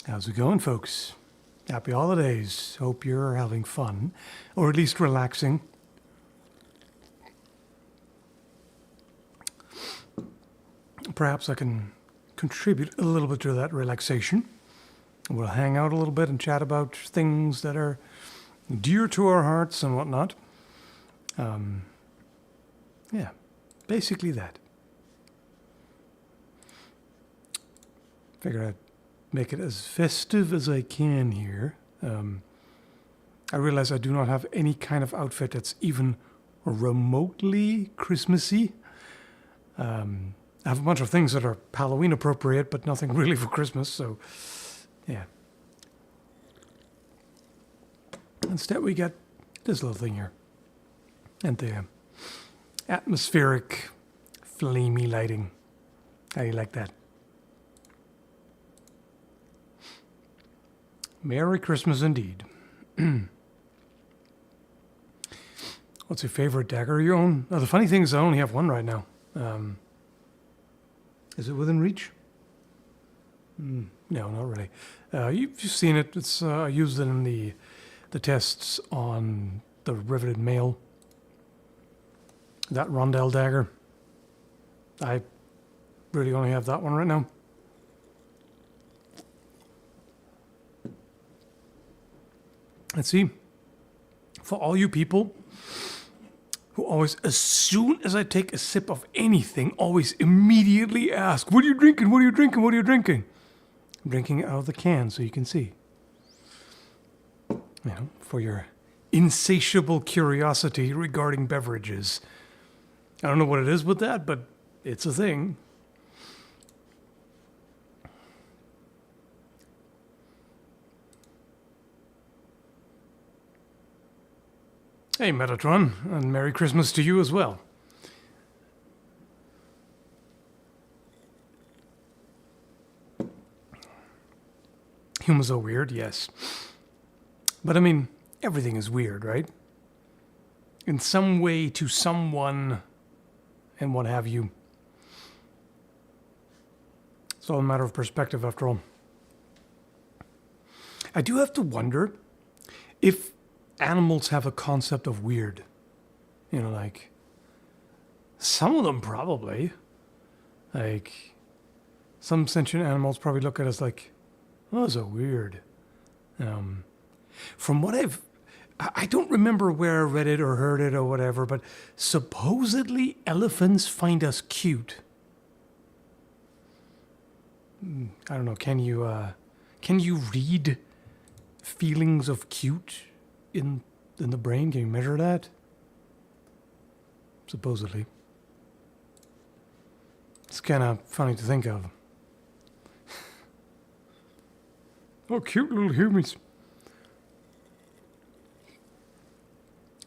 How's it going, folks? Happy holidays. Hope you're having fun, or at least relaxing. Perhaps I can contribute a little bit to that relaxation. We'll hang out a little bit and chat about things that are dear to our hearts and whatnot. Yeah, basically that. Figured I'd make it as festive as I can here. I realize I do not have any kind of outfit that's even remotely Christmassy. I have a bunch of things that are Halloween appropriate, but nothing really for Christmas, so yeah. Instead we got this little thing here. And the atmospheric, flamey lighting. How do you like that? Merry Christmas indeed. What's your favorite dagger you own? Oh, the funny thing is I only have one right now. Is it within reach? No, not really. You've seen it. It's I used it in the tests on the riveted mail. That rondelle dagger. I really only have that one right now. Let's see. For all you people who always, as soon as I take a sip of anything, always immediately ask, what are you drinking? What are you drinking? What are you drinking? I'm drinking out of the can so you can see. You know, for your insatiable curiosity regarding beverages. I don't know what it is with that, but it's a thing. Hey, Metatron, and Merry Christmas to you as well. Humans are weird, yes. But I mean, everything is weird, right? In some way to someone and what have you. It's all a matter of perspective after all. I do have to wonder if animals have a concept of weird. You know, like, some of them probably. Like, some sentient animals probably look at us like, oh, so weird. From what I don't remember where I read it or heard it or whatever, but supposedly elephants find us cute. I don't know, can you read feelings of cute in the brain? Can you measure that? Supposedly. It's kind of funny to think of. Oh, cute little humans.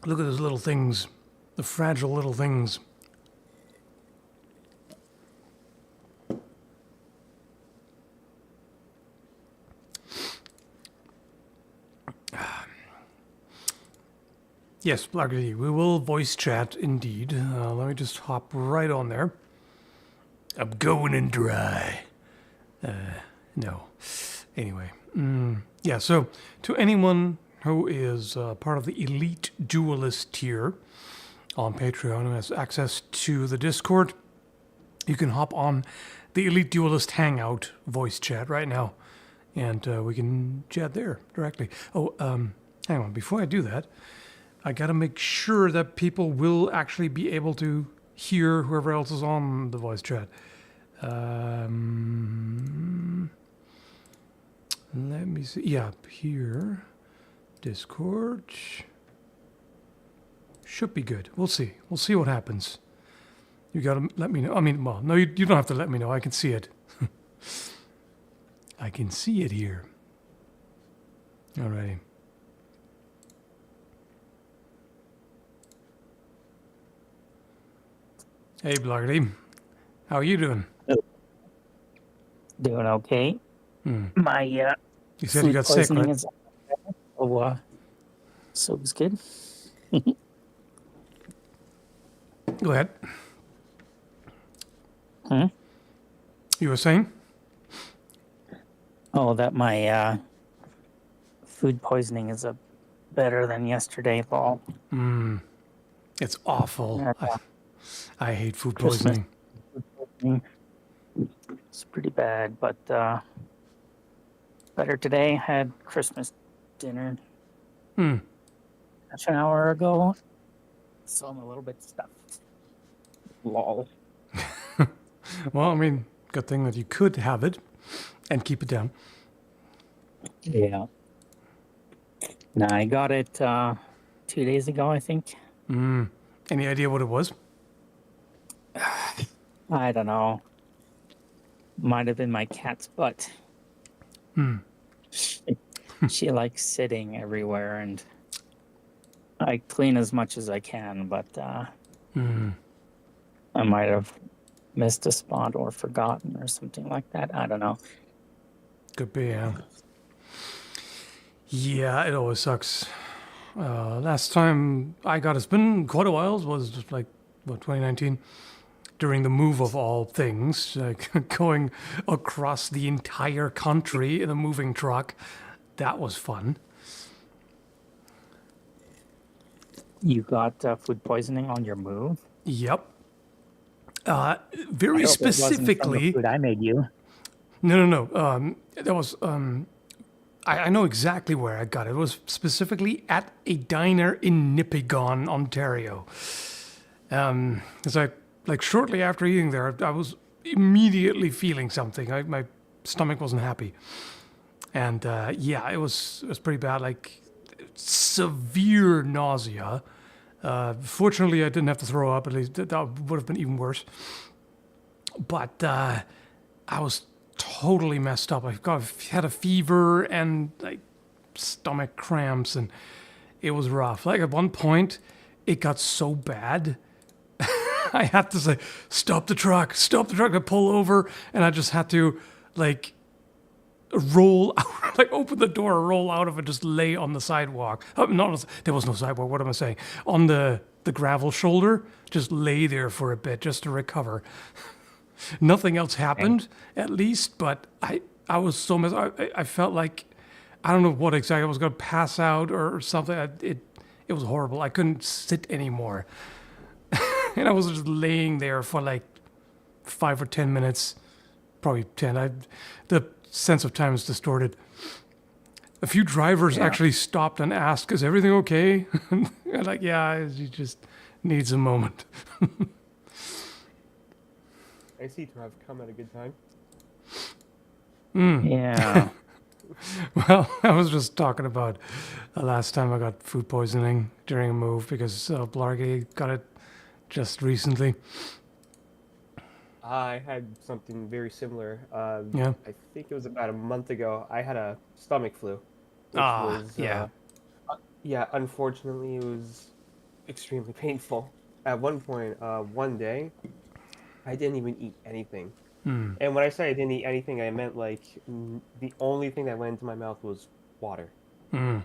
Look at those little things. The fragile little things. Yes, Blackity, we will voice chat indeed. Let me just hop right on there. I'm going in dry. No. Anyway. Yeah, so to anyone who is part of the Elite Duelist tier on Patreon and has access to the Discord, you can hop on the Elite Duelist Hangout voice chat right now, and we can chat there directly. Oh, hang on. Before I do that, I got to make sure that people will actually be able to hear whoever else is on the voice chat. Let me see. Yeah, here. Discord. Should be good. We'll see. We'll see what happens. You got to let me know. I mean, well, no, you don't have to let me know. I can see it. I can see it here. Alrighty. Hey, Bloggerty. How are you doing? Doing okay. My you said you got sick, right? Is so it's good. Go ahead. You were saying? Oh, that my food poisoning is better than yesterday, Paul. It's awful. Had, I hate food Christmas poisoning. food poisoning. It's pretty bad, but better today. Had Christmas dinner half an hour ago, so I'm a little bit stuffed. Lol. Well, I mean, good thing that you could have it and keep it down. Yeah. No, I got it 2 days ago, I think. Any idea what it was? I don't know. Might have been my cat's butt. She likes sitting everywhere, and I clean as much as I can, but I might have missed a spot or forgotten or something like that. I don't know. Could be, yeah. Yeah, it always sucks. Last time I got it's been quite a while. It was just like, what, 2019? During the move of all things, like going across the entire country in a moving truck. That was fun. You got food poisoning on your move? Yep. Very I hope it wasn't from the specifically. food I made you. No. That was. I know exactly where I got it. It was specifically at a diner in Nipigon, Ontario. It's like shortly after eating there, I was immediately feeling something. My stomach wasn't happy, and yeah, it was pretty bad. Like severe nausea. Fortunately, I didn't have to throw up. At least that would have been even worse. But I was totally messed up. Had a fever and like stomach cramps, and it was rough. Like at one point, it got so bad, I had to say, "Stop the truck! Stop the truck!" I pull over, and I just had to like roll out, like open the door, roll out of it, just lay on the sidewalk. There was no sidewalk. What am I saying? On the gravel shoulder, just lay there for a bit, just to recover. Nothing else happened, at least, but I was so messed. I felt like I don't know what exactly I was going to pass out or something. It was horrible. I couldn't sit anymore, and I was just laying there for like 5 or 10 minutes, probably 10. The sense of time is distorted. A few drivers actually stopped and asked, "Is everything okay?" And like, yeah, he just needs a moment. I see to have come at a good time. Yeah. Well, I was just talking about the last time I got food poisoning during a move because Blargy got it just recently. I had something very similar. Yeah. I think it was about a month ago. I had a stomach flu. Which yeah. Yeah, unfortunately, it was extremely painful. At one point, one day, I didn't even eat anything. And when I say I didn't eat anything, I meant like the only thing that went into my mouth was water. And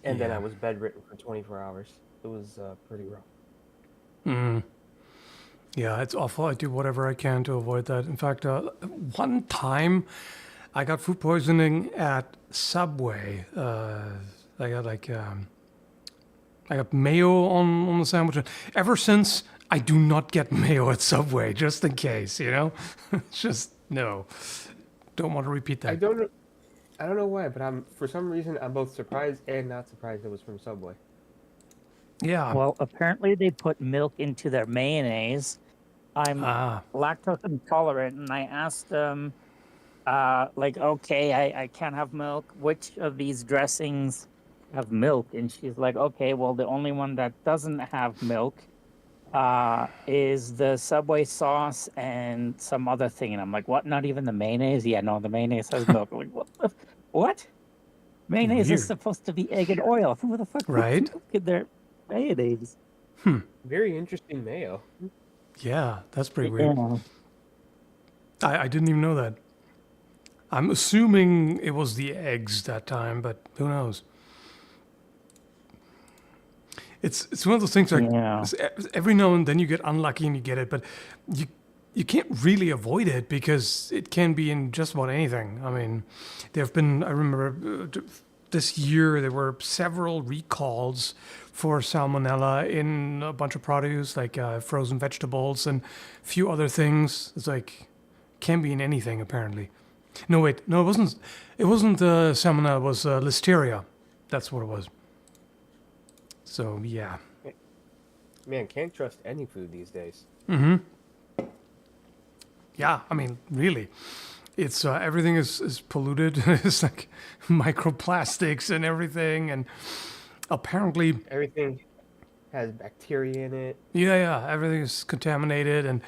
then I was bedridden for 24 hours. It was pretty rough. Yeah, it's awful. I do whatever I can to avoid that. In fact, one time I got food poisoning at Subway. I got mayo on the sandwich. And ever since, I do not get mayo at Subway, just in case, you know? It's just, no. Don't want to repeat that. I don't know why, but for some reason I'm both surprised and not surprised it was from Subway. Yeah. Well, apparently they put milk into their mayonnaise. I'm lactose intolerant, and I asked them, like, okay, I can't have milk. Which of these dressings have milk? And she's like, okay, well, the only one that doesn't have milk is the Subway sauce and some other thing. And I'm like, what? Not even the mayonnaise? Yeah, no, the mayonnaise has milk. I'm like, what? Mayonnaise Weird. is supposed to be egg and oil. Who the fuck Right? puts milk in their mayonnaise? Very interesting mayo. Yeah, that's pretty weird. Yeah. I didn't even know that. I'm assuming it was the eggs that time, but who knows? It's one of those things like Yeah. every now and then you get unlucky and you get it, but you can't really avoid it because it can be in just about anything. I mean, there have been, I remember this year there were several recalls for salmonella in a bunch of produce, like frozen vegetables and a few other things. It's like, can be in anything apparently. No, wait, no, it wasn't. It wasn't salmonella. It was listeria. That's what it was. So yeah. Man, can't trust any food these days. Yeah, I mean, really, it's everything is polluted. It's like microplastics and everything, and apparently, Everything has bacteria in it. yeah, everything is contaminated, and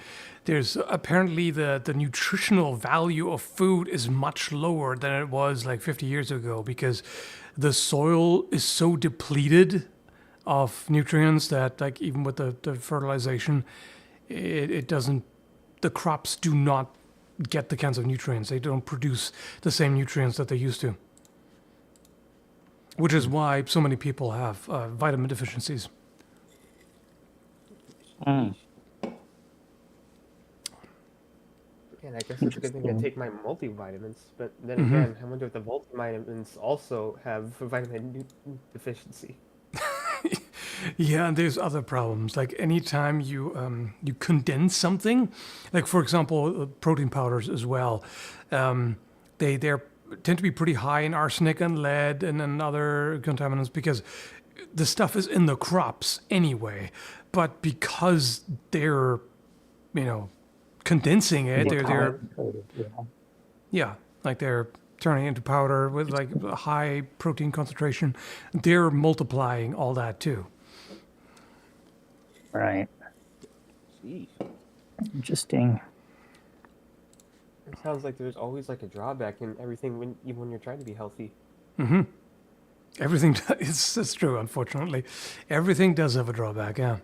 there's apparently the nutritional value of food is much lower than it was like 50 years ago because the soil is so depleted of nutrients that like even with the fertilization, it doesn't. The crops do not get the kinds of nutrients. They don't produce the same nutrients that they used to. Which is why so many people have vitamin deficiencies. Mm. And I guess it's a good thing I take my multivitamins. But then again, I wonder if the multivitamins also have vitamin deficiency. Yeah, and there's other problems. Like anytime you condense something, like for example, protein powders as well, they tend to be pretty high in arsenic and lead and other contaminants because the stuff is in the crops anyway. But because they're, condensing it, they're yeah, like they're turning into powder with like a high protein concentration. They're multiplying all that too. Right. Jeez. Interesting. It sounds like there's always like a drawback in everything even when you're trying to be healthy. Everything, it's true, unfortunately. Everything does have a drawback, yeah.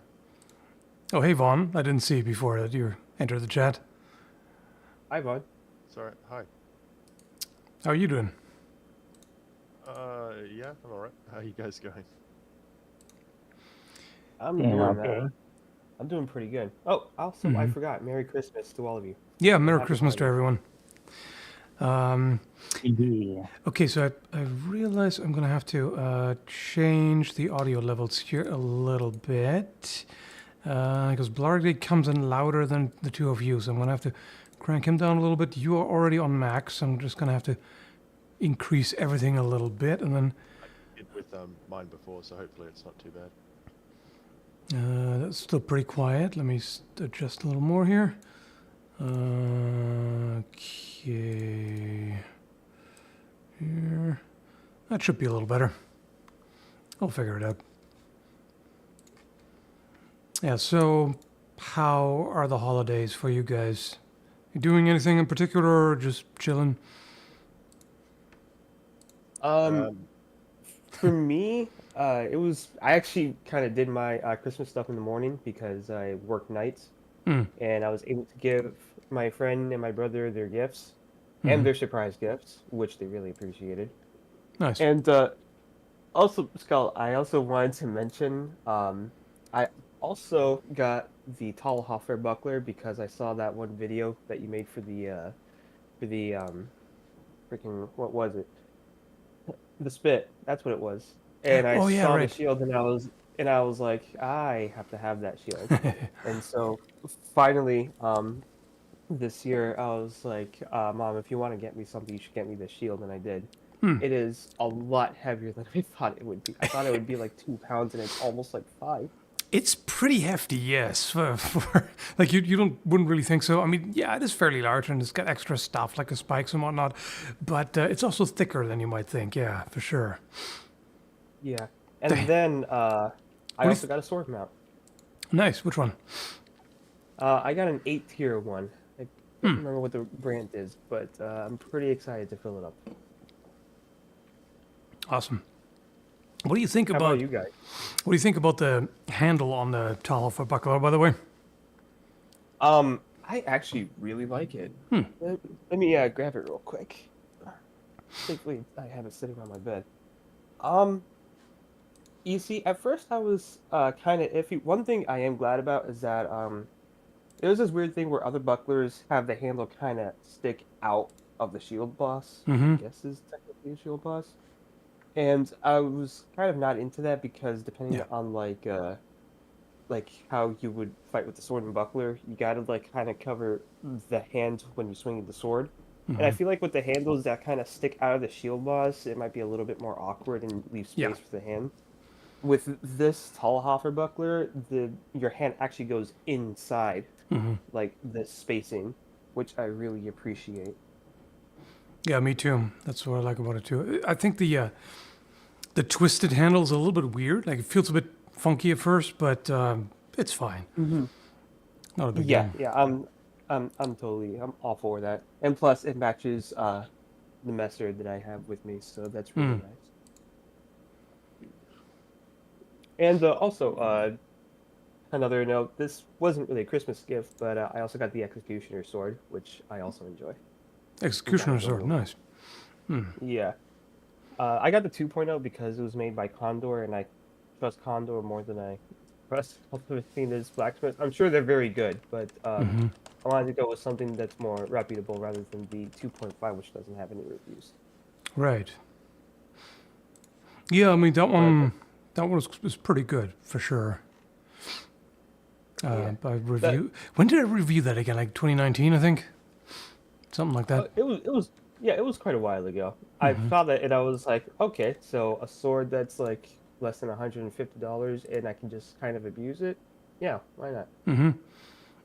Oh, hey, Vaughn. I didn't see you before that you entered the chat. Hi, Vaughn. Sorry, hi. How are you doing? Yeah, I'm alright. How are you guys going? I'm doing pretty good. Oh, also, I forgot. Merry Christmas to all of you. Yeah, Merry Happy Christmas to holidays. everyone. Yeah. Okay, so I realize I'm going to have to change the audio levels here a little bit. Because Blargday comes in louder than the two of you, so I'm going to have to crank him down a little bit. You are already on max, so I'm just going to have to increase everything a little bit, and then... I did with mine before, so hopefully it's not too bad. That's still pretty quiet. Let me adjust a little more here. Okay. Here. That should be a little better. I'll figure it out. Yeah, so how are the holidays for you guys? You doing anything in particular or just chilling? For me, I actually kind of did my Christmas stuff in the morning because I work nights, and I was able to give my friend and my brother their gifts and their surprise gifts, which they really appreciated. Nice. And also, Skull, I also wanted to mention, I also got the Talhofer buckler because I saw that one video that you made for the freaking, what was it? The spit. That's what it was. And I saw the shield, and I was like, I have to have that shield. And so finally, this year I was like, Mom, if you want to get me something, you should get me this shield, and I did. It is a lot heavier than I thought it would be. I thought it would be like 2 pounds, and it's almost like 5. It's pretty hefty, yes. For like you wouldn't really think so. I mean, yeah, it is fairly large and it's got extra stuff like the spikes and whatnot, but it's also thicker than you might think. Yeah, for sure. Yeah, and then I also got a sword mount. Nice. Which one? I got an 8-tier one. I don't remember what the brand is, but I'm pretty excited to fill it up. Awesome. What do you think How about you guys? What do you think about the handle on the Talhofer buckler, by the way? I actually really like it. Let me grab it real quick. Thankfully, I have it sitting on my bed. You see, at first I was kind of iffy. One thing I am glad about is that It was this weird thing where other bucklers have the handle kind of stick out of the shield boss. I guess is technically a shield boss. And I was kind of not into that because depending Yeah. on like how you would fight with the sword and buckler, you gotta like kind of cover the hand when you're swinging the sword. And I feel like with the handles that kind of stick out of the shield boss, it might be a little bit more awkward and leave space Yeah. for the hand. With this Tallhofer buckler, your hand actually goes inside, like the spacing, which I really appreciate. Yeah, me too. That's what I like about it too. I think the twisted handle is a little bit weird. Like it feels a bit funky at first, but it's fine. Not a big Yeah, deal. yeah, I'm I'm all for that. And plus, it matches the messer that I have with me, so that's really nice. And also, another note: this wasn't really a Christmas gift, but I also got the Executioner Sword, which I also enjoy. Executioner sword, nice. Yeah. I got the 2.0 because it was made by Condor, and I trust Condor more than I trust Kult of Athena's blacksmith. I'm sure they're very good, but I wanted to go with something that's more reputable rather than the 2.5, which doesn't have any reviews. Right. Yeah, I mean that one was pretty good for sure. Yeah. When did I review that again? Like 2019, I think. Something like that. It was quite a while ago. I saw that and I was like, okay, so a sword that's like less than $150 and I can just kind of abuse it. Yeah, why not?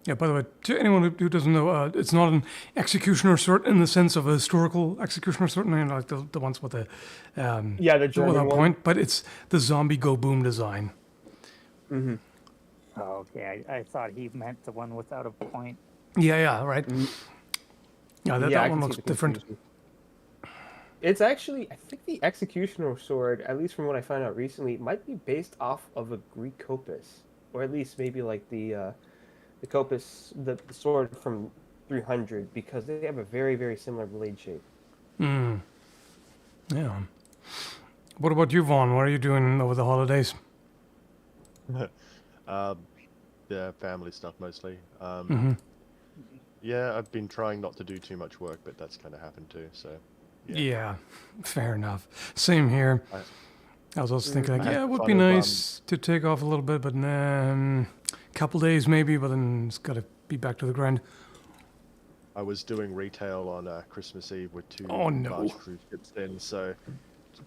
Yeah, by the way, to anyone who doesn't know, it's not an executioner sword in the sense of a historical executioner sword, you know, like the ones with the The German without one. point, but it's the zombie go boom design. Oh, okay. I thought he meant the one without a point. Yeah, right. Yeah, I that can one see looks the different. confusion. It's actually, I think the Executioner Sword, at least from what I found out recently, might be based off of a Greek kopis, or at least maybe like the kopis, the sword from 300, because they have a very, very similar blade shape. Yeah. What about you, Vaughn? What are you doing over the holidays? Yeah, family stuff mostly. Yeah, I've been trying not to do too much work, but that's kind of happened too. So. Yeah, fair enough. Same here. I was also thinking, like, I had yeah, it would fun be of, nice to take off a little bit, but a couple days maybe, but then it's got to be back to the grind. I was doing retail on Christmas Eve with two Oh, no. large cruise ships in, so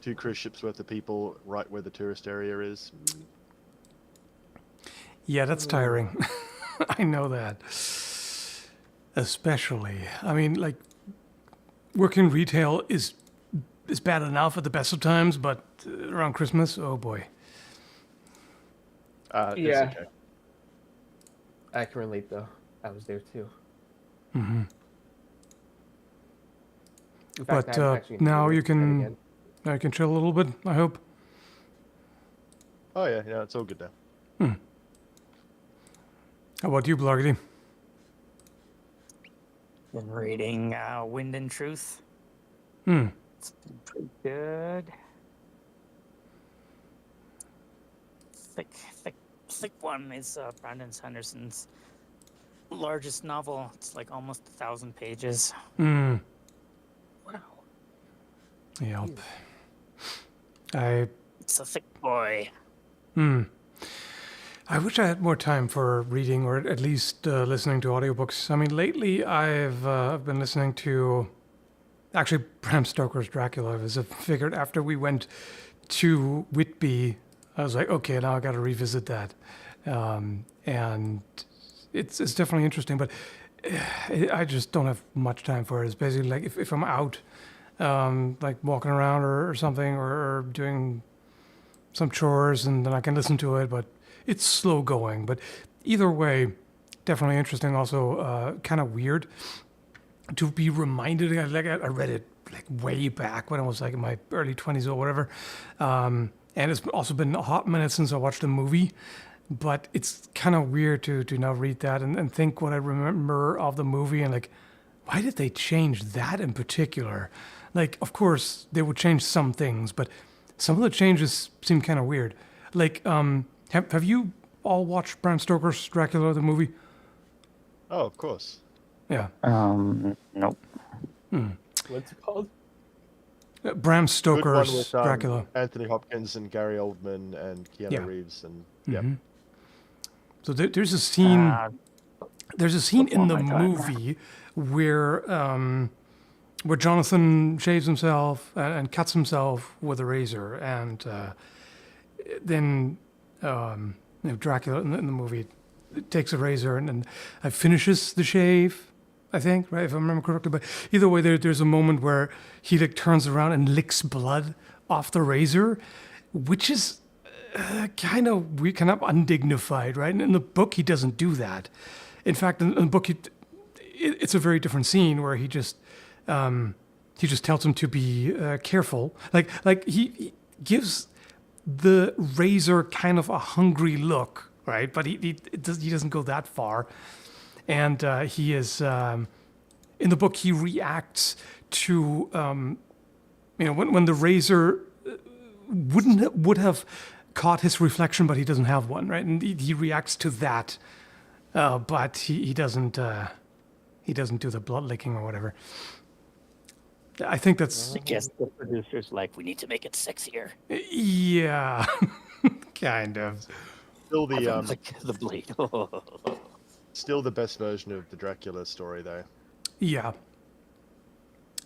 2 cruise ships worth of people right where the tourist area is. Yeah, that's tiring. I know that. Especially, I mean, like, working retail is bad enough at the best of times, but around Christmas, oh boy. It's Yeah. okay. I can relate though. I was there too. Mm-hmm. In fact, But I'm actually now enjoying you it can chill a little bit, I hope. Oh yeah, it's all good now. How about you, Blargity? Been reading Wind and Truth. It's been pretty good. Thick one is Brandon Sanderson's largest novel. It's like almost 1,000 pages. Wow. Wow. Yep. It's a thick boy. I wish I had more time for reading or at least listening to audiobooks. I mean, lately I've been listening to actually Bram Stoker's Dracula. I figured after we went to Whitby, I was like, okay, now I got to revisit that, and it's definitely interesting. But I just don't have much time for it. It's basically like if I'm out, like walking around or something, or doing some chores, and then I can listen to it. But it's slow going. But either way, definitely interesting. Also, kind of weird to be reminded. Like I read it like way back when I was like in my early 20s or whatever. And it's also been a hot minute since I watched the movie. But it's kind of weird to now read that and think what I remember of the movie and like, why did they change that in particular? Like, of course, they would change some things, but some of the changes seem kind of weird. Like, have you all watched Bram Stoker's Dracula, the movie? Oh, of course. Yeah. Nope. What's it called? Bram Good one Stoker's with Dracula. Anthony Hopkins and Gary Oldman and Keanu Yeah. Reeves and So there's a scene. There's a scene in the before my time. movie where Jonathan shaves himself and cuts himself with a razor, and then Dracula in the movie takes a razor and finishes the shave. I think, right, if I remember correctly. But either way, there's a moment where he like turns around and licks blood off the razor, which is kind of weird, kind of undignified, right? And in the book, he doesn't do that. In fact, in the book, it's a very different scene where he just tells him to be careful. Like he gives the razor kind of a hungry look, right? But he doesn't go that far. And he is in the book. He reacts to when the razor would have caught his reflection, but he doesn't have one, right? And he reacts to that, but he doesn't do the blood licking or whatever. I think that's I guess the producer's like, we need to make it sexier. yeah, kind of. still the The blade. still the best version of the Dracula story though. Yeah.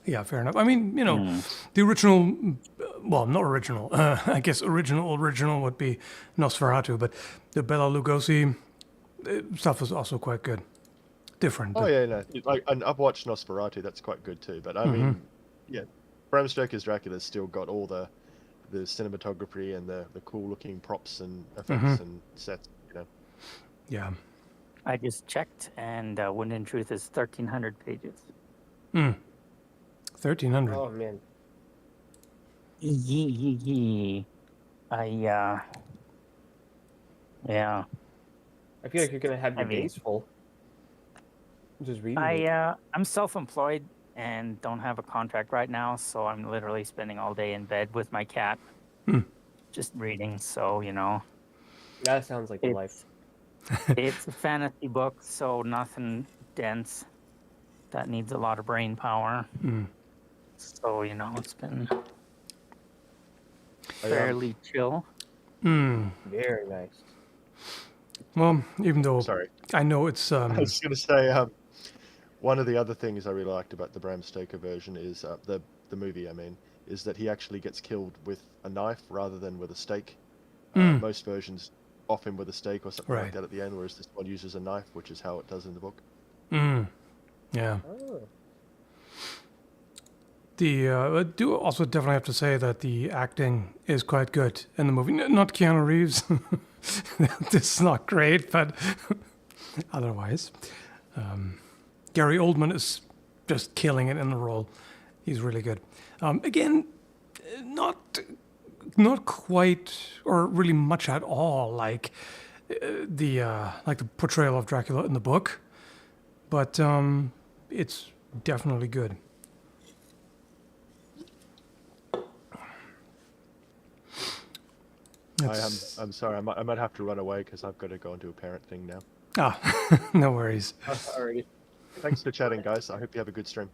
Yeah, fair enough. I mean, the original, well, not original. I guess original would be Nosferatu, but the Bela Lugosi stuff was also quite good. Different. Oh but- yeah, no. Like, and I've watched Nosferatu. That's quite good too. But I mean, yeah, Bram Stoker's Dracula's still got all the cinematography and the cool looking props and effects and sets. Yeah. I just checked, and Wind in Truth is 1,300 pages. 1,300. Oh man. Yeah. I feel like you're gonna have your mean- days full. Just reading it. I'm self-employed and don't have a contract right now, so I'm literally spending all day in bed with my cat, just reading. So That sounds like the life. it's a fantasy book, so nothing dense that needs a lot of brain power. So it's been fairly chill. Very nice. Well, even though Sorry. I know it's I was going to say one of the other things I really liked about the Bram Stoker version is the movie. I mean, is that he actually gets killed with a knife rather than with a stake. Most versions off him with a stake or something like Right. that at the end, whereas this one uses a knife, which is how it does in the book. yeah. Oh. I do also definitely have to say that the acting is quite good in the movie. Not Keanu Reeves. This is not great, but otherwise. Gary Oldman is just killing it in the role. He's really good. Again, not quite or really much at all like the portrayal of Dracula in the book, but it's definitely good. I'm sorry, I might have to run away because I've got to go and do a parent thing now. No worries. Alrighty. Thanks for chatting, guys. I hope you have a good stream.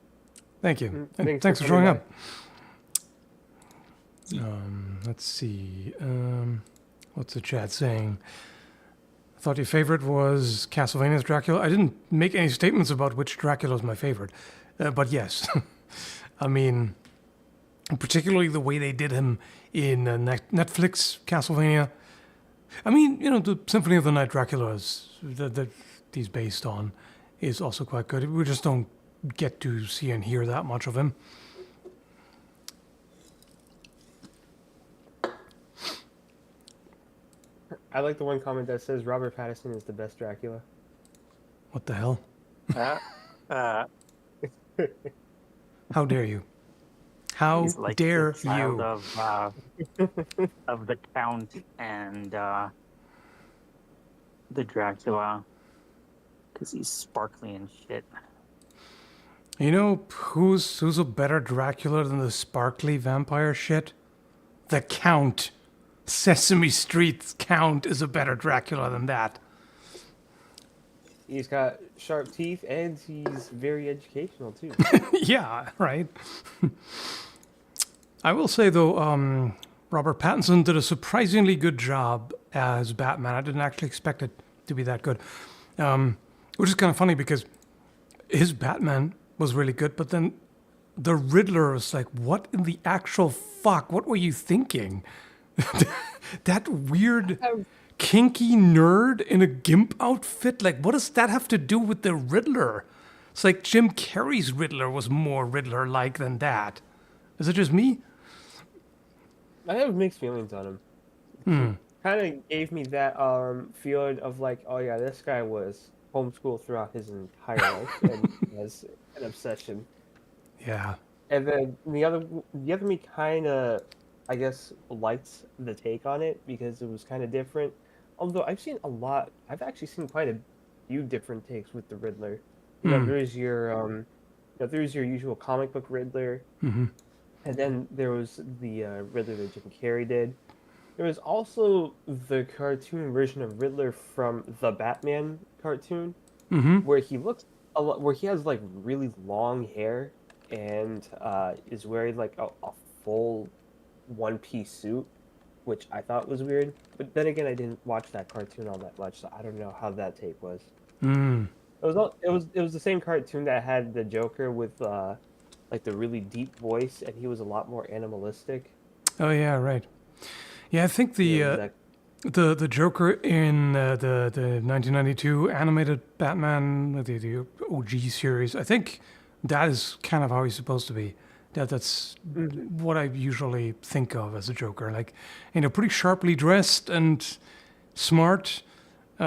Thank you. And Thanks thanks for for showing coming up. Let's see. What's the chat saying? I thought your favorite was Castlevania's Dracula. I didn't make any statements about which Dracula is my favorite, but yes. I mean, particularly the way they did him in Netflix Castlevania. I mean, the Symphony of the Night Dracula is that he's based on is also quite good. We just don't get to see and hear that much of him. I like the one comment that says Robert Pattinson is the best Dracula. What the hell? Uh, How dare you? How he's like dare the child you? of the Count and the Dracula, because he's sparkly and shit. You know who's a better Dracula than the sparkly vampire shit? The Count. Sesame Street's Count is a better Dracula than that. He's got sharp teeth, and he's very educational too. Yeah, right. I will say though, Robert Pattinson did a surprisingly good job as Batman. I didn't actually expect it to be that good, which is kind of funny because his Batman was really good, but then the Riddler was like, what in the actual fuck? What were you thinking? That weird, kinky nerd in a gimp outfit? Like, what does that have to do with the Riddler? It's like Jim Carrey's Riddler was more Riddler-like than that. Is it just me? I have mixed feelings on him. Kind of gave me that feeling of like, oh yeah, this guy was homeschooled throughout his entire life and has an obsession. Yeah. And then the other me kind of, I guess, liked the take on it because it was kind of different. Although I've actually seen quite a few different takes with the Riddler. You know, there's your usual comic book Riddler, and then there was the Riddler that Jim Carrey did. There was also the cartoon version of Riddler from the Batman cartoon, where he looks where he has like really long hair and is wearing like a full one-piece suit, which I thought was weird. But then again, I didn't watch that cartoon all that much, so I don't know how that take was. It was the same cartoon that had the Joker with like the really deep voice, and he was a lot more animalistic. Oh yeah, right. Yeah, I think the Joker in the 1992 animated Batman, the OG series, I think that is kind of how he's supposed to be. That's what I usually think of as a Joker, like, you know, pretty sharply dressed and smart, but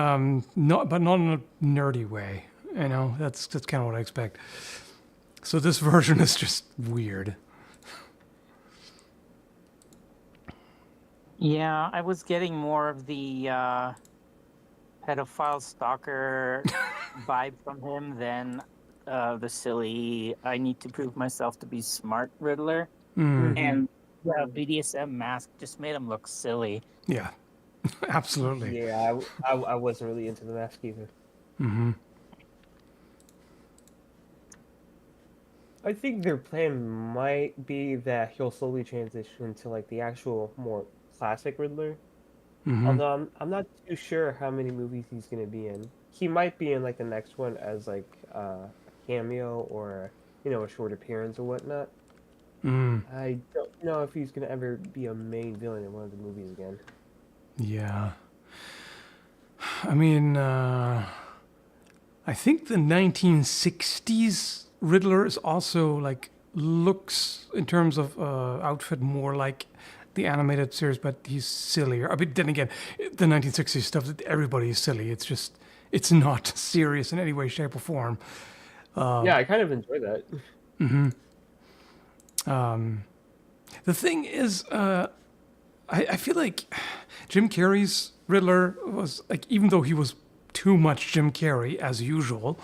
not in a nerdy way. You know, that's kind of what I expect. So this version is just weird. Yeah, I was getting more of the pedophile stalker vibe from him than the silly, I need to prove myself to be smart Riddler. And the BDSM mask just made him look silly. Yeah, absolutely. Yeah, I wasn't really into the mask either. I think their plan might be that he'll slowly transition to like the actual more classic Riddler. Although I'm not too sure how many movies he's gonna be in. He might be in like the next one as like a cameo or, you know, a short appearance or whatnot. I don't know if he's gonna ever be a main villain in one of the movies again. Yeah. I mean, I think the 1960s Riddler is also like looks in terms of outfit more like the animated series, but he's sillier. I mean, then again, the 1960s stuff, everybody is silly. It's just, it's not serious in any way, shape, or form. Yeah, I kind of enjoy that. The thing is, I feel like Jim Carrey's Riddler was like, even though he was too much Jim Carrey as usual,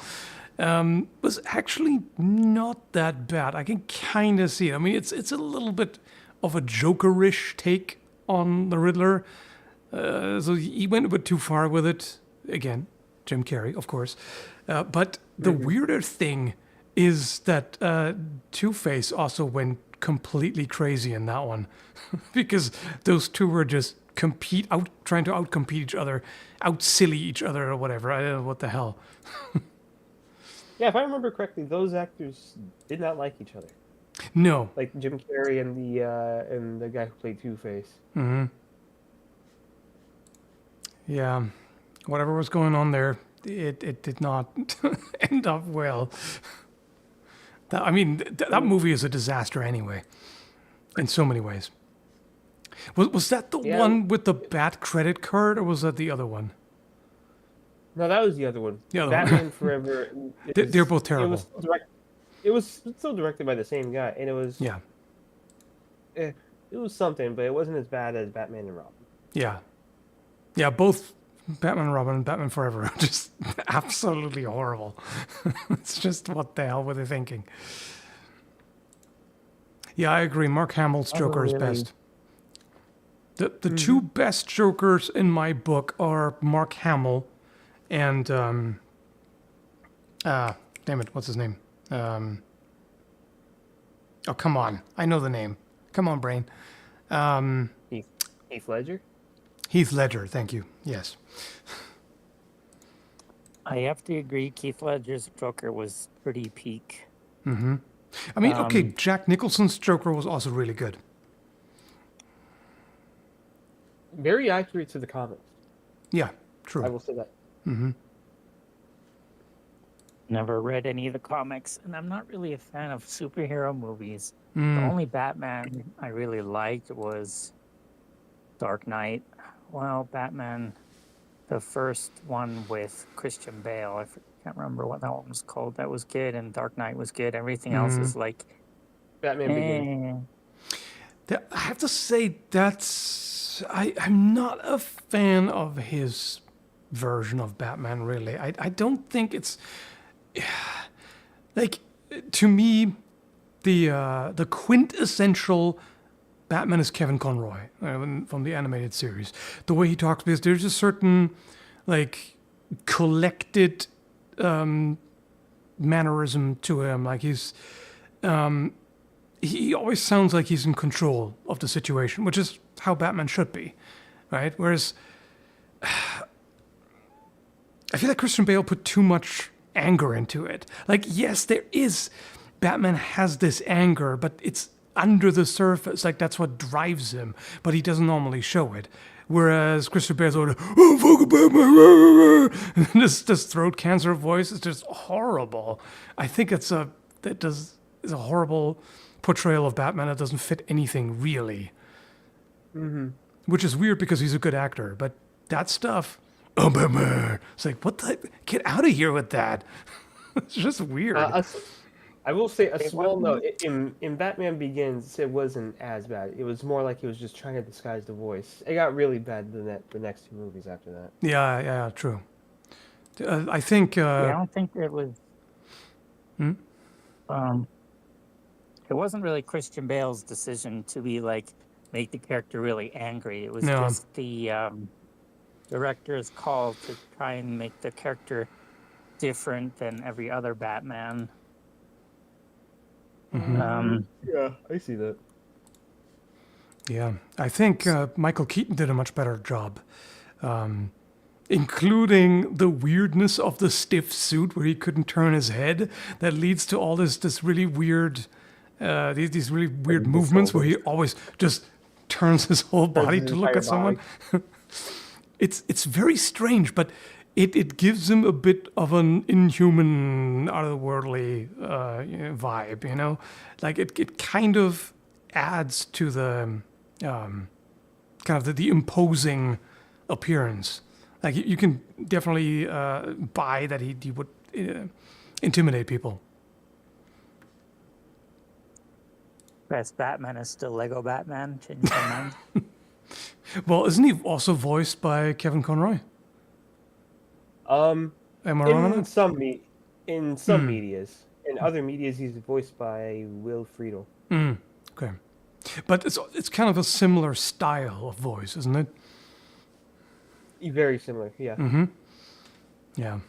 was actually not that bad. I can kind of see it. I mean, it's a little bit of a Joker-ish take on the Riddler. So he went a bit too far with it. Again, Jim Carrey, of course. But the weirder thing is that Two-Face also went completely crazy in that one. Because those two were just trying to outcompete each other, out-silly each other or whatever. I don't know what the hell. Yeah, if I remember correctly, those actors did not like each other. No. Like Jim Carrey and the guy who played Two-Face. Yeah. Whatever was going on there, it did not end up well. I mean, that movie is a disaster anyway, in so many ways. Was that the one with the bad credit card, or was that the other one? No, that was the other one. The other Batman one. Forever. They're both terrible. It was still directed by the same guy, and it was it was something, but it wasn't as bad as Batman and Robin. Yeah, both Batman and Robin and Batman Forever are just absolutely horrible. It's just, what the hell were they thinking? Yeah, I agree. Mark Hamill's Joker is best. The two best Jokers in my book are Mark Hamill and Damn it, what's his name? Oh, come on. I know the name. Come on, brain. Heath Ledger? Heath Ledger, thank you. Yes. I have to agree. Keith Ledger's Joker was pretty peak. I mean, okay, Jack Nicholson's Joker was also really good. Very accurate to the comics. Yeah, true. I will say that. Never read any of the comics, and I'm not really a fan of superhero movies. The only Batman I really liked was Dark Knight. Well, Batman, the first one with Christian Bale. I can't remember what that one was called. That was good, and Dark Knight was good. Everything else is like... Batman Begins. I have to say I'm not a fan of his version of Batman, really. I don't think it's... Like, to me, the quintessential Batman is Kevin Conroy from the animated series. The way he talks, because there's a certain, like, collected mannerism to him. Like, he always sounds like he's in control of the situation, which is how Batman should be, right? Whereas I feel like Christian Bale put too much anger into it. Like, yes, Batman has this anger, but it's under the surface. Like, that's what drives him, but he doesn't normally show it. Whereas Christian Bale's always, oh, fucking Batman, and this throat cancer voice is just horrible. I think is a horrible portrayal of Batman that doesn't fit anything really. Which is weird because he's a good actor, but that stuff, oh, Batman, it's like, what the, get out of here with that. It's just weird. I will say a small note. In Batman Begins, it wasn't as bad. It was more like he was just trying to disguise the voice. It got really bad the next two movies after that. Yeah, true. I think... I don't think it was... It wasn't really Christian Bale's decision to be like, make the character really angry. It was just the director's call to try and make the character different than every other Batman. Yeah, I see that. Yeah, I think Michael Keaton did a much better job, including the weirdness of the stiff suit where he couldn't turn his head. That leads to all this really weird, these really weird movements where he always just turns his whole body to look at someone. It's very strange, but it gives him a bit of an inhuman, otherworldly vibe, you know? Like, it kind of adds to the kind of the imposing appearance. Like, you can definitely buy that he would intimidate people. Best Batman is still Lego Batman. Change my mind. Well, isn't he also voiced by Kevin Conroy? Am I wrong on in that? some medias. In other medias, he's voiced by Will Friedle. Okay. But it's kind of a similar style of voice, isn't it? Very similar, yeah. Yeah.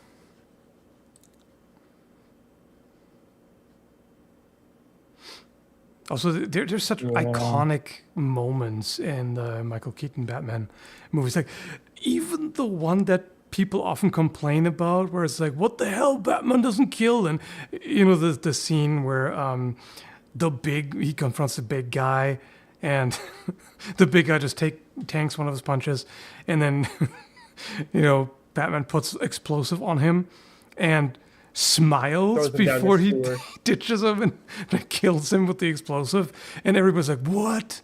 Also, there's such iconic moments in the Michael Keaton Batman movies. Like, even the one that people often complain about, where it's like, what the hell, Batman doesn't kill? And, you know, the scene where he confronts the big guy, and the big guy just tanks one of his punches, and then, you know, Batman puts explosive on him, and smiles before he ditches him and kills him with the explosive, and everybody's like, what?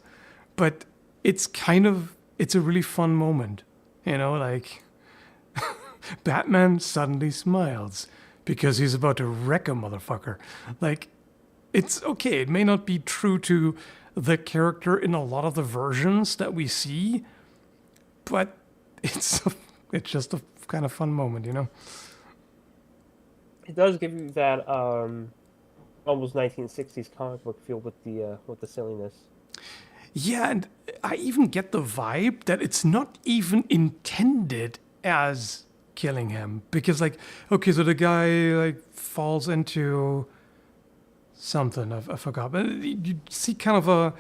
But it's a really fun moment, you know, like Batman suddenly smiles because he's about to wreck a motherfucker. Like, it's okay, it may not be true to the character in a lot of the versions that we see, but it's just a kind of fun moment, you know. It does give you that almost 1960s comic book feel with the silliness. Yeah, and I even get the vibe that it's not even intended as killing him, because like, okay, so the guy like falls into something, I forgot, but you see kind of a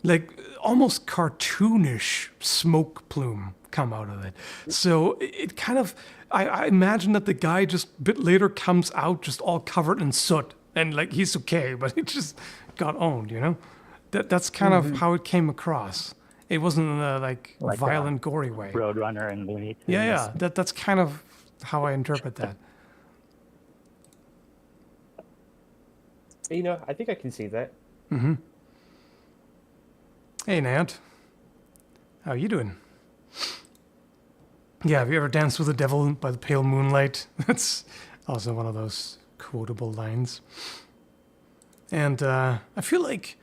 like almost cartoonish smoke plume come out of it. So it kind of, I imagine that the guy just a bit later comes out just all covered in soot, and like he's okay, but he just got owned, you know? That's kind of how it came across. It wasn't in a like violent, gory way. Roadrunner and Looney Tunes. Yeah. That's kind of how I interpret that. You know, I think I can see that. Hey, Nant. How you doing? Yeah, have you ever danced with the devil by the pale moonlight? That's also one of those quotable lines. And I feel like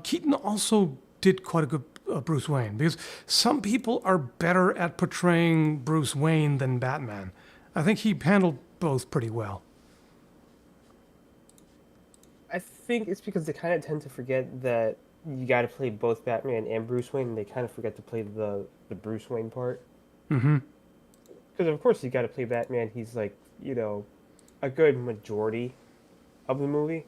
Keaton also did quite a good Bruce Wayne, because some people are better at portraying Bruce Wayne than Batman. I think he handled both pretty well. I think it's because they kind of tend to forget that you got to play both Batman and Bruce Wayne, and they kind of forget to play the Bruce Wayne part. Because of course you got to play Batman. He's like, you know, a good majority of the movie.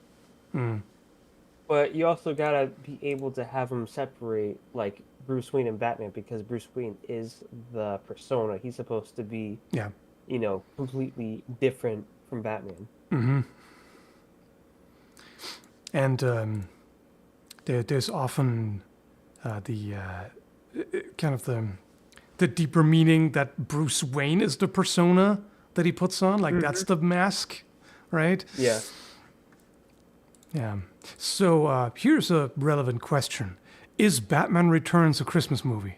But you also got to be able to have him separate like Bruce Wayne and Batman, because Bruce Wayne is the persona. He's supposed to be, you know, completely different from Batman. And there's often the kind of the deeper meaning that Bruce Wayne is the persona that he puts on. Like that's the mask, right? Yeah. Yeah. So here's a relevant question. Is Batman Returns a Christmas movie?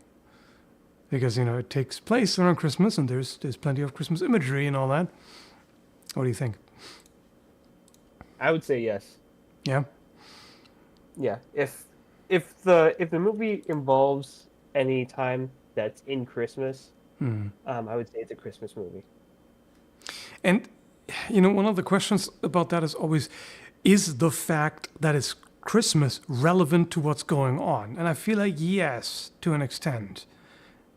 Because, you know, it takes place around Christmas, and there's plenty of Christmas imagery and all that. What do you think? I would say yes. Yeah? Yeah. If the movie involves any time that's in Christmas, I would say it's a Christmas movie. And, you know, one of the questions about that is always, is the fact that it's Christmas relevant to what's going on? And I feel like yes, to an extent.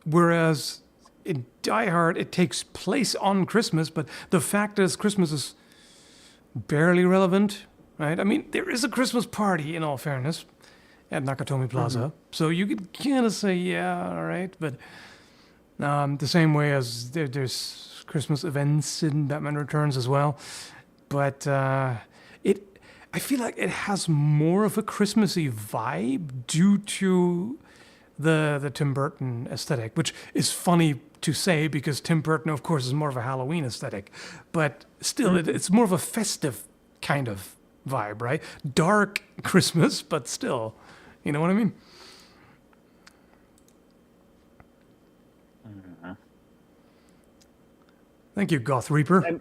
Whereas in Die Hard, it takes place on Christmas, but the fact that Christmas is barely relevant, right? I mean, there is a Christmas party, in all fairness, at Nakatomi Plaza. So you could kind of say, yeah, all right. But the same way as there's Christmas events in Batman Returns as well. But I feel like it has more of a Christmassy vibe due to the Tim Burton aesthetic, which is funny to say because Tim Burton, of course, is more of a Halloween aesthetic. But still, it's more of a festive kind of vibe, right? Dark Christmas, but still, you know what I mean? Thank you, Goth Reaper.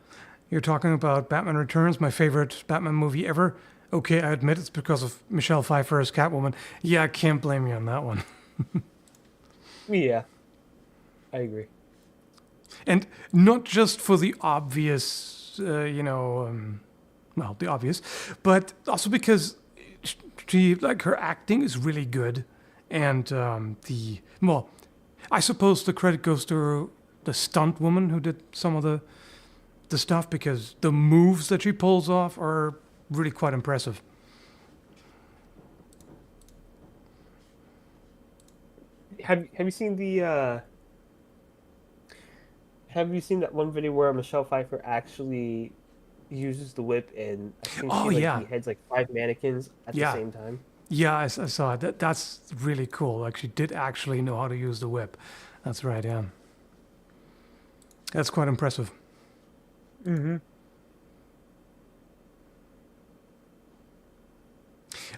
You're talking about Batman Returns, my favorite Batman movie ever. Okay, I admit it's because of Michelle Pfeiffer as Catwoman. Yeah, I can't blame you on that one. Yeah, I agree. And not just for the obvious, the obvious, but also because her acting is really good. And I suppose the credit goes to the stunt woman who did some of the stuff, because the moves that she pulls off are really quite impressive. Have you seen that one video where Michelle Pfeiffer actually uses the whip, and I think she beheads like 5 mannequins at the same time? Yeah, I saw it. That's really cool. Like, she did actually know how to use the whip. That's right, yeah. That's quite impressive.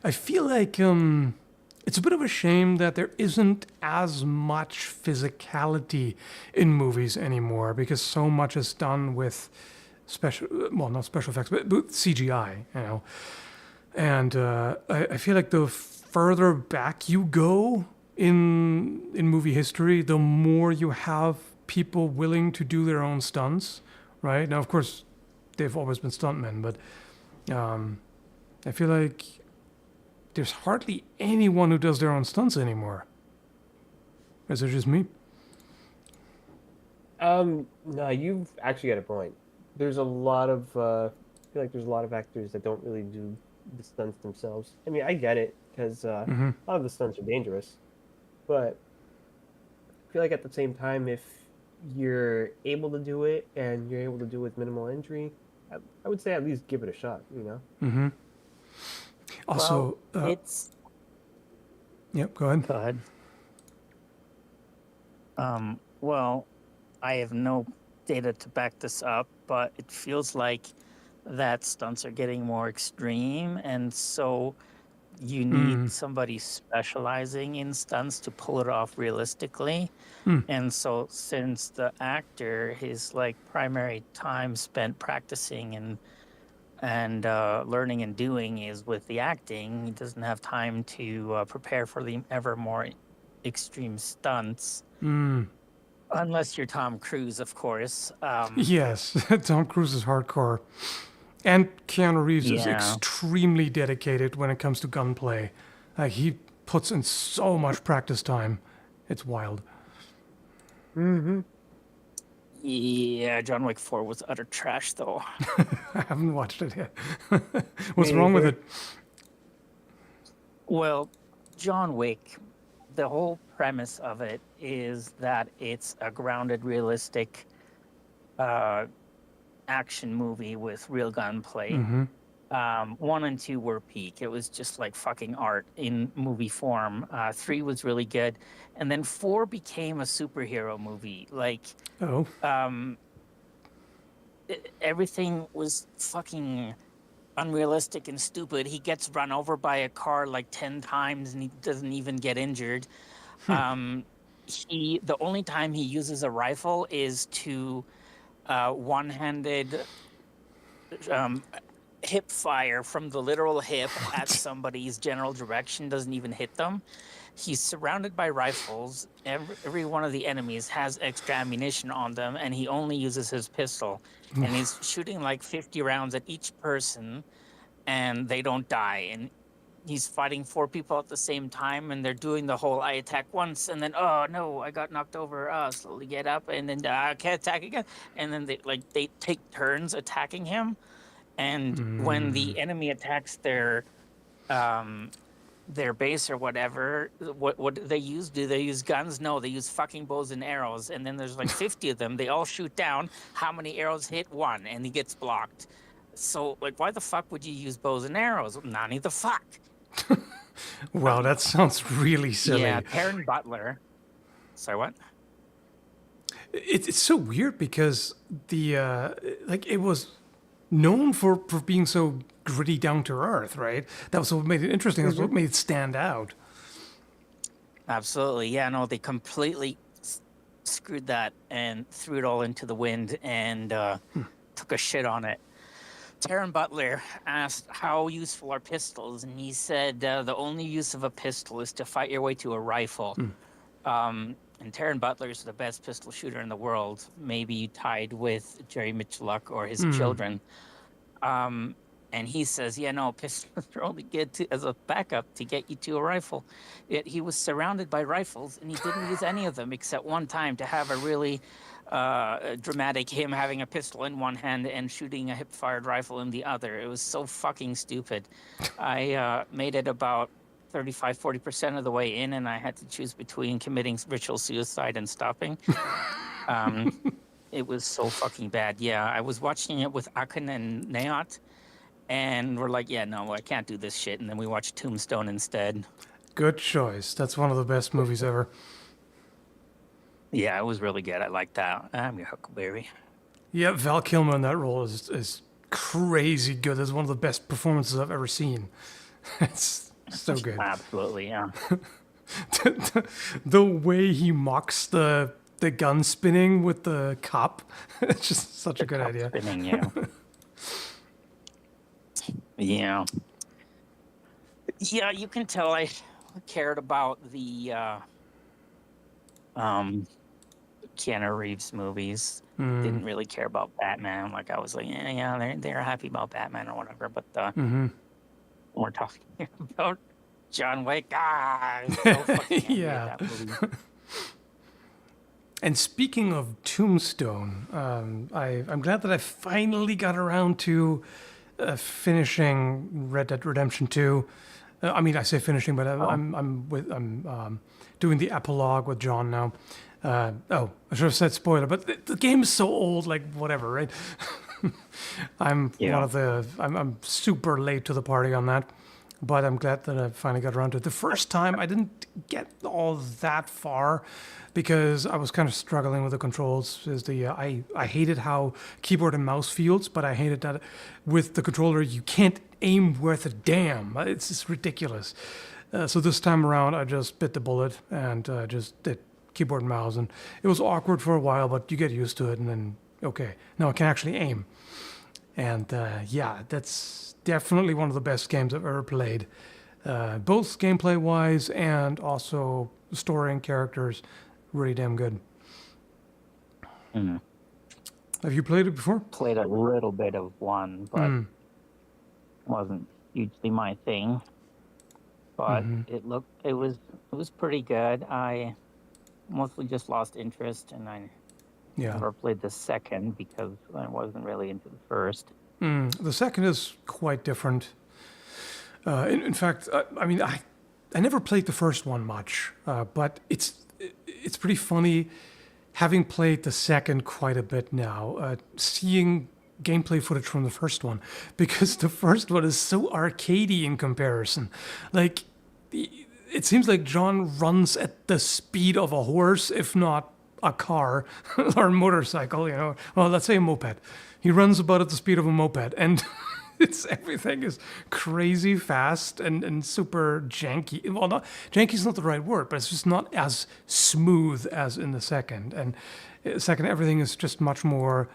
I feel like it's a bit of a shame that there isn't as much physicality in movies anymore, because so much is done with not special effects, but CGI, you know. And I feel like the further back you go in movie history, the more you have people willing to do their own stunts, right? Now, of course, they've always been stuntmen, but I feel like there's hardly anyone who does their own stunts anymore. Is it just me? No, you've actually got a point. There's a lot of I feel like there's a lot of actors that don't really do the stunts themselves. I mean, I get it because Mm-hmm. a lot of the stunts are dangerous, but I feel like at the same time, if you're able to do it and you're able to do it with minimal injury, I would say at least give it a shot. You know? Mm-hmm. Well, Also, it's yep. Go ahead. go ahead. Well, I have no data to back this up, but it feels like that stunts are getting more extreme, and so you need Mm. somebody specializing in stunts to pull it off realistically. Mm. And so, since the actor, his like primary time spent practicing and learning and doing is with the acting, he doesn't have time to prepare for the ever more extreme stunts. Mm. Unless you're Tom Cruise, of course. Yes, Tom Cruise is hardcore, and Keanu Reeves is Yeah. extremely dedicated when it comes to gunplay. He puts in so much practice time. It's wild. Mm-hmm. Yeah, John Wick 4 was utter trash, though. I haven't watched it yet. What's wrong with it? Well, John Wick, the whole premise of it is that it's a grounded, realistic action movie with real gunplay. Mm-hmm. 1 and 2 were peak. It was just like fucking art in movie form. 3 was really good. And then 4 became a superhero movie. Like, Oh. everything was fucking unrealistic and stupid. He gets run over by a car like 10 times and he doesn't even get injured. The only time he uses a rifle is to one-handed hip fire from the literal hip at somebody's general direction, doesn't even hit them. He's surrounded by rifles. Every one of the enemies has extra ammunition on them, and he only uses his pistol. And he's shooting like 50 rounds at each person, and they don't die. And he's fighting 4 people at the same time, and they're doing the whole I attack once, and then, oh no, I got knocked over, slowly get up, and then I can't attack again. And then they take turns attacking him. And when the enemy attacks their base or whatever, what do they use? Do they use guns? No, they use fucking bows and arrows. And then there's like 50 of them. They all shoot down. How many arrows hit? 1, and he gets blocked. So, like, why the fuck would you use bows and arrows? Nani the fuck. Wow, that sounds really silly. Yeah, Karen Butler. Sorry, what? It's so weird because it was known for being so gritty, down to earth, right? That was what made it interesting. That's what made it stand out. Absolutely. Yeah, no, they completely screwed that and threw it all into the wind and took a shit on it. Taron Butler asked, how useful are pistols? And he said, the only use of a pistol is to fight your way to a rifle. And Taron Butler is the best pistol shooter in the world, maybe tied with Jerry Mitchell or his children. And he says, yeah, no, pistols are only good as a backup to get you to a rifle. Yet he was surrounded by rifles, and he didn't use any of them except one time to have a really dramatic him having a pistol in one hand and shooting a hip-fired rifle in the other. It was so fucking stupid. I made it about 35-40% of the way in, and I had to choose between committing ritual suicide and stopping. It was so fucking bad. Yeah, I was watching it with Akin and Neot, and we're like, yeah, no, I can't do this shit. And then we watched Tombstone instead. Good choice. That's one of the best movies ever. Yeah, it was really good. I like that. I'm your Huckleberry. Yeah, Val Kilmer in that role is crazy good. It's one of the best performances I've ever seen. It's so good. Absolutely, yeah. The way he mocks the gun spinning with the cop, it's just such a good idea. Spinning, yeah. Yeah. Yeah, you can tell I cared about the Keanu Reeves movies. Didn't really care about Batman. Like, I was like, yeah, they're happy about Batman or whatever. But we're talking about John Wick. So fucking angry at that movie. And speaking of Tombstone, I'm glad that I finally got around to finishing Red Dead Redemption 2. I mean, I say finishing, but I'm doing the epilogue with John now. I should have said spoiler, but the game is so old, like whatever, right? I'm super late to the party on that, but I'm glad that I finally got around to it. The first time I didn't get all that far because I was kind of struggling with the controls. I hated how keyboard and mouse feels, but I hated that with the controller you can't aim worth a damn. It's just ridiculous. So this time around I just bit the bullet and just did keyboard and mouse, and it was awkward for a while, but you get used to it, and then okay, now I can actually aim. And that's definitely one of the best games I've ever played, both gameplay wise and also story and characters. Really damn good. Mm. Have you played it before? Played a little bit of one, but wasn't hugely my thing. But it was pretty good. I mostly just lost interest, and I never played the second because I wasn't really into the first. The second is quite different. In fact, I never played the first one much, but it's pretty funny having played the second quite a bit now, seeing gameplay footage from the first one, because the first one is so arcadey in comparison. Like, it seems like John runs at the speed of a horse, if not a car or a motorcycle, Well, let's say a moped. He runs about at the speed of a moped, and everything is crazy fast and super janky. Well, janky is not the right word, but it's just not as smooth as in the second. And second, everything is just much more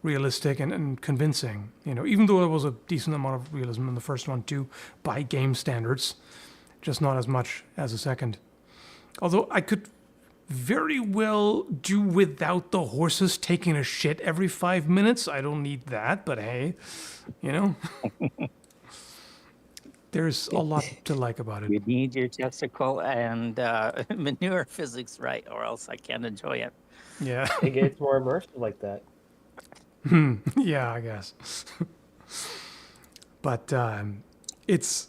realistic and convincing. Even though there was a decent amount of realism in the first one too, by game standards, just not as much as the second. Although I could very well do without the horses taking a shit every 5 minutes. I don't need that, but hey, there's a lot to like about it. You need your testicle and manure physics right, or else I can't enjoy it. Yeah. It gets more immersive like that. Yeah, I guess. But it's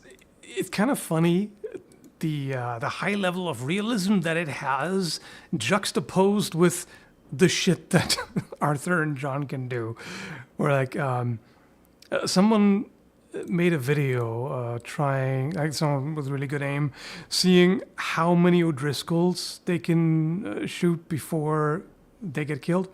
kind of funny, the high level of realism that it has juxtaposed with the shit that Arthur and John can do. Where like someone made a video trying, like someone with really good aim, seeing how many O'Driscolls they can shoot before they get killed.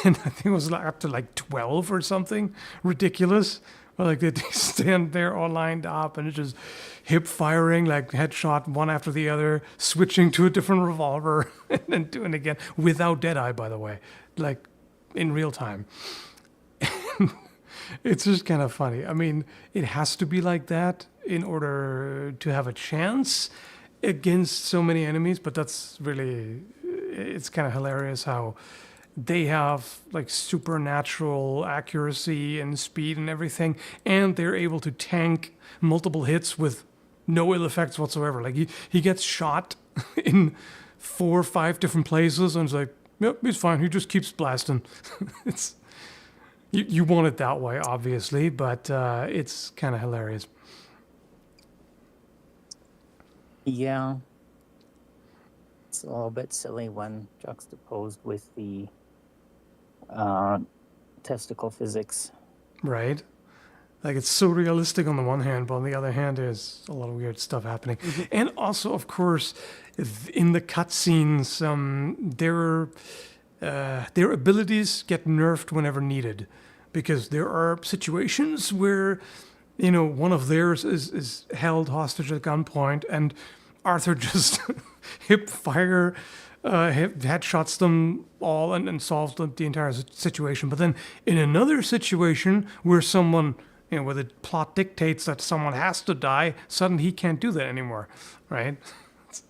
And I think it was like up to like 12 or something ridiculous. Or like they stand there all lined up and it's just hip firing, like headshot one after the other, switching to a different revolver and then doing it again without Deadeye, by the way, like in real time. It's just kind of funny. I mean, it has to be like that in order to have a chance against so many enemies, but that's really, it's kind of hilarious how they have like supernatural accuracy and speed and everything, and they're able to tank multiple hits with no ill effects whatsoever. Like he gets shot in 4 or 5 different places and it's like, yep, he's fine. He just keeps blasting. It's you want it that way, obviously, but it's kind of hilarious. Yeah. It's a little bit silly when juxtaposed with the testicle physics. Right. Like, it's so realistic on the one hand, but on the other hand, there's a lot of weird stuff happening. Mm-hmm. And also, of course, in the cutscenes, their abilities get nerfed whenever needed, because there are situations where, one of theirs is held hostage at gunpoint, and Arthur just hip fire headshots them all and solves the entire situation. But then in another situation where someone, where the plot dictates that someone has to die, suddenly he can't do that anymore, right? It's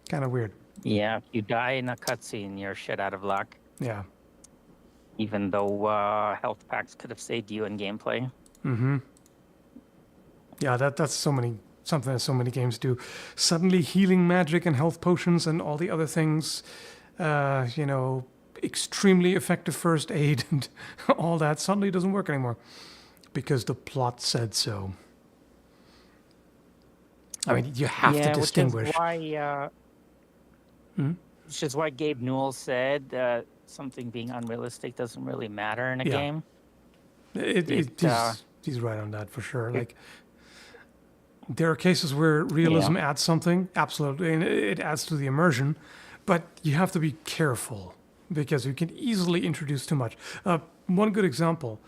kind of weird. Yeah, if you die in a cutscene, you're shit out of luck. Yeah. Even though health packs could have saved you in gameplay. Mm-hmm. Yeah, that's something that so many games do. Suddenly healing magic and health potions and all the other things you know, extremely effective first aid and all that suddenly doesn't work anymore because the plot said so. I mean, you have to distinguish. Which is why Gabe Newell said something being unrealistic doesn't really matter in a game. He's right on that for sure. Like, there are cases where realism adds something, absolutely, and it adds to the immersion, but you have to be careful because you can easily introduce too much. One good example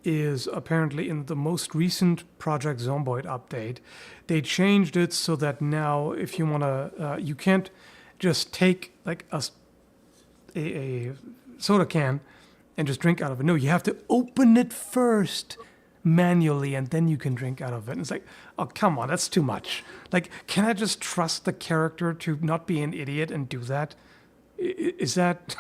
is apparently in the most recent Project Zomboid update, they changed it so that now if you want to, you can't just take like a soda can and just drink out of it. No, you have to open it first manually and then you can drink out of it. And it's like, oh, come on, that's too much. Like, can I just trust the character to not be an idiot and do that? Is that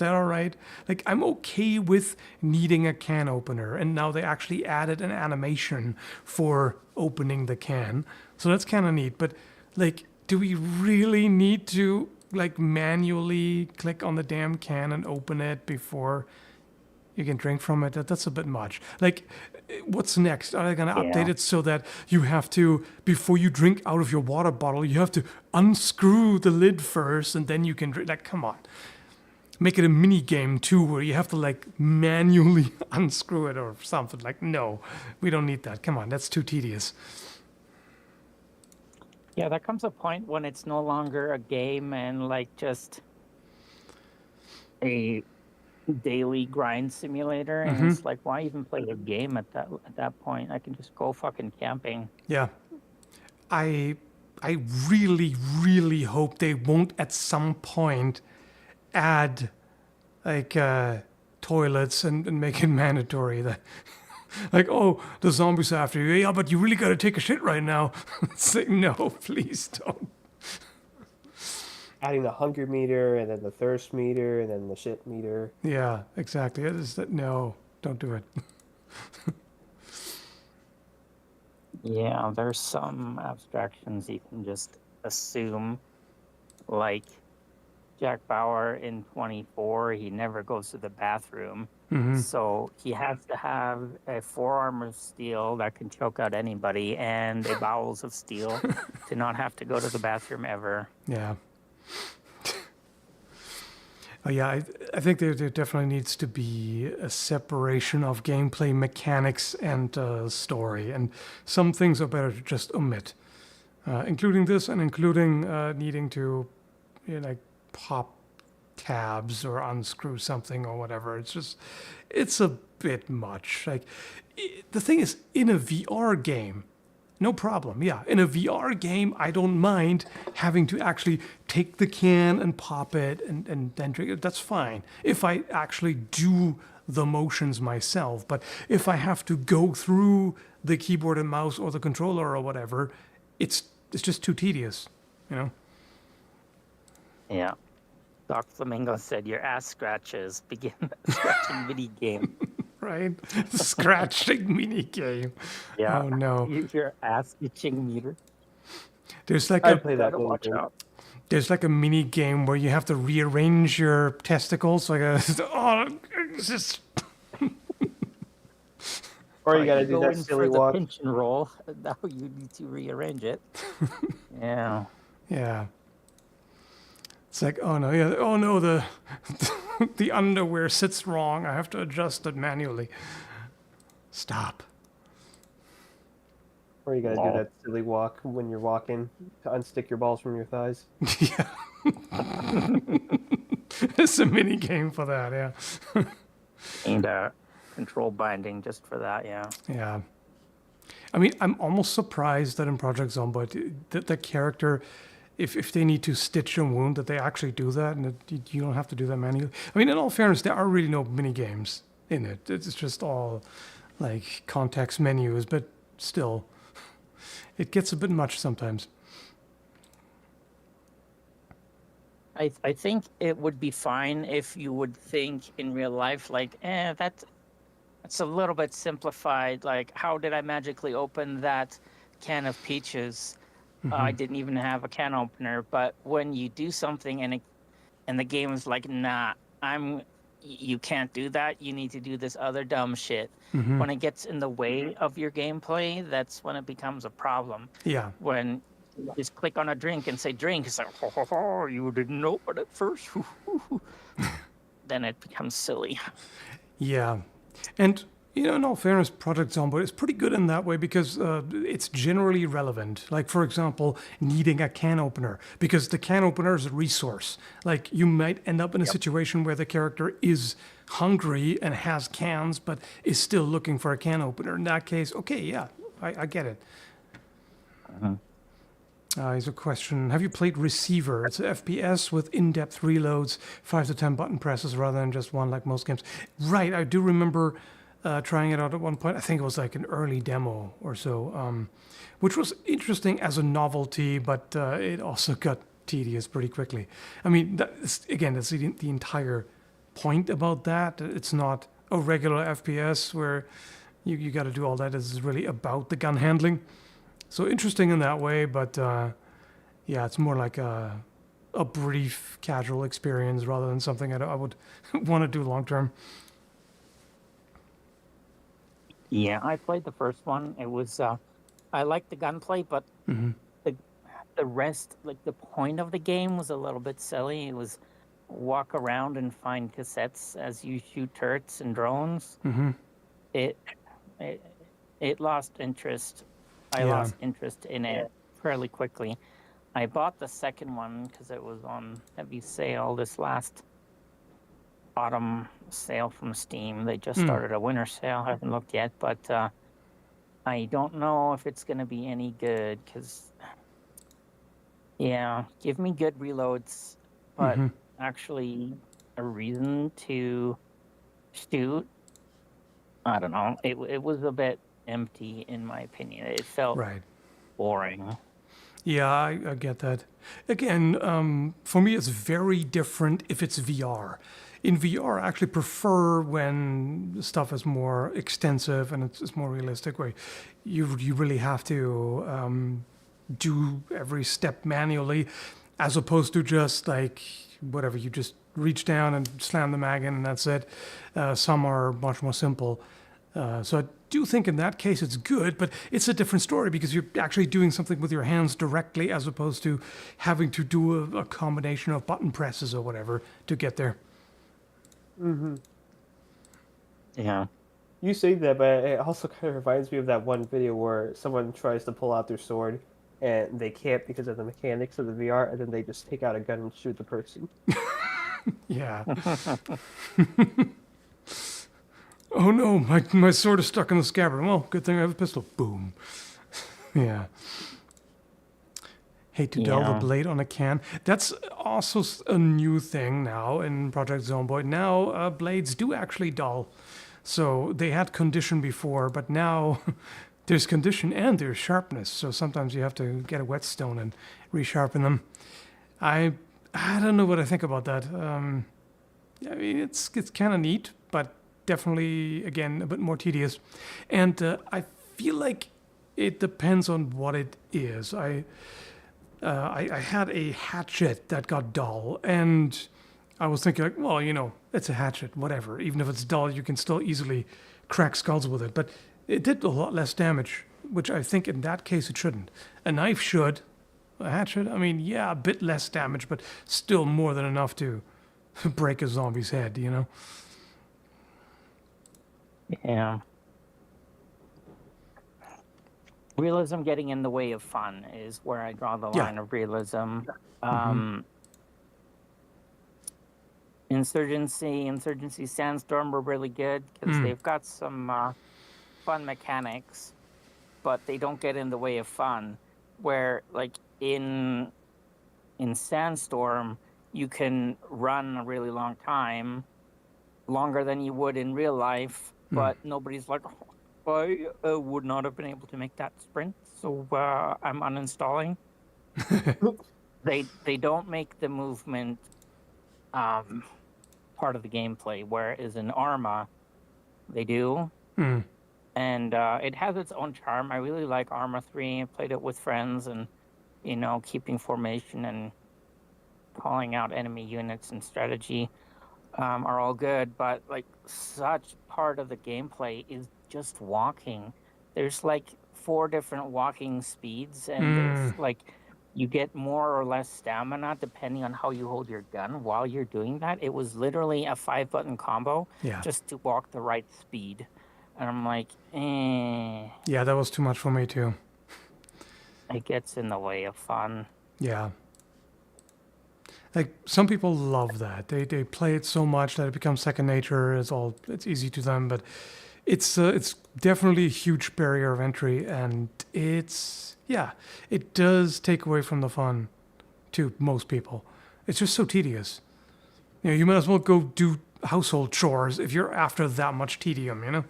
all right? Like, I'm okay with needing a can opener, and now they actually added an animation for opening the can, so that's kind of neat. But like, do we really need to like manually click on the damn can and open it before you can drink from it? That's a bit much. Like, what's next? Are they going to update it so that you have to, before you drink out of your water bottle, you have to unscrew the lid first and then you can drink? Like, come on. Make it a mini game too, where you have to like manually unscrew it or something. Like, no, we don't need that. Come on, that's too tedious. Yeah, there comes a point when it's no longer a game and like just a daily grind simulator, and it's like, why even play a game at that point? I can just go fucking camping. Yeah, I really, really hope they won't at some point add like toilets and make it mandatory that like, oh, the zombies are after you. Yeah, but you really got to take a shit right now. It's like, no, please don't. Adding the hunger meter and then the thirst meter and then the shit meter. Yeah, exactly. It is that. No, don't do it. Yeah, there's some abstractions you can just assume, like Jack Bauer in 24, he never goes to the bathroom. So he has to have a forearm of steel that can choke out anybody and a bowels of steel to not have to go to the bathroom ever. Yeah. Oh, yeah, I think there definitely needs to be a separation of gameplay mechanics and story. And some things are better to just omit, including this and including needing to, you know, like pop tabs or unscrew something or whatever. It's just, it's a bit much. Like, the thing is, in a VR game, no problem. Yeah, in a VR game, I don't mind having to actually take the can and pop it and then drink it. That's fine if I actually do the motions myself. But if I have to go through the keyboard and mouse or the controller or whatever, it's just too tedious, you know? Yeah. Doc Flamingo said your ass scratches begin the scratching mini game. Right? Scratching mini game. Yeah. Oh no. Your ass itching meter. There's like I play that little watch game. out. There's like a mini game where you have to rearrange your testicles. Like it's just. Or you gotta do go that in silly for the walk. pinch and roll. Now you need to rearrange it. Yeah. Yeah. It's like, oh no, yeah, oh no, the underwear sits wrong. I have to adjust it manually. Stop. Or you gotta do that silly walk when you're walking to unstick your balls from your thighs. Yeah. It's a mini game for that, yeah. And control binding just for that, yeah. Yeah. I mean, I'm almost surprised that in Project Zomboid, the character, if they need to stitch a wound, that they actually do that, and that you don't have to do that manually. I mean, in all fairness, there are really no mini games in it. It's just all like context menus, but still, it gets a bit much sometimes. I think it would be fine if you would think in real life, like, that's a little bit simplified. Like, how did I magically open that can of peaches? I didn't even have a can opener. But when you do something and and the game is like, nah, you can't do that. You need to do this other dumb shit. When it gets in the way of your gameplay, that's when it becomes a problem. Yeah. When you just click on a drink and say drink, it's like, ho, ho, ho, you didn't know it at first. Then it becomes silly. Yeah. And, in all fairness, Project Zomboid is pretty good in that way because it's generally relevant. Like, for example, needing a can opener, because the can opener is a resource. Like, you might end up in a situation where the character is hungry and has cans, but is still looking for a can opener. In that case, okay, yeah, I get it. Here's a question. Have you played Receiver? It's an FPS with in-depth reloads, 5 to 10 button presses rather than just one like most games. Right, I do remember trying it out at one point. I think it was like an early demo or so, which was interesting as a novelty, but it also got tedious pretty quickly. I mean, that's the entire point about that. It's not a regular FPS where you got to do all that. It's really about the gun handling. So interesting in that way, but yeah, it's more like a brief casual experience rather than something I would want to do long term. Yeah, I played the first one. It was, I liked the gunplay, but the rest, like the point of the game was a little bit silly. It was walk around and find cassettes as you shoot turrets and drones. It lost interest. I lost interest in it fairly quickly. I bought the second one because it was on heavy sale this last autumn sale from Steam. They just started a winter sale. I haven't looked yet, but I don't know if it's going to be any good because, yeah, give me good reloads, but actually a reason to shoot. I don't know. It was a bit empty in my opinion. It felt boring. Yeah, I get that. Again, for me, it's very different if it's VR. In VR, I actually prefer when stuff is more extensive and it's more realistic, where you really have to do every step manually, as opposed to just like whatever, you just reach down and slam the mag in and that's it. Some are much more simple. So I do think in that case it's good, but it's a different story because you're actually doing something with your hands directly as opposed to having to do a combination of button presses or whatever to get there. Yeah. You say that, but it also kind of reminds me of that one video where someone tries to pull out their sword and they can't because of the mechanics of the VR, and then they just take out a gun and shoot the person. Yeah. Oh no, my sword is stuck in the scabbard. Well, good thing I have a pistol. Boom. Yeah. Hate to dull the blade on a can. That's also a new thing now in Project Zomboid. Now blades do actually dull. So they had condition before, but now there's condition and there's sharpness. So sometimes you have to get a whetstone and resharpen them. I don't know what I think about that. I mean, it's kind of neat, but definitely, again, a bit more tedious. And I feel like it depends on what it is. I had a hatchet that got dull, and I was thinking, like, well, it's a hatchet, whatever. Even if it's dull, you can still easily crack skulls with it. But it did a lot less damage, which I think in that case it shouldn't. A knife should. A hatchet, I mean, yeah, a bit less damage, but still more than enough to break a zombie's head, Yeah. Realism getting in the way of fun is where I draw the line of realism. Insurgency Sandstorm were really good because they've got some fun mechanics, but they don't get in the way of fun. Where, like, in Sandstorm, you can run a really long time, longer than you would in real life, but nobody's like, I would not have been able to make that sprint, so I'm uninstalling. They don't make the movement part of the gameplay, whereas in Arma, they do. And it has its own charm. I really like Arma 3. I played it with friends and, keeping formation and calling out enemy units and strategy are all good, but like such part of the gameplay is just walking. There's like 4 different walking speeds, and there's like you get more or less stamina depending on how you hold your gun while you're doing that. It was literally a 5-button combo just to walk the right speed. And I'm like, Yeah, that was too much for me too. It gets in the way of fun. Yeah. Like some people love that. They play it so much that it becomes second nature. It's easy to them, but it's definitely a huge barrier of entry, and it does take away from the fun to most people. It's just so tedious. You know, you might as well go do household chores if you're after that much tedium, you know?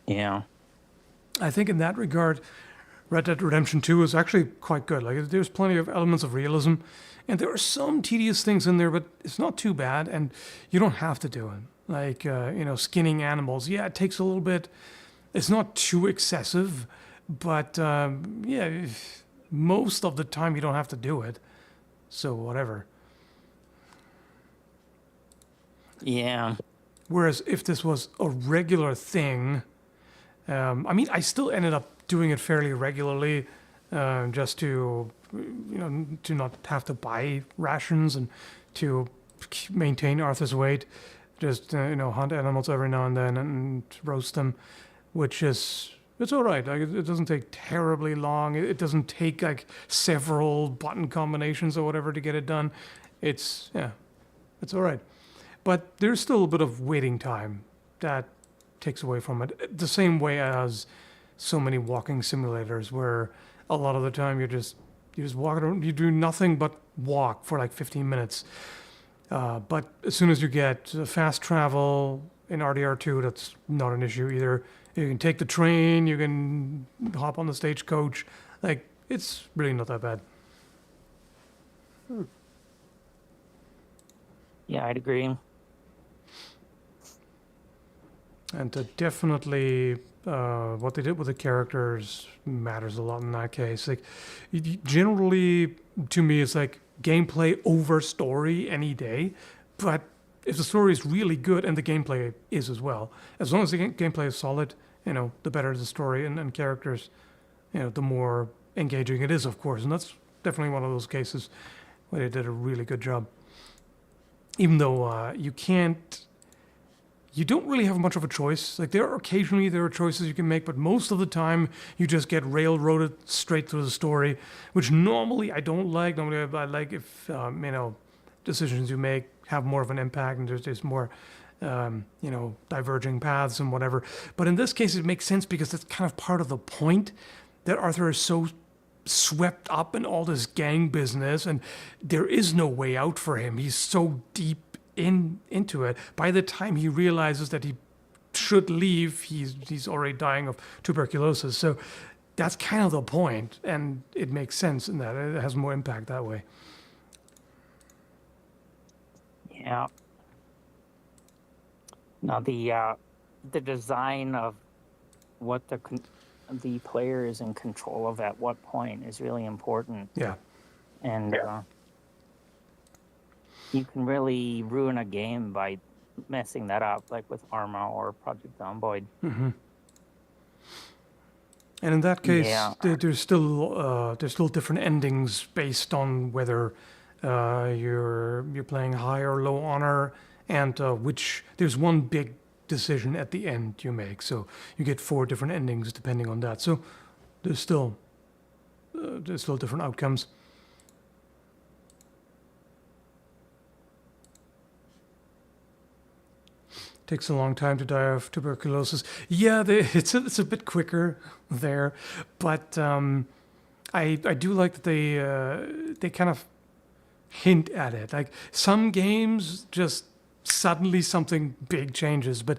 Yeah. I think in that regard, Red Dead Redemption 2 is actually quite good. Like, there's plenty of elements of realism, and there are some tedious things in there, but it's not too bad, and you don't have to do it. Like, skinning animals. Yeah, it takes a little bit. It's not too excessive, but most of the time you don't have to do it. So whatever. Yeah. Whereas if this was a regular thing, I still ended up doing it fairly regularly, just to, to not have to buy rations and to maintain Arthur's weight. Just hunt animals every now and then and roast them, it's all right. Like it doesn't take terribly long. It doesn't take like several button combinations or whatever to get it done. It's all right. But there's still a bit of waiting time that takes away from it. The same way as so many walking simulators, where a lot of the time you just walk around, you do nothing but walk for like 15 minutes. But as soon as you get fast travel in RDR2, that's not an issue either. You can take the train, you can hop on the stagecoach. Like, it's really not that bad. Yeah, I'd agree. And definitely what they did with the characters matters a lot in that case. Like, generally, to me, it's like gameplay over story any day. But if the story is really good, and the gameplay is as well, as long as the gameplay is solid, the better the story and characters, the more engaging it is, of course. And that's definitely one of those cases where they did a really good job. Even though you don't really have much of a choice. Like there are choices you can make, but most of the time you just get railroaded straight through the story, which normally I don't like. Normally I like if decisions you make have more of an impact and there's more diverging paths and whatever. But in this case it makes sense because that's kind of part of the point, that Arthur is so swept up in all this gang business and there is no way out for him. He's so deep into it. By the time he realizes that he should leave, he's already dying of tuberculosis. So that's kind of the point, and it makes sense in that it has more impact that way. Yeah. Now the design of what the player is in control of at what point is really important. Yeah. And you can really ruin a game by messing that up, like with Arma or Project Zomboid. Mm-hmm. And in that case, there's still different endings based on whether you're playing high or low honor, and which there's one big decision at the end you make. So you get 4 different endings depending on that. So there's still different outcomes. Takes a long time to die of tuberculosis. Yeah, it's a bit quicker there, but I do like that they kind of hint at it. Like some games, just suddenly something big changes, but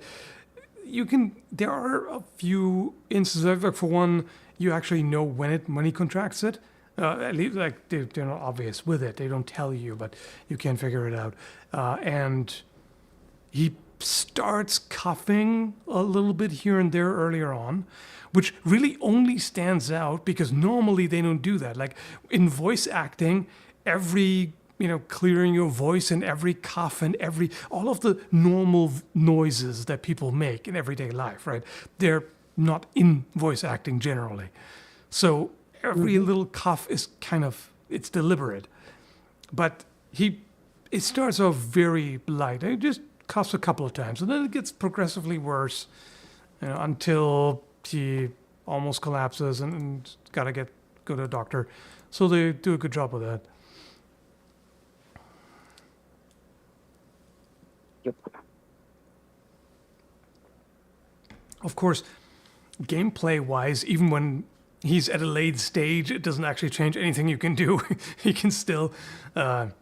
there are a few instances. Like for one, you actually know when he contracts it. At least like they're not obvious with it. They don't tell you, but you can figure it out. And he starts coughing a little bit here and there earlier on, which really only stands out because normally they don't do that. Like in voice acting, every, clearing your voice and every cough and all of the normal noises that people make in everyday life, right? They're not in voice acting generally. So every little cough is it's deliberate. But it starts off very light. It just coughs a couple of times, and then it gets progressively worse, until he almost collapses and gotta go to a doctor. So they do a good job of that. Yep. Of course, gameplay-wise, even when he's at a late stage, it doesn't actually change anything you can do. He can still, with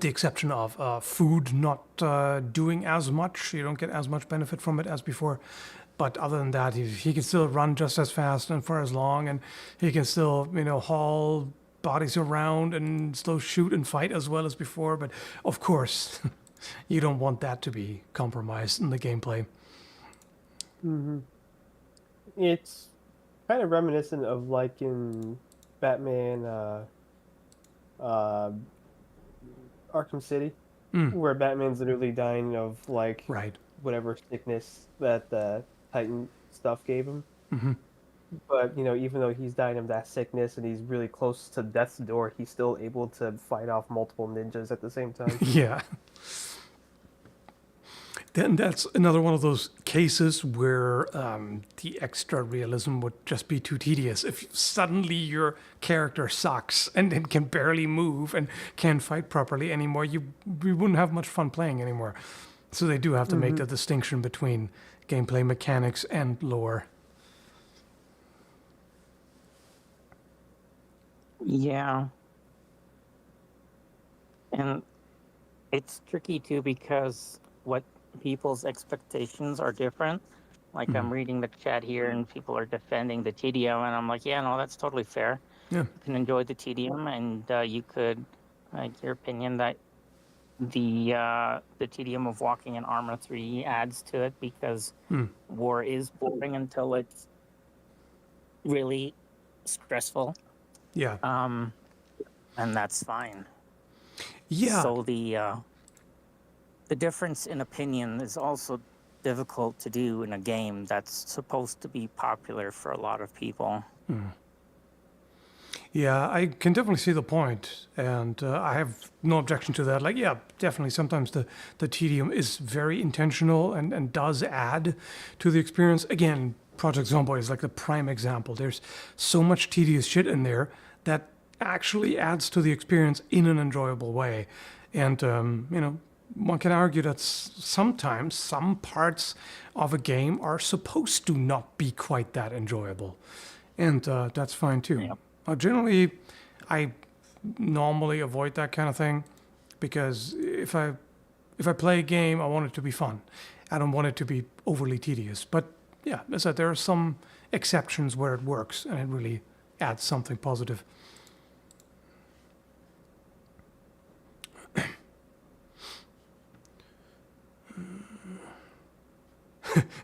the exception of food not doing as much, you don't get as much benefit from it as before. But other than that, he can still run just as fast and for as long, and he can still, haul bodies around and still shoot and fight as well as before. But of course, you don't want that to be compromised in the gameplay. It's kind of reminiscent of like in Batman Arkham City, where Batman's literally dying of like whatever sickness that the Titan stuff gave him. But even though he's dying of that sickness and he's really close to death's door, he's still able to fight off multiple ninjas at the same time. Yeah. Then that's another one of those cases where the extra realism would just be too tedious. If suddenly your character sucks and can barely move and can't fight properly anymore, we wouldn't have much fun playing anymore. So they do have to make the distinction between gameplay mechanics and lore. Yeah. And it's tricky too because what people's expectations are different. Like I'm reading the chat here and people are defending the tedium and I'm like, yeah, no, that's totally fair. Yeah. You can enjoy the tedium and you could, like your opinion that the tedium of walking in Armor 3 adds to it because war is boring until it's really stressful. Yeah. And that's fine. Yeah. So the difference in opinion is also difficult to do in a game that's supposed to be popular for a lot of people. Yeah, I can definitely see the point, and I have no objection to that. Like, yeah, definitely. Sometimes the tedium is very intentional and does add to the experience. Again, Project Zomboid is like the prime example. There's so much tedious shit in there that actually adds to the experience in an enjoyable way. And, one can argue that sometimes some parts of a game are supposed to not be quite that enjoyable. And that's fine too. Yeah. Generally, I normally avoid that kind of thing because if I play a game, I want it to be fun. I don't want it to be overly tedious. But yeah, as I said, there are some exceptions where it works and it really adds something positive.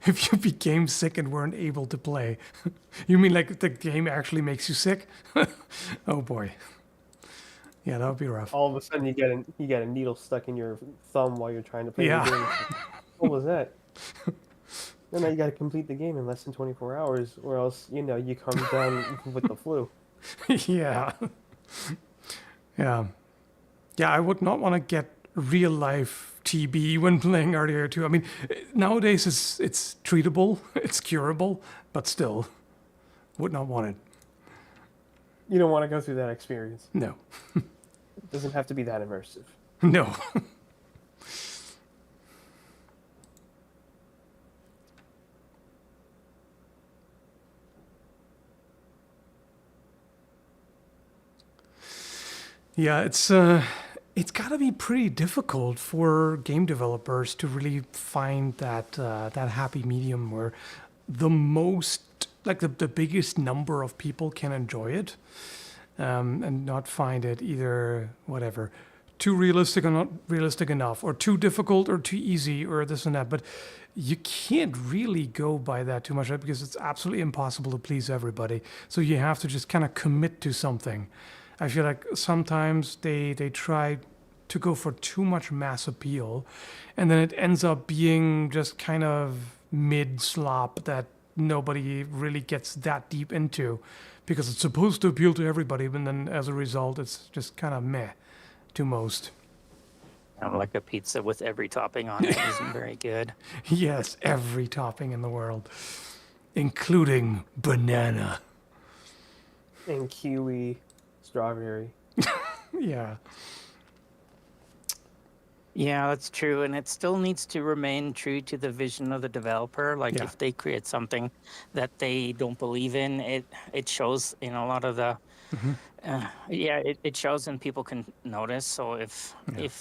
If you became sick and weren't able to play, you mean like the game actually makes you sick? Oh boy, yeah, that would be rough. All of a sudden, you get a needle stuck in your thumb while you're trying to play the game. What was that? And now you got to complete the game in less than 24 hours, or else you come down with the flu. Yeah, yeah. I would not want to get real life TB when playing RDR2. I mean, nowadays it's treatable, it's curable, but still, would not want it. You don't want to go through that experience. No. It doesn't have to be that immersive. No. Yeah, it's got to be pretty difficult for game developers to really find that happy medium where the most, like the biggest number of people can enjoy it, and not find it either too realistic or not realistic enough, or too difficult or too easy or this and that. But you can't really go by that too much, right? Because it's absolutely impossible to please everybody. So you have to just kind of commit to something. I feel like sometimes they try to go for too much mass appeal, and then it ends up being just kind of mid slop that nobody really gets that deep into, because it's supposed to appeal to everybody, and then as a result, it's just kind of meh to most. Like a pizza with every topping on it isn't very good. Yes, every topping in the world, including banana. And kiwi, strawberry. Yeah. Yeah, that's true, and it still needs to remain true to the vision of the developer. Like Yeah. if they create something that they don't believe in, it shows in a lot of the. It shows and people can notice. So if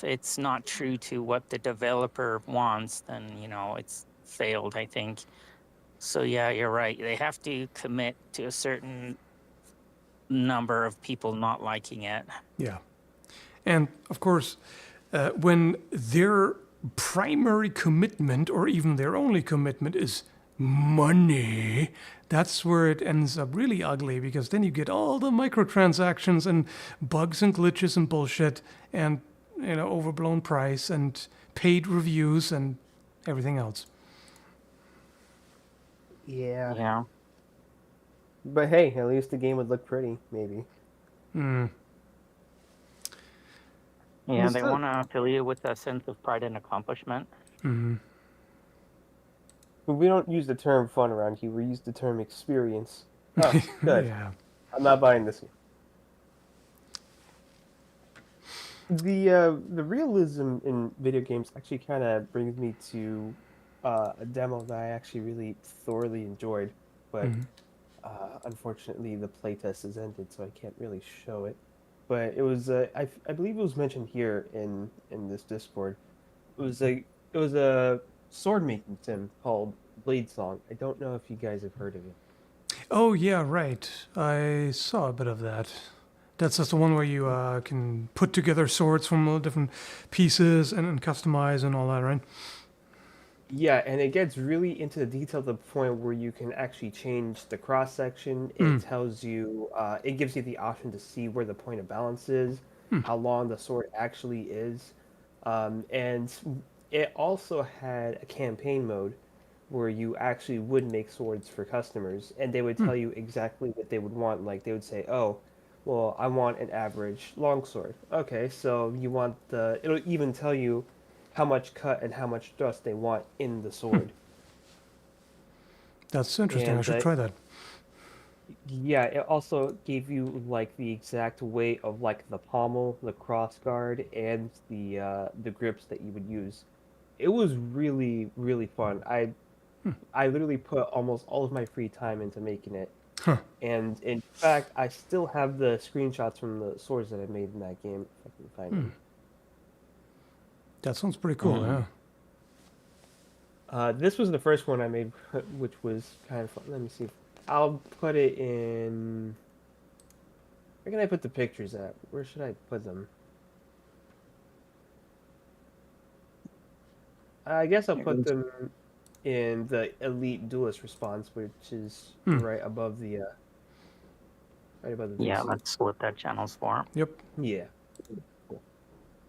it's not true to what the developer wants, then it's failed, I think. So yeah, you're right. They have to commit to a certain number of people not liking it. Yeah. And of course, when their primary commitment or even their only commitment is money, that's where it ends up really ugly, because then you get all the microtransactions and bugs and glitches and bullshit and overblown price and paid reviews and everything else. Yeah. Yeah. But hey, at least the game would look pretty, maybe. Yeah, Well, they still- want to fill you with a sense of pride and accomplishment. But we don't use the term fun around here. We use the term experience. Oh, good. Yeah. I'm not buying this one. The realism in video games actually kind of brings me to a demo that I actually really thoroughly enjoyed, but unfortunately the playtest has ended, so I can't really show it. But it was I believe it was mentioned here in this Discord. It was a sword making sim called Blade Song. I don't know if you guys have heard of it. Oh, yeah, right. I saw a bit of that. That's just the one where you can put together swords from all different pieces and customize and all that, right? Yeah, and it gets really into the detail to the point where you can actually change the cross section. It tells you, it gives you the option to see where the point of balance is, how long the sword actually is, and it also had a campaign mode where you actually would make swords for customers, and they would tell you exactly what they would want. Like they would say, "Oh, well, I want an average longsword." Okay, so you want it'll even tell you how much cut and how much thrust they want in the sword. That's interesting. I And, should try that. Yeah, it also gave you like the exact weight of like the pommel, the crossguard, and the grips that you would use. It was really, really fun. I literally put almost all of my free time into making it. Huh. And in fact, I still have the screenshots from the swords that I made in that game, if I can find them. That sounds pretty cool, yeah. This was the first one I made, which was kind of fun. Let me see. I'll put it in. Where can I put the pictures at? Where should I put them? I guess I'll put them in the Elite Duelist response, which is right above the. Right above the. Yeah, VC. that's what that channel's for. Yep. Yeah. Cool.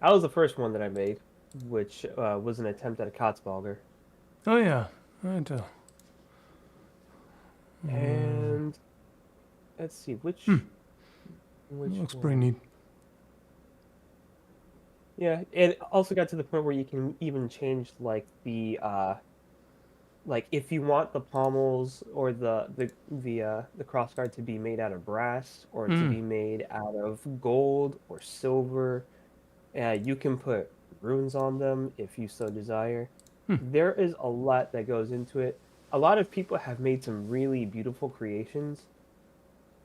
That was the first one that I made, which was an attempt at a Kotzbalger. Oh, yeah. Right. And let's see which Looks one? pretty neat. Yeah, it also got to the point where you can even change like the like if you want the pommels or the crossguard to be made out of brass or to be made out of gold or silver, you can put runes on them if you so desire. There is a lot that goes into it. A lot of people have made some really beautiful creations,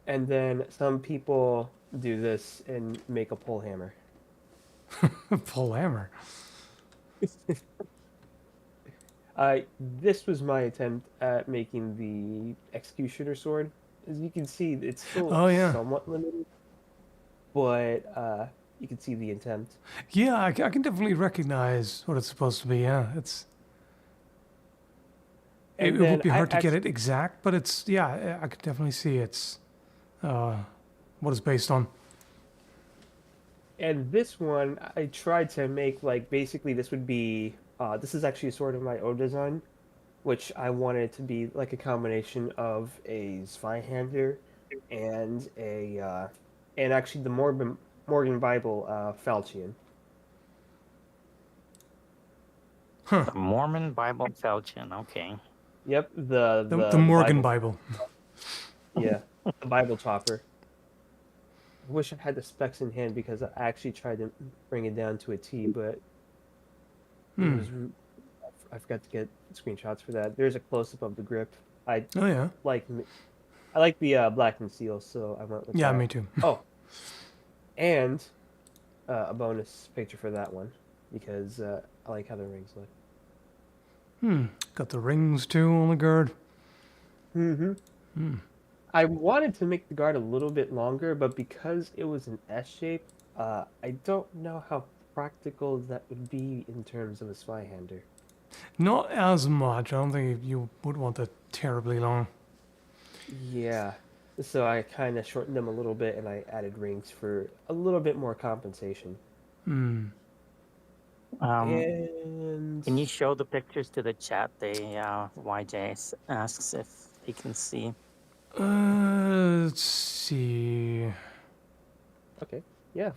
and then some people do this and make a pole hammer. Full hammer. This was my attempt at making the executioner sword. As you can see, it's still somewhat limited, but you can see the attempt. Yeah, I can definitely recognize what it's supposed to be, yeah. It would be hard to get it exact, but it's, yeah, I could definitely see it's what it's based on. And this one, I tried to make like basically this would be this is actually sort of my own design, which I wanted to be like a combination of a Zweihander and a and actually the Morgan Bible falchion. The Mormon Bible Falchion. Okay. Yep, The Morgan Bible. Bible. Yeah, the Bible chopper. I wish I had the specs in hand because I actually tried to bring it down to a T, but it was, I forgot to get screenshots for that. There's a close up of the grip. I Oh yeah. like I like the black and steel, so I went with Yeah, that. me too. Oh, and a bonus picture for that one because I like how the rings look. Got the rings too on the guard. I wanted to make the guard a little bit longer, but because it was an S shape, I don't know how practical that would be in terms of a Zweihander. Not as much. I don't think you would want that terribly long. Yeah, so I kind of shortened them a little bit, and I added rings for a little bit more compensation. And Can you show the pictures to the chat? YJ asks if they can see. Let's see. okay, yeah.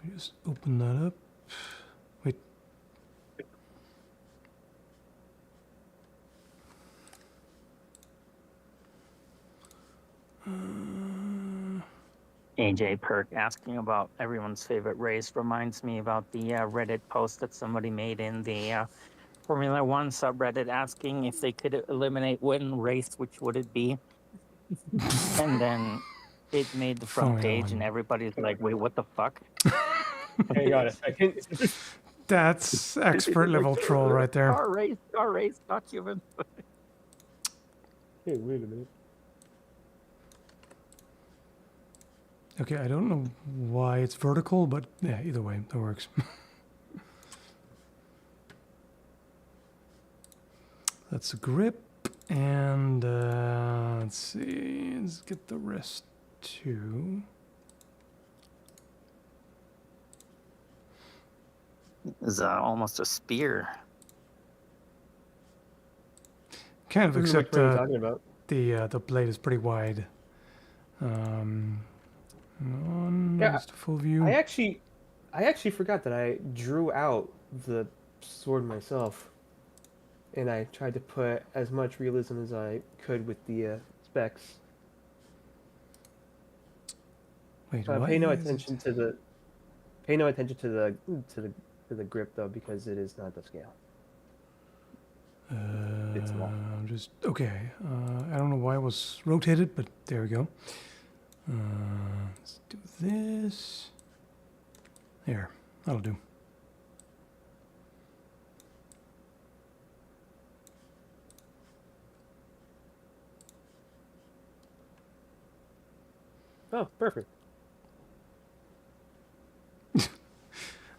Let me just open that up. Wait. AJ Perk asking about everyone's favorite race reminds me about the Reddit post that somebody made in the Formula One subreddit asking if they could eliminate one race, which would it be? And then it made the front Formula page, and One. everybody's like, "Wait, what the fuck?" Hang on a second. That's expert level troll right there. Car race, not human. Hey, wait a minute. Okay, I don't know why it's vertical, but yeah, either way, that works. That's a grip, and let's see, let's get the rest too. It's almost a spear. Kind of, except Which one are you talking about? the blade is pretty wide. Yeah, just a full view. I actually forgot that I drew out the sword myself, and I tried to put as much realism as I could with the specs. Wait, Pay no why attention to the pay no attention to the grip though, because it is not the scale. It's not. Just okay. I don't know why it was rotated, but there we go. Let's do this. There, that'll do. Oh, perfect.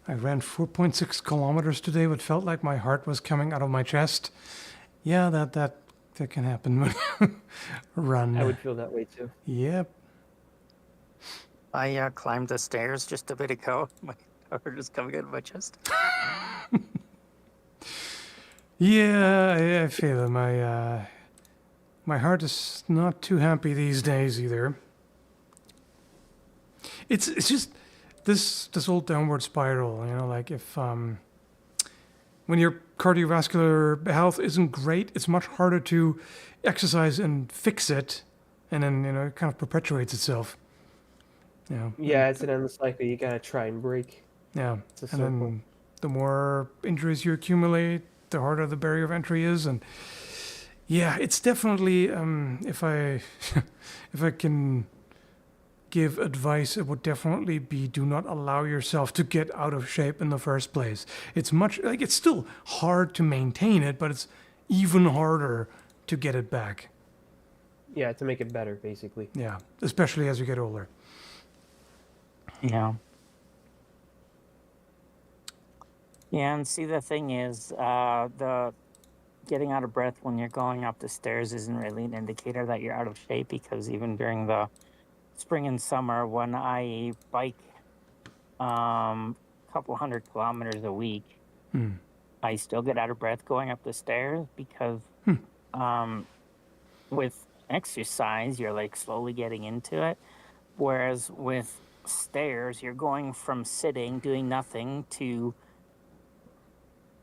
I ran 4.6 kilometers today, but felt like my heart was coming out of my chest. Yeah, that can happen when you run. I would feel that way too. Yep. I climbed the stairs just a bit ago. My heart is coming out of my chest. Yeah, I feel it. My heart is not too happy these days either. It's just this whole downward spiral, you know, like if when your cardiovascular health isn't great, it's much harder to exercise and fix it, and then, you know, it kind of perpetuates itself. Yeah. Yeah, it's an endless cycle. You gotta try and break. Yeah. It's a And circle. then the more injuries you accumulate, the harder the barrier of entry is, and yeah, it's definitely if I if I can give advice, it would definitely be do not allow yourself to get out of shape in the first place. It's it's still hard to maintain it, but it's even harder to get it back. Yeah, to make it better, basically. Yeah, especially as you get older. Yeah. Yeah, and see, the thing is, the getting out of breath when you're going up the stairs isn't really an indicator that you're out of shape, because even during the spring and summer, when I bike a couple 100 kilometers a week, I still get out of breath going up the stairs because with exercise, you're like slowly getting into it. Whereas with stairs, you're going from sitting, doing nothing, to,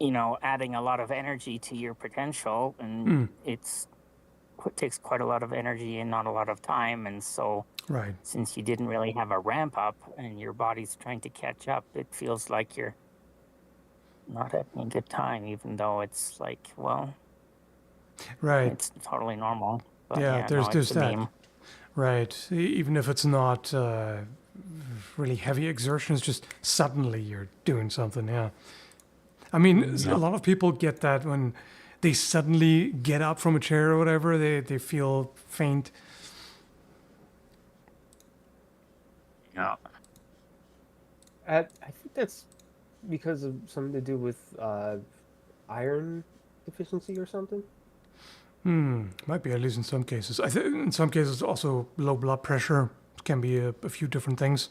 adding a lot of energy to your potential. And it takes quite a lot of energy and not a lot of time. And so, Right. since you didn't really have a ramp up and your body's trying to catch up, it feels like you're not having a good time, even though it's like, well, Right. it's totally normal. But Yeah, there's it's a that. meme. Right. Even if it's not really heavy exertions, just suddenly you're doing something. Yeah. I mean, a lot of people get that when they suddenly get up from a chair or whatever. They feel faint. Yeah. I think that's because of something to do with iron deficiency or something. Might be, at least in some cases. I think in some cases also low blood pressure can be a few different things.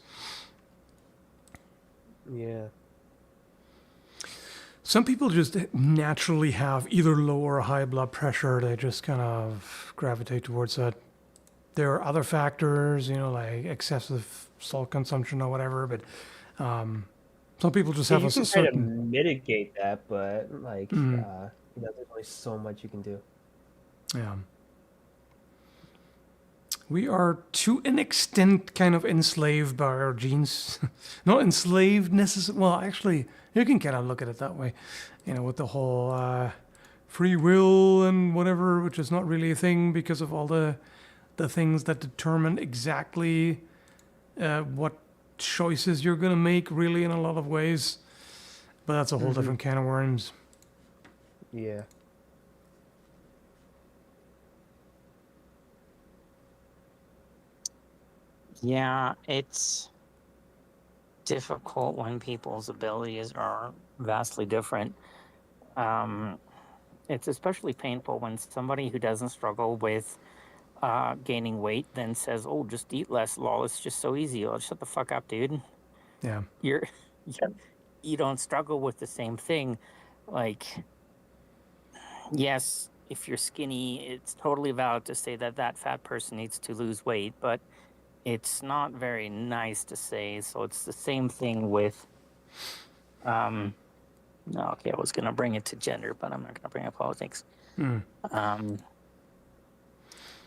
Yeah. Some people just naturally have either low or high blood pressure. They just kind of gravitate towards that. There are other factors, like excessive salt consumption or whatever, but some people just have You a can certain... kind of mitigate that, but there's only so much you can do. Yeah. We are to an extent kind of enslaved by our genes. Not enslaved necessarily. Well, actually, you can kind of look at it that way. With the whole free will and whatever, which is not really a thing because of all the things that determine exactly what choices you're going to make, really, in a lot of ways. But that's a whole different can of worms. Yeah. Yeah, it's difficult when people's abilities are vastly different. It's especially painful when somebody who doesn't struggle with gaining weight then says, "Oh, just eat less, lol. It's just so easy." Oh, shut the fuck up, dude. Yeah. You don't struggle with the same thing. Like, yes, if you're skinny, it's totally valid to say that fat person needs to lose weight, but it's not very nice to say. So it's the same thing with okay, I was gonna bring it to gender, but I'm not gonna bring up politics.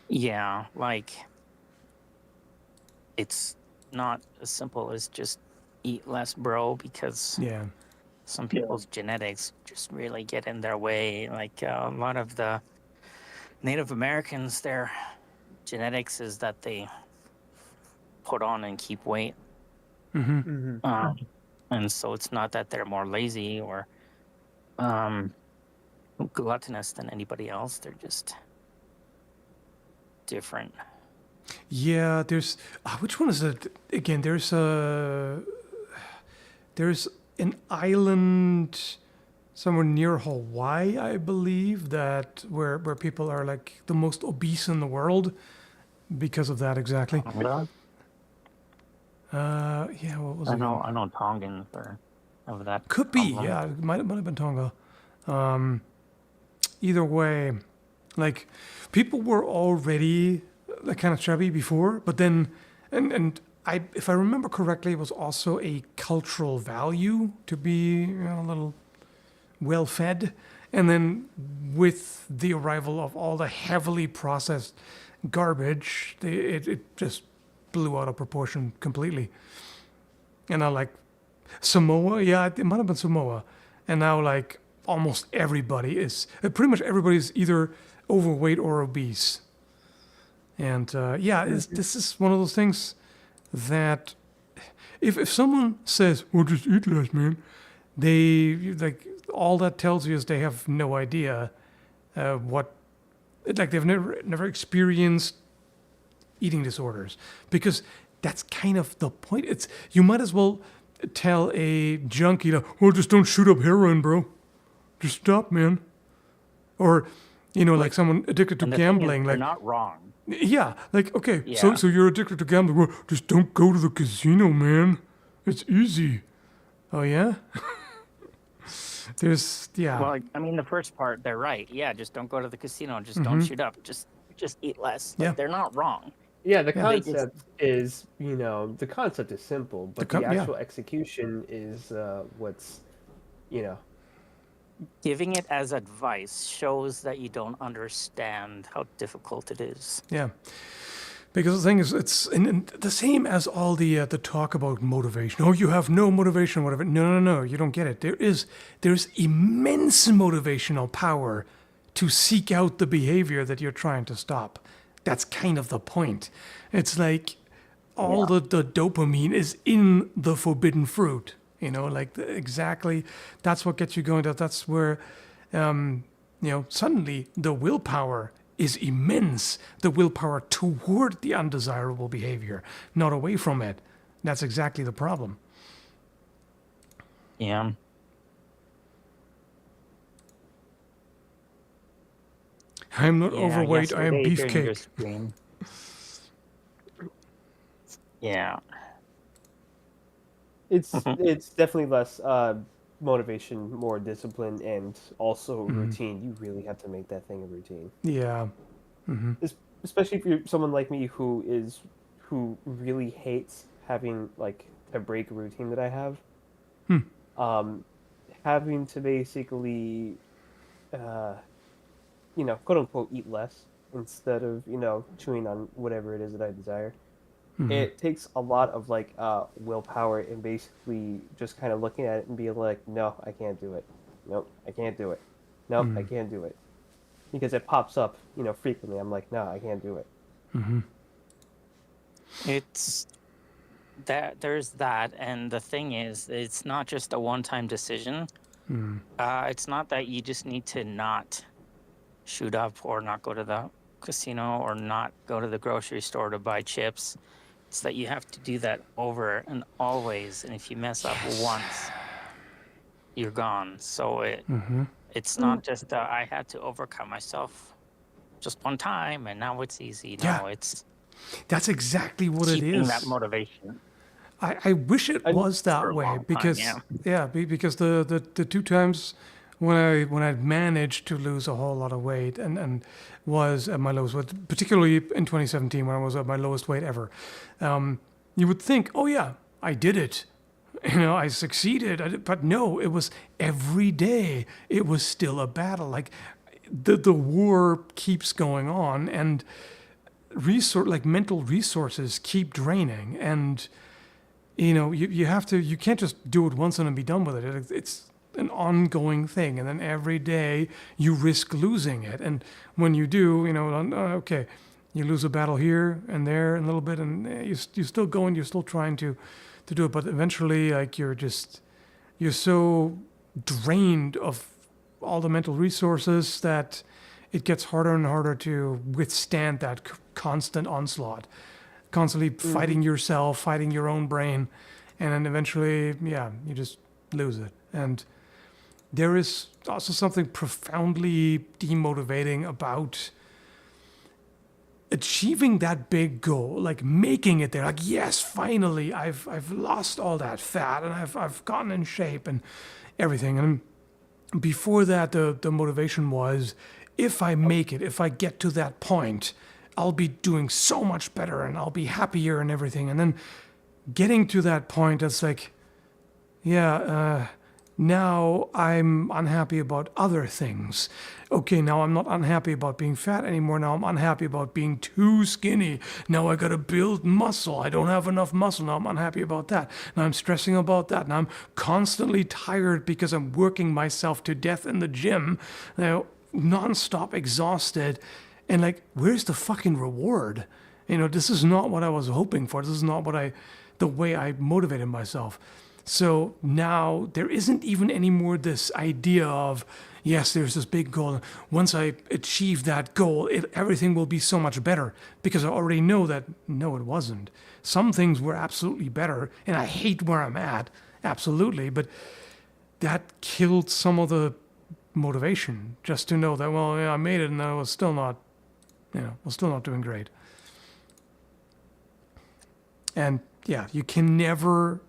Yeah, like, it's not as simple as just eat less, bro, because some people's genetics just really get in their way. Like, a lot of the Native Americans, their genetics is that they put on and keep weight. And so it's not that they're more lazy or gluttonous than anybody else. They're just different. Yeah, there's... which one is it? Again, there's an island somewhere near Hawaii, I believe, that where people are like the most obese in the world because of that exactly. Really? Yeah, what was it? I know Tongans are of that. Could be, yeah. It might have been Tonga. Either way, like, people were already like kind of chubby before, but then, and if I remember correctly, it was also a cultural value to be a little well fed. And then with the arrival of all the heavily processed garbage, it just blew out of proportion completely. And now, like, Samoa, yeah, it might have been Samoa. And now, like, almost everybody is, pretty much everybody's either overweight or obese. And this is one of those things that if someone says, "Well, just eat less, man," they, like, all that tells you is they have no idea what, like, they've never experienced eating disorders, because that's kind of the point. You might as well tell a junkie to, well, just don't shoot up heroin, bro. Just stop, man. Or, like someone addicted to And the thing is, gambling, they're like, not wrong. yeah, like, okay, Yeah. so you're addicted to gambling. Well, just don't go to the casino, man. It's easy. Oh, yeah? Well, I mean, the first part, they're right. Yeah, just don't go to the casino. Just don't shoot up. Just eat less. Like, Yeah. they're not wrong. Yeah, the they just- concept is, the concept is simple, but the yeah. actual execution is what's, Giving it as advice shows that you don't understand how difficult it is. Yeah. Because the thing is, it's and the same as all the talk about motivation. Oh, you have no motivation, whatever. No, you don't get it. There's immense motivational power to seek out the behavior that you're trying to stop. That's kind of the point. It's like all the dopamine is in the forbidden fruit. Exactly. That's what gets you going. That's where, suddenly the willpower is immense. The willpower toward the undesirable behavior, not away from it. That's exactly the problem. Yeah. I'm not overweight. I am yesterday during your beefcake. stream- Yeah. it's definitely less motivation, more discipline, and also routine. You really have to make that thing a routine. Yeah. Especially if you're someone like me who really hates having like a break routine that I have. Having to basically, quote unquote, eat less instead of chewing on whatever it is that I desire. It takes a lot of like willpower and basically just kind of looking at it and being like, no, I can't do it. Nope, I can't do it. Nope, I can't do it. Because it pops up, frequently. I'm like, no, I can't do it. It's that there's that, and the thing is, it's not just a one-time decision. It's not that you just need to not shoot up or not go to the casino or not go to the grocery store to buy chips. It's that you have to do that over and always, and if you mess up once, you're gone. So it's not just I had to overcome myself just one time and now it's easy. No, Yeah. it's That's exactly what it keeping is. that motivation. I wish it was for that a way long time, because because the two times when I managed to lose a whole lot of weight and was at my lowest weight, particularly in 2017 when I was at my lowest weight ever, you would think, oh yeah, I did it. I succeeded. But no, it was every day. It was still a battle. Like the war keeps going on, and mental resources keep draining, and you have to. You can't just do it once and then be done with it. It's an ongoing thing, and then every day you risk losing it. And when you do, okay, you lose a battle here and there a little bit, and you're still going. You're still trying to do it, but eventually, like you're so drained of all the mental resources that it gets harder and harder to withstand that constant onslaught, constantly fighting yourself, fighting your own brain, and then eventually, you just lose it. And there is also something profoundly demotivating about achieving that big goal, like making it there, like, yes, finally, I've lost all that fat and I've gotten in shape and everything. And before that, the motivation was, if I make it, if I get to that point, I'll be doing so much better and I'll be happier and everything. And then getting to that point, it's like, now I'm unhappy about other things. Okay, now I'm not unhappy about being fat anymore. Now I'm unhappy about being too skinny. Now I gotta build muscle. I don't have enough muscle. Now I'm unhappy about that. Now I'm stressing about that. Now I'm constantly tired because I'm working myself to death in the gym. Nonstop exhausted. And like, where's the fucking reward? This is not what I was hoping for. This is not the way I motivated myself. So now there isn't even anymore this idea of, yes, there's this big goal. Once I achieve that goal, everything will be so much better, because I already know that, no, it wasn't. Some things were absolutely better, and I hate where I'm at, absolutely, but that killed some of the motivation just to know that, well, yeah, I made it and I was still not, was still not doing great. And yeah, you can never,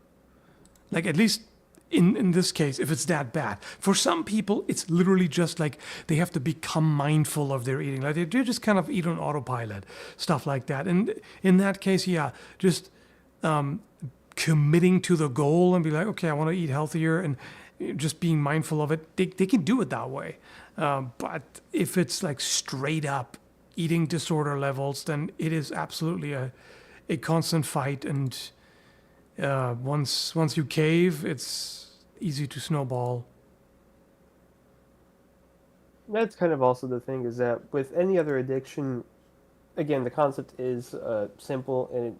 like, at least in this case, if it's that bad. For some people, it's literally just like they have to become mindful of their eating. Like they just kind of eat on autopilot, stuff like that. And in that case, yeah, just committing to the goal and be like, okay, I want to eat healthier and just being mindful of it, they can do it that way. But if it's like straight up eating disorder levels, then it is absolutely a constant fight. And once you cave, it's easy to snowball. That's kind of also the thing, is that with any other addiction, again, the concept is simple, and it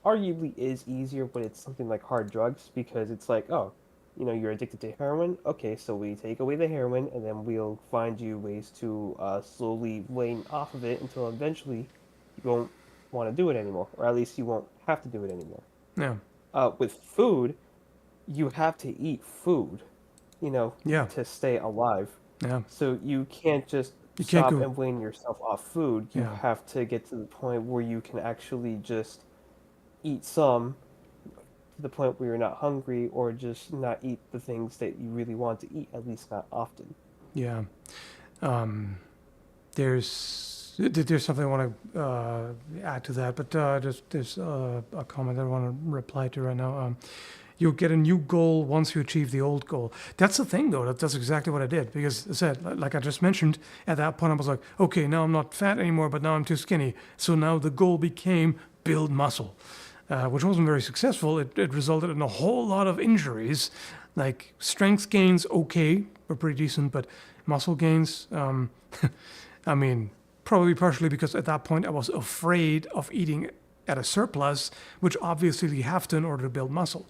arguably is easier when it's something like hard drugs, because it's like, oh, you're addicted to heroin. Okay, so we take away the heroin, and then we'll find you ways to slowly wane off of it until eventually you won't want to do it anymore, or at least you won't have to do it anymore. Yeah. With food, you have to eat food, Yeah. to stay alive. Yeah. So you can't just stop and wane yourself off food. You have to get to the point where you can actually just eat some, to the point where you're not hungry, or just not eat the things that you really want to eat, at least not often. Yeah. There's something I want to add to that, but there's a comment I want to reply to right now. You'll get a new goal once you achieve the old goal. That's the thing, though. That's exactly what I did. Because I said, like I just mentioned, at that point I was like, okay, now I'm not fat anymore, but now I'm too skinny. So now the goal became build muscle, which wasn't very successful. It resulted in a whole lot of injuries. Like strength gains, okay, were pretty decent, but muscle gains, I mean, probably partially because at that point I was afraid of eating at a surplus, which obviously you have to in order to build muscle.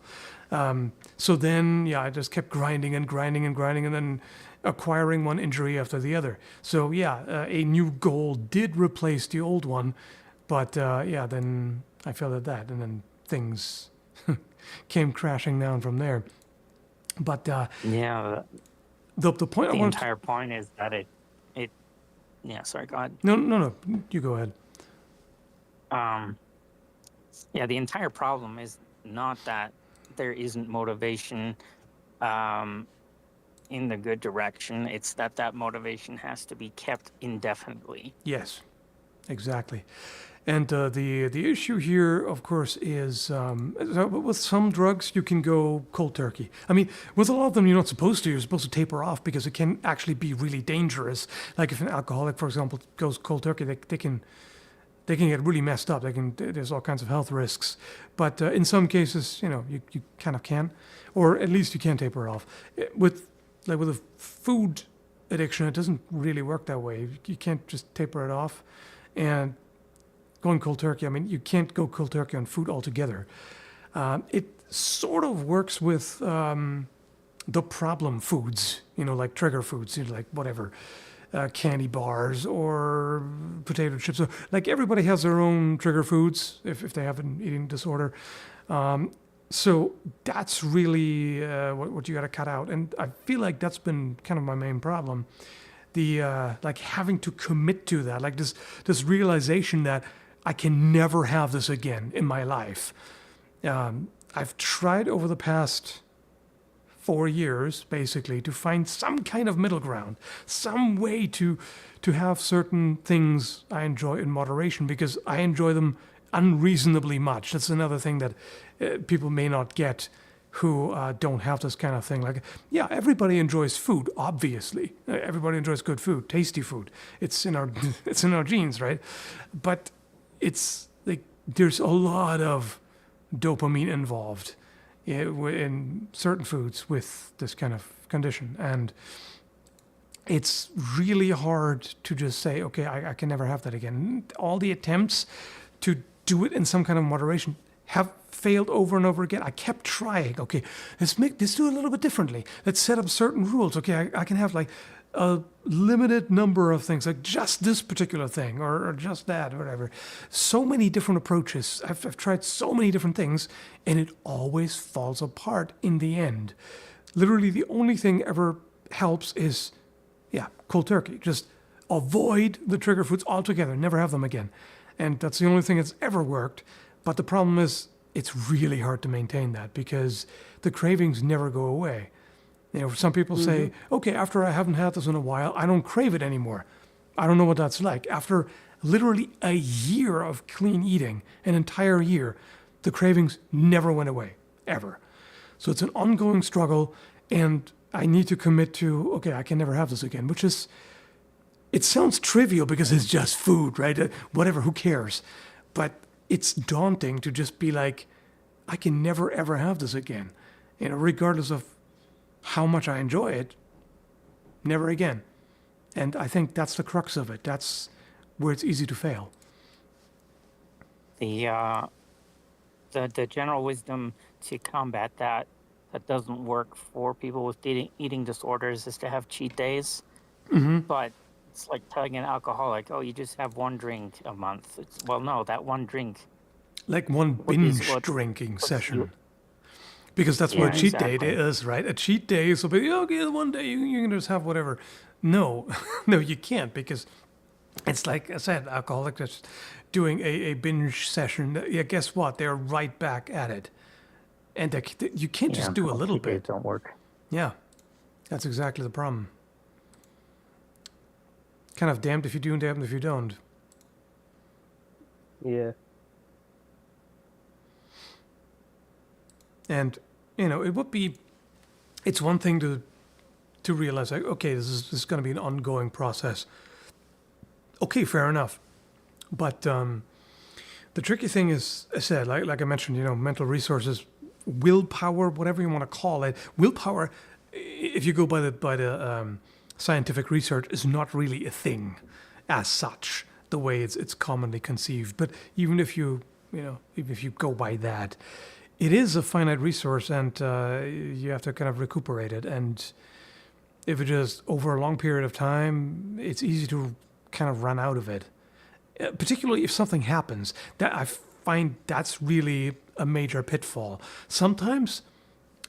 So then, yeah, I just kept grinding and then acquiring one injury after the other. So yeah, a new goal did replace the old one, but yeah, then I failed at that, and then things came crashing down from there. But yeah, the point the entire point is that it. Yeah, sorry, go ahead. No, you go ahead. Yeah, the entire problem is not that there isn't motivation in the good direction. It's that motivation has to be kept indefinitely. Yes, exactly. And the issue here, of course, is with some drugs you can go cold turkey. I mean, with a lot of them you're not supposed to. You're supposed to taper off because it can actually be really dangerous. Like if an alcoholic, for example, goes cold turkey, they can get really messed up. There's all kinds of health risks. But in some cases, you kind of can, or at least you can taper off. With a food addiction, it doesn't really work that way. You can't just taper it off. And going cold turkey, I mean, you can't go cold turkey on food altogether. It sort of works with the problem foods, like trigger foods, like whatever. Candy bars or potato chips. So, like everybody has their own trigger foods if they have an eating disorder. So that's really what you got to cut out. And I feel like that's been kind of my main problem. The like having to commit to that, like this realization that I can never have this again in my life. I've tried over the past 4 years, basically, to find some kind of middle ground, some way to have certain things I enjoy in moderation, because I enjoy them unreasonably much. That's another thing that people may not get who don't have this kind of thing. Like, yeah, everybody enjoys food, obviously. Everybody enjoys good food, tasty food. It's in our genes, right? But it's like there's a lot of dopamine involved in certain foods with this kind of condition, and it's really hard to just say, okay, I can never have that again. All the attempts to do it in some kind of moderation have failed over and over again. I kept trying. Okay, let's do it a little bit differently. Let's set up certain rules. Okay, I can have like a limited number of things, like just this particular thing or just that, or whatever. So many different approaches. I've tried so many different things, and it always falls apart in the end. Literally, the only thing ever helps is, yeah, cold turkey. Just avoid the trigger foods altogether. Never have them again. And that's the only thing that's ever worked. But the problem is, it's really hard to maintain that because the cravings never go away. You know, some people say, okay, after I haven't had this in a while, I don't crave it anymore. I don't know what that's like. After literally a year of clean eating, an entire year, the cravings never went away, ever. So it's an ongoing struggle, and I need to commit to, okay, I can never have this again, which is, it sounds trivial because it's just food, right? Whatever, who cares? But it's daunting to just be like, I can never ever have this again. You know, regardless of how much I enjoy it, never again. And I think that's the crux of it. That's where it's easy to fail. The general wisdom to combat that doesn't work for people with eating disorders is to have cheat days. But it's like telling an alcoholic, oh, you just have one drink a month. Well, no, that one drink. Like one binge drinking session. Because that's what a cheat day is, right? A cheat day is, okay, one day you can just have whatever. No, no, you can't, because it's like I said, alcoholic that's doing a binge session. Yeah, guess what? They're right back at it. And you can't just do a little bit. Don't work. Yeah, that's exactly the problem. Kind of damned if you do and damned if you don't. Yeah. And, you know, it's one thing to realize, like, okay, this is going to be an ongoing process. Okay, fair enough. But the tricky thing is, I said, like I mentioned, you know, mental resources, willpower, whatever you want to call it. Willpower, if you go by the scientific research, is not really a thing as such, the way it's commonly conceived. But even if you go by that, it is a finite resource, and you have to kind of recuperate it. And if it is over a long period of time, it's easy to kind of run out of it. Particularly if something happens, that I find that's really a major pitfall. Sometimes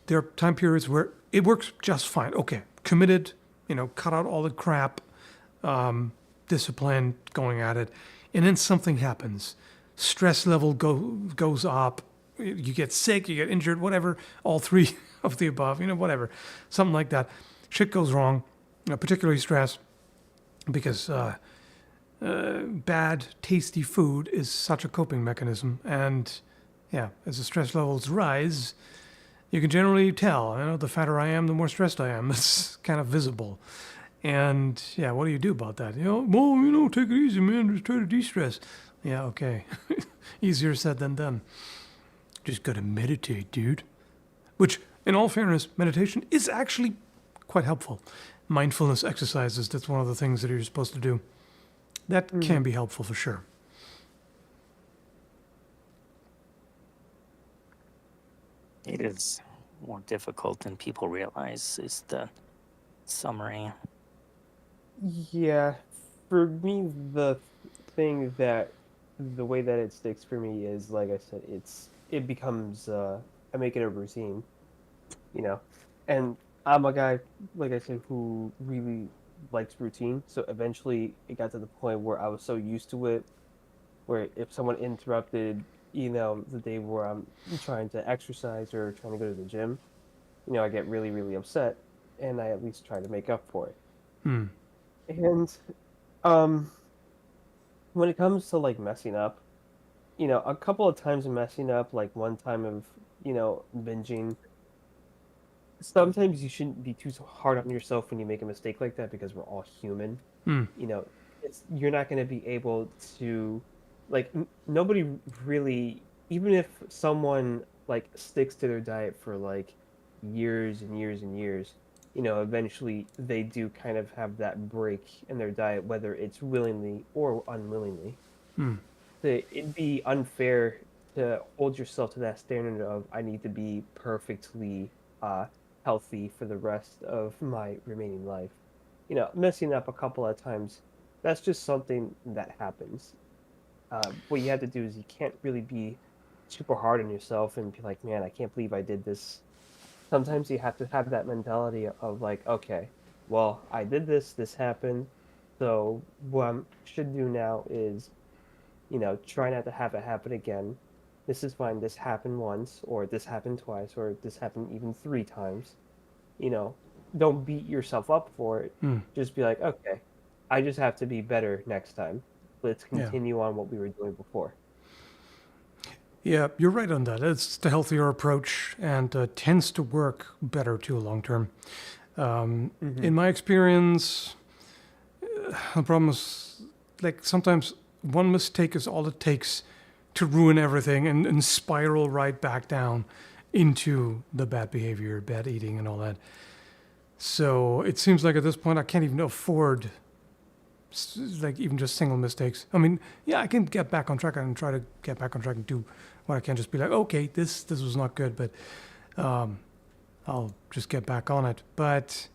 there are time periods where it works just fine. Okay, committed, you know, cut out all the crap, discipline, going at it, and then something happens. Stress level goes up. You get sick, you get injured, whatever, all three of the above, you know, whatever, something like that. Shit goes wrong, particularly stress, because bad, tasty food is such a coping mechanism. And yeah, as the stress levels rise, you can generally tell, you know, the fatter I am, the more stressed I am. It's kind of visible. And yeah, what do you do about that? You know, well, you know, take it easy, man, just try to de-stress. Yeah, okay. Easier said than done. Just gotta meditate, dude. Which, in all fairness, meditation is actually quite helpful. Mindfulness exercises, that's one of the things that you're supposed to do. That can be helpful for sure. It is more difficult than people realize, is the summary. Yeah. For me, the way that it sticks for me is, like I said, it becomes I make it a routine, you know, and I'm a guy, like I said, who really likes routine. So eventually it got to the point where I was so used to it, where if someone interrupted, you know, the day where I'm trying to exercise or trying to go to the gym, you know, I get really, really upset, and I at least try to make up for it. And when it comes to like messing up, you know, a couple of times of messing up, like one time of, you know, binging. Sometimes you shouldn't be too hard on yourself when you make a mistake like that, because we're all human. You know, you're not going to be able to, like, nobody really, even if someone like sticks to their diet for like years and years and years, you know, eventually they do kind of have that break in their diet, whether it's willingly or unwillingly. It'd be unfair to hold yourself to that standard of, I need to be perfectly healthy for the rest of my remaining life. messing up a couple of times, that's just something that happens. What you have to do is you can't really be super hard on yourself and be like, man, I can't believe I did this. Sometimes you have to have that mentality of like, okay, well, I did this, this happened, so what I should do now is, try not to have it happen again. This is fine. This happened once, or this happened twice, or this happened even 3 times. Don't beat yourself up for it. Just be like, okay, I just have to be better next time. Let's continue on what we were doing before. Yeah, you're right on that. It's the healthier approach and tends to work better too long term. In my experience, the problem is like sometimes one mistake is all it takes to ruin everything and spiral right back down into the bad behavior, bad eating, and all that. So it seems like at this point I can't even afford like even just single mistakes. I mean, yeah, I can get back on track and try to get back on track and do what I can. Just be like, okay, this was not good, but I'll just get back on it. But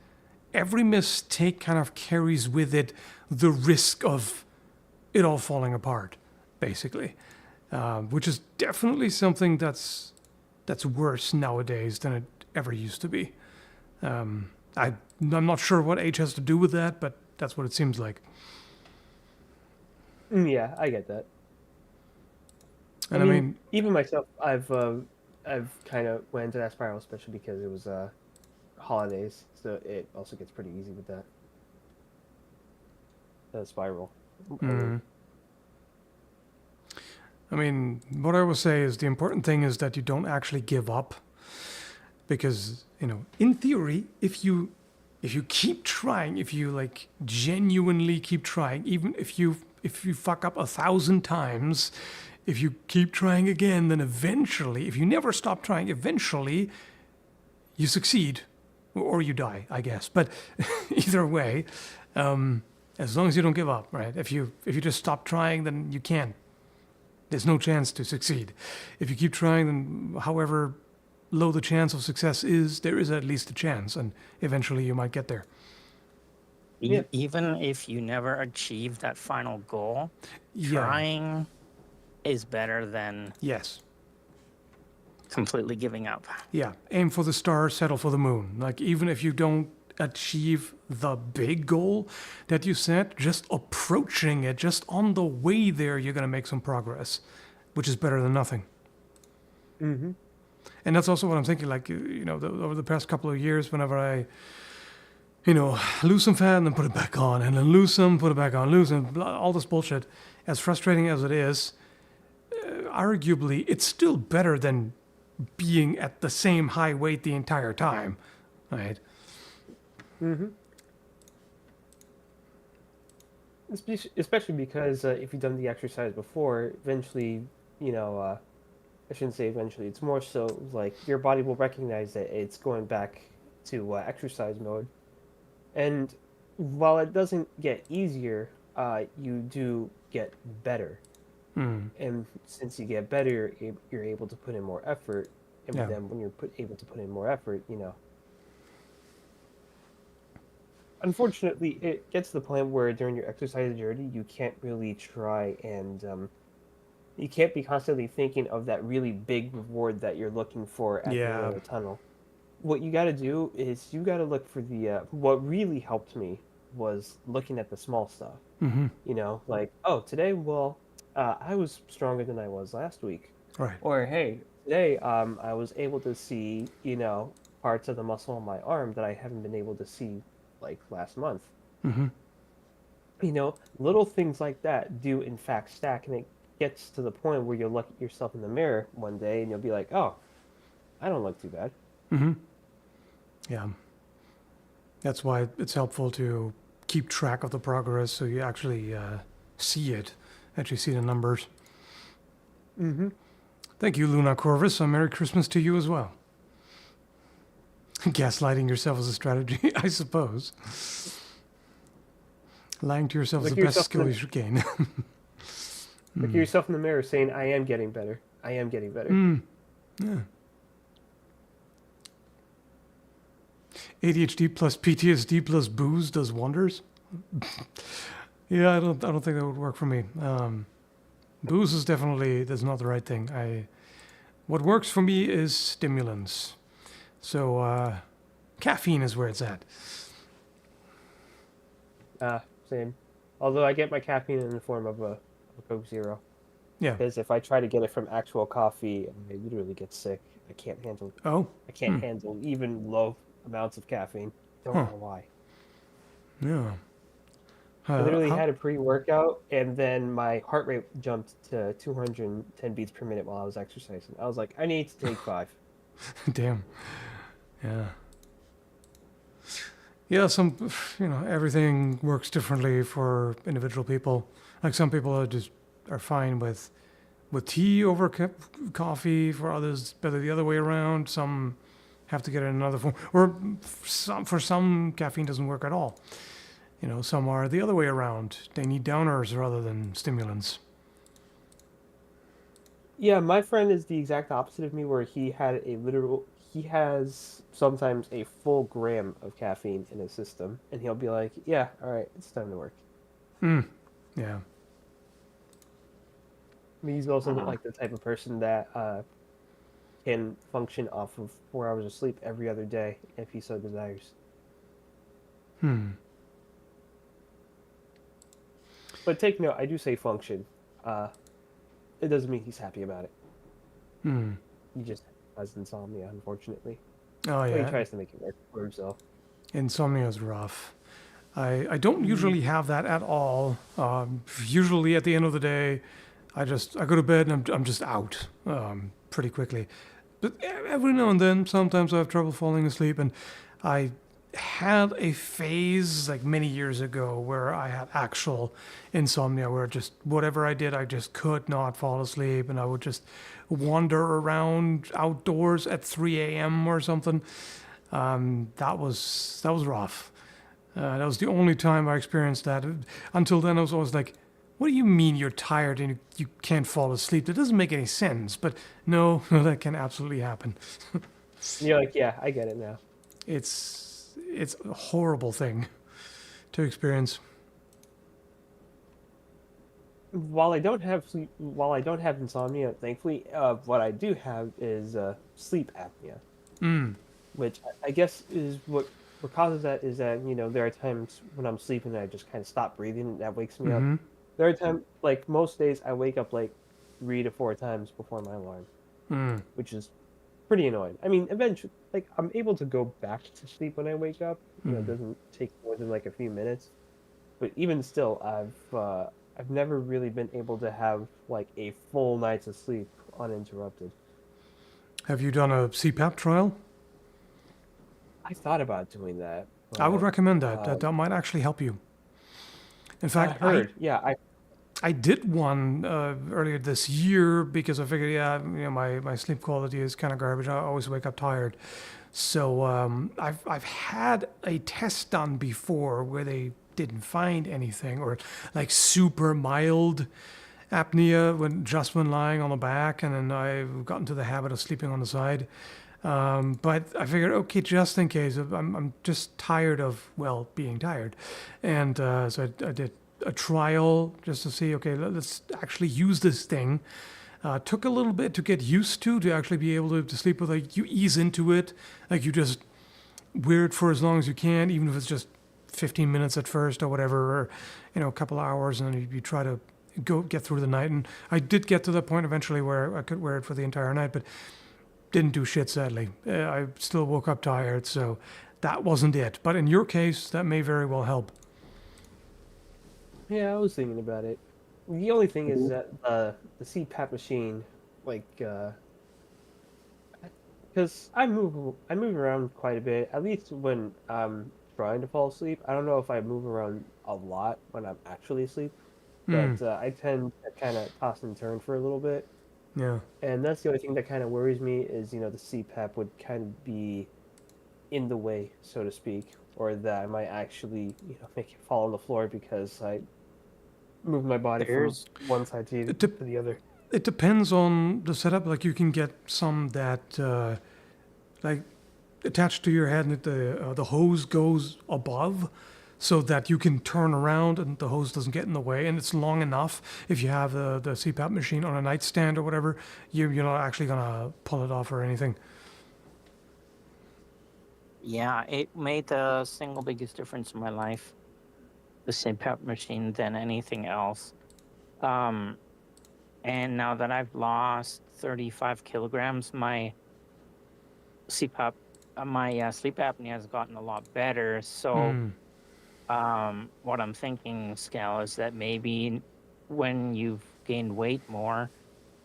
every mistake kind of carries with it the risk of it all falling apart, basically, which is definitely something that's worse nowadays than it ever used to be. I'm not sure what age has to do with that, but that's what it seems like. Yeah, I get that. And I mean even myself, I've kind of went into that spiral, especially because it was holidays, so it also gets pretty easy with that spiral. I mean, what I would say is the important thing is that you don't actually give up, because in theory, if you keep trying, if you like genuinely keep trying, even if you fuck up 1,000 times, if you keep trying again, then eventually, if you never stop trying, eventually you succeed or you die, I guess. But either way, as long as you don't give up, right? If you just stop trying, then you can't. There's no chance to succeed. If you keep trying, then however low the chance of success is, there is at least a chance, and eventually you might get there. Even if you never achieve that final goal, trying is better than completely giving up. Yeah, aim for the stars, settle for the moon. Like, even if you don't achieve the big goal that you set, just approaching it, just on the way there, you're going to make some progress, which is better than nothing. Mm-hmm. And that's also what I'm thinking, like, over the past couple of years, whenever I, lose some fat and then put it back on, and then lose some, put it back on, lose some, all this bullshit, as frustrating as it is, arguably, it's still better than being at the same high weight the entire time, right? Mm-hmm. Especially because if you've done the exercise before, eventually, I shouldn't say eventually, it's more so like your body will recognize that it's going back to exercise mode. And while it doesn't get easier, you do get better. And since you get better, you're able to put in more effort. And then when you're able to put in more effort, unfortunately, it gets to the point where during your exercise journey, you can't really try and you can't be constantly thinking of that really big reward that you're looking for at the end of the tunnel. What you got to do is you got to look for the what really helped me was looking at the small stuff. Like, oh, today, well, I was stronger than I was last week. Right. Or, hey, today I was able to see, parts of the muscle on my arm that I haven't been able to see like last month. Little things like that do in fact stack, and it gets to the point where you'll look at yourself in the mirror one day and you'll be like, oh, I don't look too bad. Yeah. That's why it's helpful to keep track of the progress so you actually see it, actually see the numbers. Thank you, Luna Corvus. Merry Christmas to you as well. Gaslighting yourself is a strategy, I suppose. Lying to yourself is the best skill you should gain. Look at yourself in the mirror saying, I am getting better. I am getting better. Yeah. ADHD plus PTSD plus booze does wonders. Yeah, I don't think that would work for me. Booze is definitely that's not the right thing. What works for me is stimulants. So caffeine is where it's at. Same. Although I get my caffeine in the form of a Coke Zero. Yeah. Because if I try to get it from actual coffee, I literally get sick. I can't handle. Oh. I can't handle even low amounts of caffeine. Don't know why. Yeah. I literally had a pre-workout, and then my heart rate jumped to 210 beats per minute while I was exercising. I was like, I need to take 5. Damn. Yeah. Yeah, everything works differently for individual people. Like some people are fine with tea over coffee. For others, better the other way around. Some have to get it in another form, or for some caffeine doesn't work at all. Some are the other way around. They need downers rather than stimulants. Yeah, my friend is the exact opposite of me, where he has sometimes a full gram of caffeine in his system, and he'll be like, yeah, all right, it's time to work. Yeah. I mean, he's also like the type of person that can function off of 4 hours of sleep every other day if he so desires. But take note, I do say function. It doesn't mean he's happy about it. He just has insomnia, unfortunately. Oh, yeah. But he tries to make it work for himself. Insomnia is rough. I don't usually have that at all. Usually at the end of the day, I go to bed and I'm just out pretty quickly. But every now and then, sometimes I have trouble falling asleep, and I had a phase like many years ago where I had actual insomnia, where just whatever I did, I just could not fall asleep, and I would just wander around outdoors at 3 a.m. or something. That was rough. That was the only time I experienced that. Until then, I was always like, what do you mean you're tired and you can't fall asleep? That doesn't make any sense. But no, that can absolutely happen. You're like, yeah, I get it now. It's a horrible thing to experience. While I don't have insomnia, thankfully, what I do have is sleep apnea. Which I guess is what causes that is that, there are times when I'm sleeping and I just kind of stop breathing, and that wakes me up. There are times, like most days, I wake up like 3 to 4 times before my alarm, which is pretty annoying. I mean, eventually, like, I'm able to go back to sleep when I wake up. It doesn't take more than like a few minutes. But even still, I've never really been able to have like a full night's of sleep uninterrupted. Have you done a CPAP trial? I thought about doing that. I would recommend that. That might actually help you. In fact, I heard. I did one earlier this year because I figured, my sleep quality is kind of garbage. I always wake up tired. So I've had a test done before where they didn't find anything, or like super mild apnea when lying on the back, and then I've gotten to the habit of sleeping on the side. But I figured, okay, just in case, I'm just tired of, being tired. And so I did a trial just to see, okay, let's actually use this thing. Took a little bit to get used to actually be able to sleep with, like, you ease into it, like you just wear it for as long as you can, even if it's just 15 minutes at first or whatever, or, a couple hours, and then you try to get through the night. And I did get to that point eventually where I could wear it for the entire night, but didn't do shit, sadly. I still woke up tired, so that wasn't it. But in your case, that may very well help. Yeah, I was thinking about it. The only thing is that the CPAP machine, like, because I move around quite a bit, at least when I'm trying to fall asleep. I don't know if I move around a lot when I'm actually asleep, but I tend to kind of toss and turn for a little bit. Yeah. And that's the only thing that kind of worries me is, the CPAP would kind of be in the way, so to speak, or that I might actually, make it fall on the floor because I move my body from one side to the other. It depends on the setup. Like, you can get some that, like, attached to your head, and the hose goes above, so that you can turn around and the hose doesn't get in the way, and it's long enough. If you have the CPAP machine on a nightstand or whatever, you're not actually gonna pull it off or anything. Yeah, it made the single biggest difference in my life, the CPAP machine, than anything else. And now that I've lost 35 kilograms, my CPAP, my sleep apnea has gotten a lot better. So, what I'm thinking, Scal, is that maybe when you've gained weight more,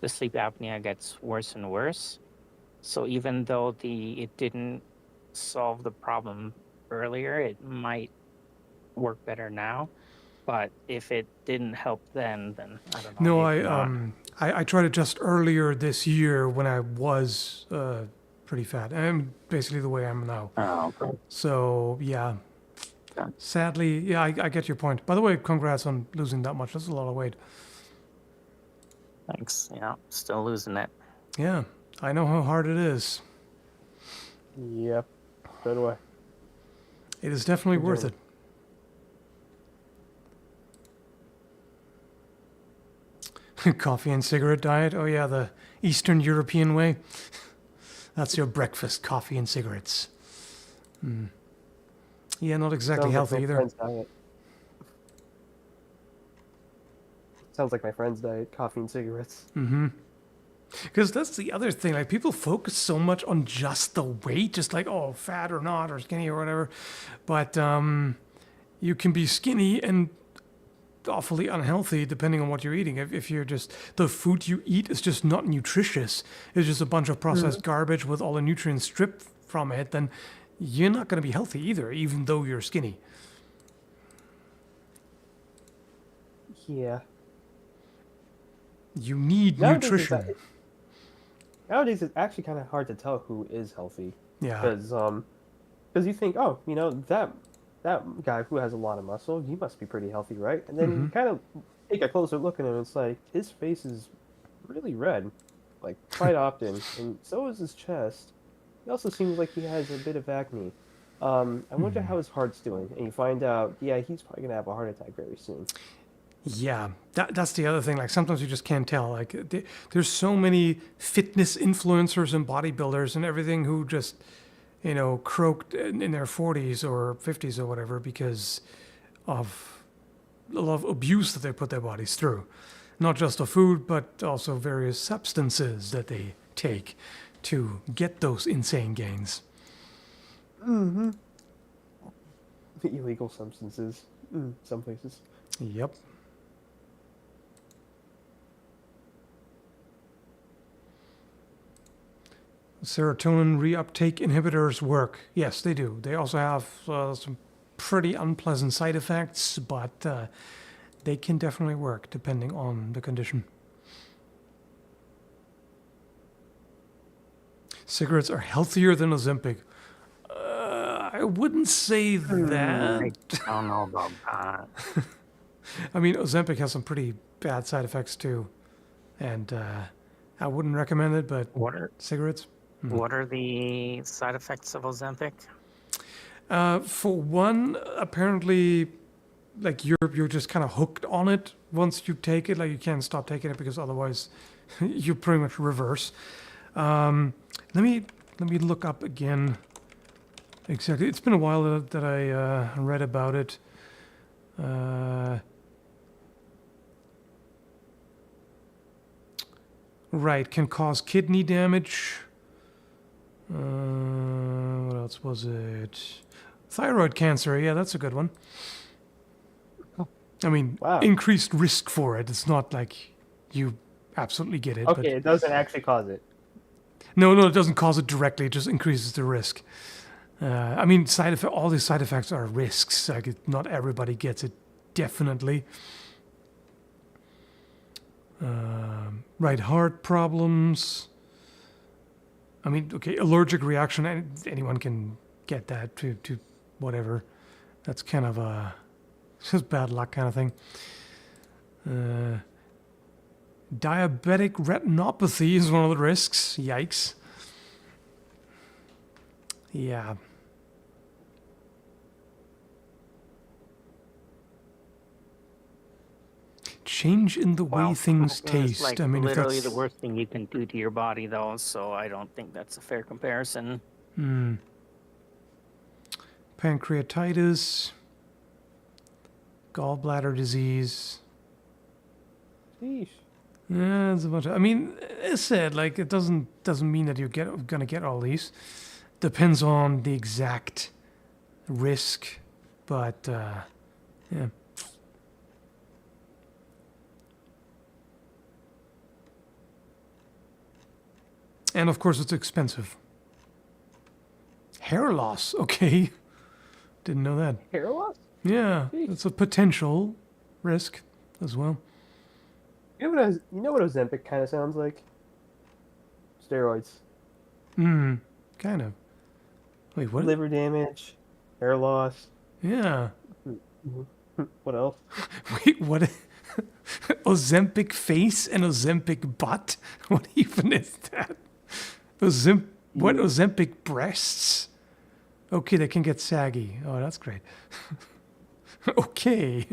the sleep apnea gets worse and worse. So even though it didn't solve the problem earlier, it might work better now. But if it didn't help then I don't know. No, I tried it just earlier this year when I was pretty fat. I'm basically the way I am now. Oh, okay. So yeah. Okay. Sadly, yeah, I get your point. By the way, congrats on losing that much. That's a lot of weight. Thanks. Yeah, still losing it. Yeah, I know how hard it is. Yep. So do I. It is definitely worth it. Coffee and cigarette diet. Oh yeah, the Eastern European way. That's your breakfast, coffee and cigarettes. Yeah, not exactly Sounds like healthy my either. friend's diet. Sounds like my friend's diet, coffee and cigarettes. Because that's the other thing. Like, people focus so much on just the weight, just like, oh, fat or not, or skinny or whatever. But you can be skinny and awfully unhealthy depending on what you're eating. If you're just, the food you eat is just not nutritious, it's just a bunch of processed garbage with all the nutrients stripped from it, then you're not going to be healthy either, even though you're skinny. Yeah. You need Nowadays nutrition. Nowadays, it's actually kind of hard to tell who is healthy. Yeah. Because you think, oh, you know, that guy who has a lot of muscle, he must be pretty healthy, right? And then you kind of take a closer look at him, and it's like, his face is really red, like, quite often. And so is his chest. He also seems like he has a bit of acne. I wonder how his heart's doing. And you find out, yeah, he's probably going to have a heart attack very soon. Yeah, that's the other thing. Like, sometimes you just can't tell. Like, there's so many fitness influencers and bodybuilders and everything who just, you know, croaked in their 40s or 50s or whatever because of a lot of abuse that they put their bodies through. Not just the food, but also various substances that they take to get those insane gains. Illegal substances, some places. Yep. Serotonin reuptake inhibitors work. Yes, they do. They also have some pretty unpleasant side effects, but they can definitely work depending on the condition. Cigarettes are healthier than Ozempic. I wouldn't say that. I don't know about that. I mean, Ozempic has some pretty bad side effects too, and I wouldn't recommend it. But cigarettes? What are the side effects of Ozempic? For one, apparently, like you're just kind of hooked on it once you take it. Like, you can't stop taking it because otherwise you pretty much reverse. Let me look up again. Exactly, it's been a while that I read about it. Right, can cause kidney damage. What else was it? Thyroid cancer. Yeah, that's a good one. I mean, Wow. increased risk for it. It's not like you absolutely get it. Okay, it doesn't actually cause it. No, it doesn't cause it directly. It just increases the risk. I mean, all these side effects are risks. Like, not everybody gets it, definitely. Right, heart problems. I mean, okay, allergic reaction. Anyone can get that to whatever. That's kind of just bad luck kind of thing. Diabetic retinopathy is one of the risks. Yikes. Yeah. Change in the way Well, things smoking is taste. like I mean, if literally that's the worst thing you can do to your body, though. So I don't think that's a fair comparison. pancreatitis, gallbladder disease. Sheesh. Yeah, it's a bunch of. I mean, as said, like it doesn't mean that you're gonna get all these. Depends on the exact risk, but yeah. And of course, it's expensive. Hair loss, okay. Didn't know that. Hair loss? Yeah, Jeez. it's a potential risk as well. You know what Ozempic kind of sounds like? Steroids. Kind of. Wait, what? Liver damage, hair loss. Yeah. What else? Wait, what? Ozempic face and Ozempic butt? What even is that? What Ozempic breasts? Okay, they can get saggy. Oh, that's great. Okay.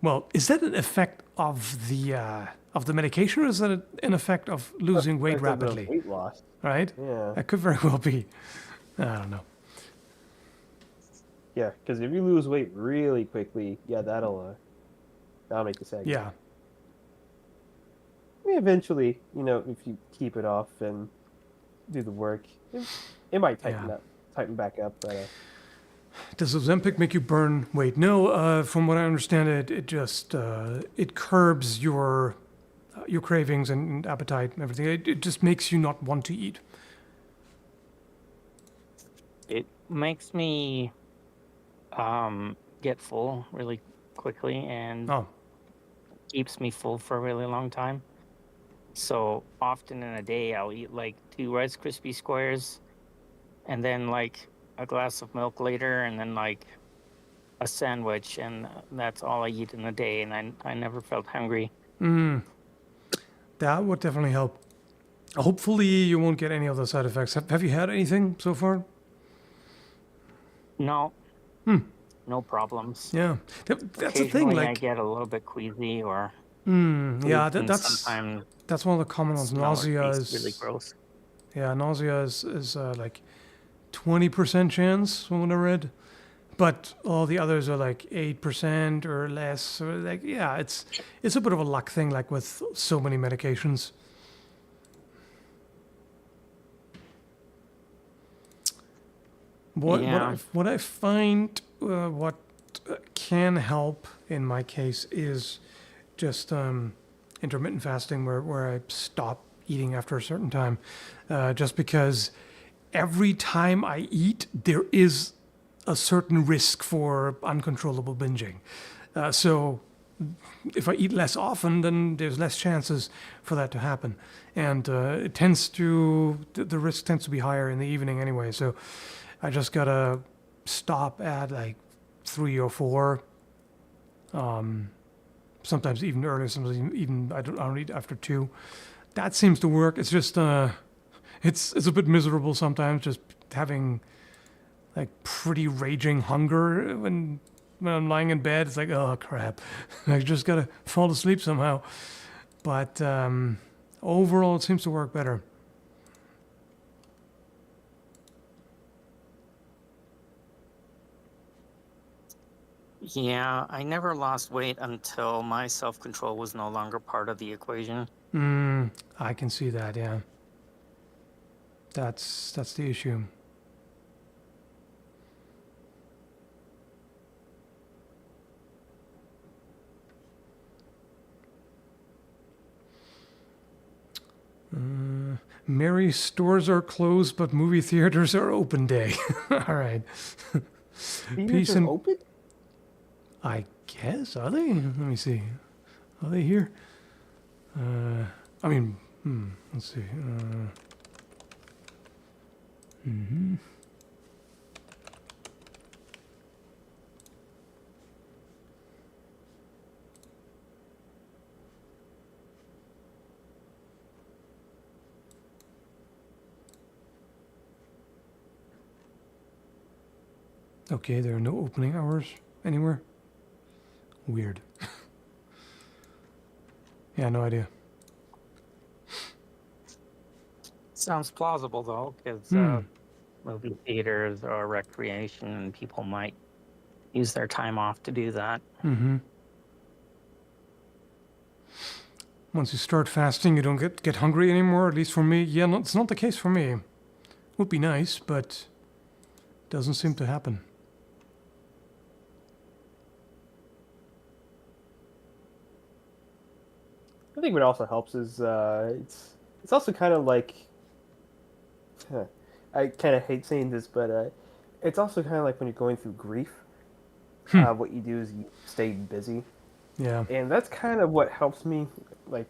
Well, is that an effect of the medication, or is that an effect of losing weight Effect of the rapidly? Weight loss. Right? Yeah. That could very well be. I don't know. Yeah, because if you lose weight really quickly, yeah, that'll make you saggy. Yeah. I mean, eventually, if you keep it off and do the work, it might tighten back up. But Does Ozempic make you burn weight? No. From what I understand, it just it curbs your cravings and appetite and everything. It just makes you not want to eat. It makes me get full really quickly and keeps me full for a really long time. So often in a day, I'll eat like 2 Rice Krispie squares and then like a glass of milk later and then like a sandwich, and that's all I eat in a day, and I never felt hungry. That would definitely help. Hopefully you won't get any of those side effects. Have you had anything so far? No. No problems. Yeah. That's the thing. Occasionally Like, I get a little bit queasy or yeah, and that's sometimes one of the common ones. smell or Nausea taste is really gross. Yeah, nausea is like 20% chance from what I read, but all the others are like 8% or less. So like, yeah, it's a bit of a luck thing, like with so many medications. What I find what can help in my case is just intermittent fasting, where I stop eating after a certain time, just because every time I eat, there is a certain risk for uncontrollable binging. So if I eat less often, then there's less chances for that to happen. And the risk tends to be higher in the evening anyway. So I just gotta stop at like 3 or 4. Sometimes even earlier, sometimes even I don't eat after 2. That seems to work. It's just it's a bit miserable sometimes, just having like pretty raging hunger when I'm lying in bed. It's like, oh crap, I just gotta fall asleep somehow. But overall, it seems to work better. Yeah, I never lost weight until my self-control was no longer part of the equation. I can see that. Yeah, that's the issue. Mary, stores are closed, but movie theaters are open day. All right. Peace and open? I guess, are they? Let me see. Are they here? I mean, let's see. Okay, there are no opening hours anywhere. Weird. Yeah, no idea. Sounds plausible though, because movie theaters or recreation, and people might use their time off to do that. Mm-hmm. Once you start fasting, you don't get hungry anymore. At least for me, yeah, it's not the case for me. Would be nice, but doesn't seem to happen. I think what also helps is it's also kind of like I kind of hate saying this, but it's also kind of like when you're going through grief. What you do is you stay busy, Yeah. and that's kind of what helps me. Like,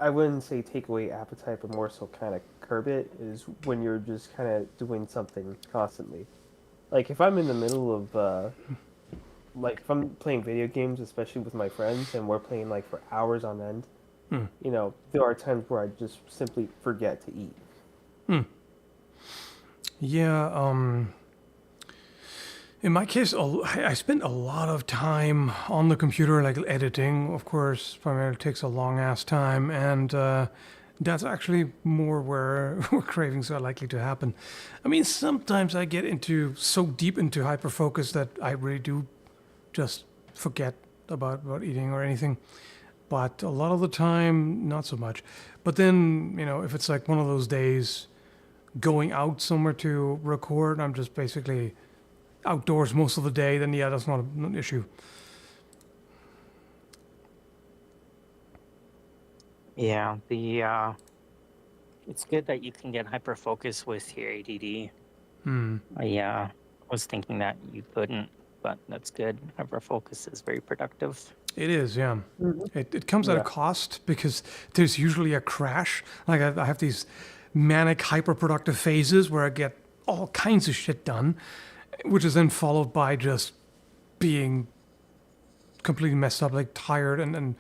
I wouldn't say take away appetite, but more so kind of curb it. Is when you're just kind of doing something constantly. Like if I'm in the middle of like if I'm playing video games, especially with my friends, and we're playing like for hours on end. You know, there are times where I just simply forget to eat. Yeah, in my case, I spend a lot of time on the computer, like editing, of course, primarily takes a long-ass time, and that's actually more where cravings are likely to happen. I mean, sometimes I get so deep into hyperfocus that I really do just forget about eating or anything. But a lot of the time, not so much. But then, you know, if it's like one of those days going out somewhere to record, I'm just basically outdoors most of the day, then yeah, that's not an issue. Yeah, it's good that you can get hyper focus with your ADD. I was thinking that you couldn't, but that's good. Hyper focus is very productive. It is, yeah. It comes at a cost because there's usually a crash. Like I have these manic hyperproductive phases where I get all kinds of shit done, which is then followed by just being completely messed up, like tired and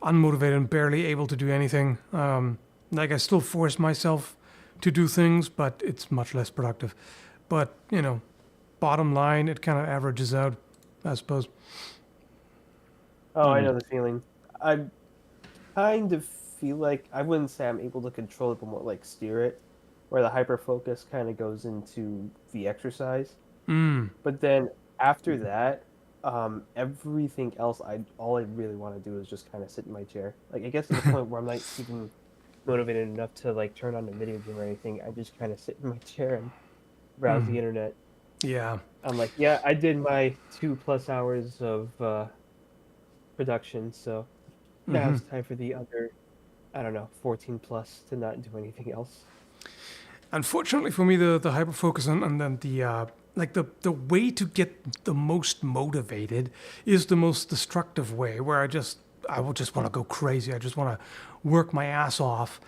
unmotivated and barely able to do anything. Like I still force myself to do things, but it's much less productive. But, you know, bottom line, it kind of averages out, I suppose. Oh, I know the feeling. I kind of feel like I wouldn't say I'm able to control it, but more like steer it, where the hyper focus kind of goes into the exercise. But then after that, everything else, all I really want to do is just kind of sit in my chair. Like I guess to the point where I'm not even motivated enough to like turn on a video game or anything. I just kind of sit in my chair and browse the internet. Yeah. I'm like, yeah, I did my 2+ hours of production, so now it's time for the other, I don't know, 14+ to not do anything else. Unfortunately for me, the hyperfocus and then the way to get the most motivated is the most destructive way, where I will just want to go crazy. I just want to work my ass off,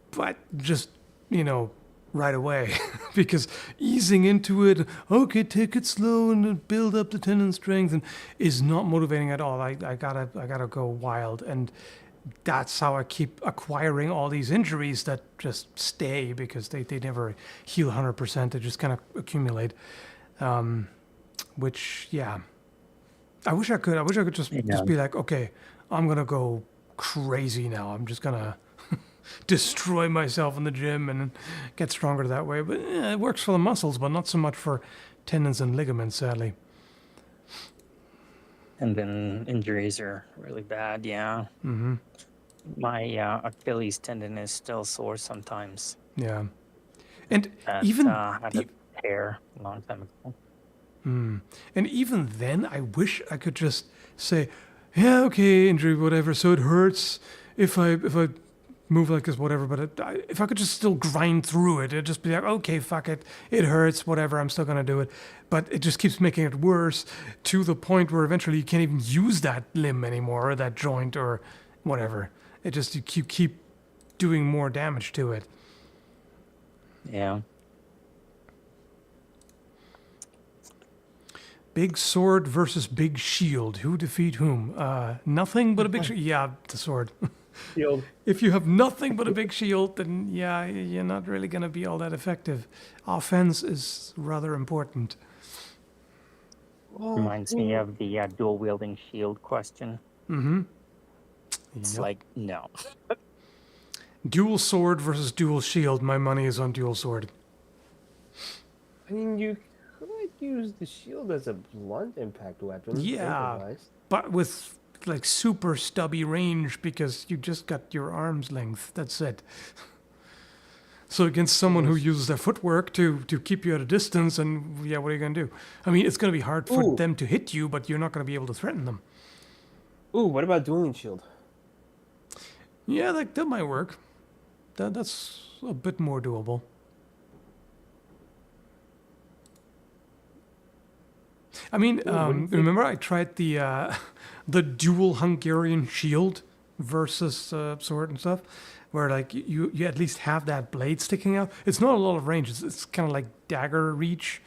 but just, you know, right away. Because easing into it, okay, take it slow and build up the tendon strength, and is not motivating at all. I gotta go wild, and that's how I keep acquiring all these injuries that just stay because they never heal 100%. They just kind of accumulate. Which, yeah, I wish I could just be like, okay, I'm gonna go crazy now. I'm just gonna destroy myself in the gym and get stronger that way. But yeah, it works for the muscles, but not so much for tendons and ligaments, sadly. And then injuries are really bad, yeah. My Achilles tendon is still sore sometimes. Yeah. And That, even had a tear a long time ago. and even then, I wish I could just say, yeah, okay, injury, whatever. So it hurts if I move like this, whatever. But if I could just still grind through it, it'd just be like, okay, fuck it, it hurts, whatever. I'm still gonna do it. But it just keeps making it worse to the point where eventually you can't even use that limb anymore, or that joint, or whatever. It just you keep doing more damage to it. Yeah. Big sword versus big shield. Who defeat whom? Nothing but a big shield. Yeah, the sword. Shield. If you have nothing but a big shield, then yeah, you're not really going to be all that effective. Offense is rather important. Reminds me of the dual wielding shield question. Mm-hmm. It's Yep. like, no. Dual sword versus dual shield. My money is on dual sword. I mean, you could use the shield as a blunt impact weapon. Yeah, gameplay-wise. but with like super stubby range because you just got your arm's length. That's it. So against someone who uses their footwork to keep you at a distance, and yeah, what are you gonna do? I mean, it's gonna be hard for Ooh. them to hit you, but you're not gonna be able to threaten them. Ooh, what about dueling shield? Yeah, that might work. That's a bit more doable. I mean, remember I tried the the dual Hungarian shield versus sword and stuff, where like you at least have that blade sticking out. It's not a lot of range. It's kind of like dagger reach,